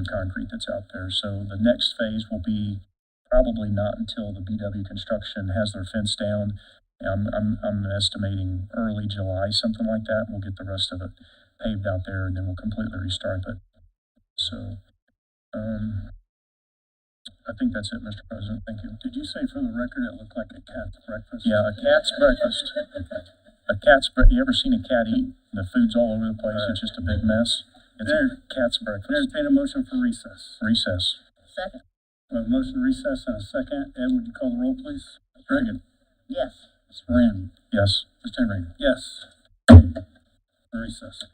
D: concrete that's out there. So the next phase will be probably not until the BW Construction has their fence down. I'm estimating early July, something like that. We'll get the rest of it paved out there, and then we'll completely restripe it. So, I think that's it, Mr. President. Thank you.
H: Did you say for the record it looked like a cat's breakfast?
D: Yeah, a cat's breakfast. You ever seen a cat eat? The food's all over the place. It's just a big mess. It's a cat's breakfast.
H: Entertain a motion for recess.
D: Recess.
A: Second.
H: We have a motion to recess and a second. Ed, would you call the roll, please?
C: Mr. Reagan.
A: Yes.
C: Mr. Moran.
D: Yes.
C: Mr. Henry.
H: Yes. Recess.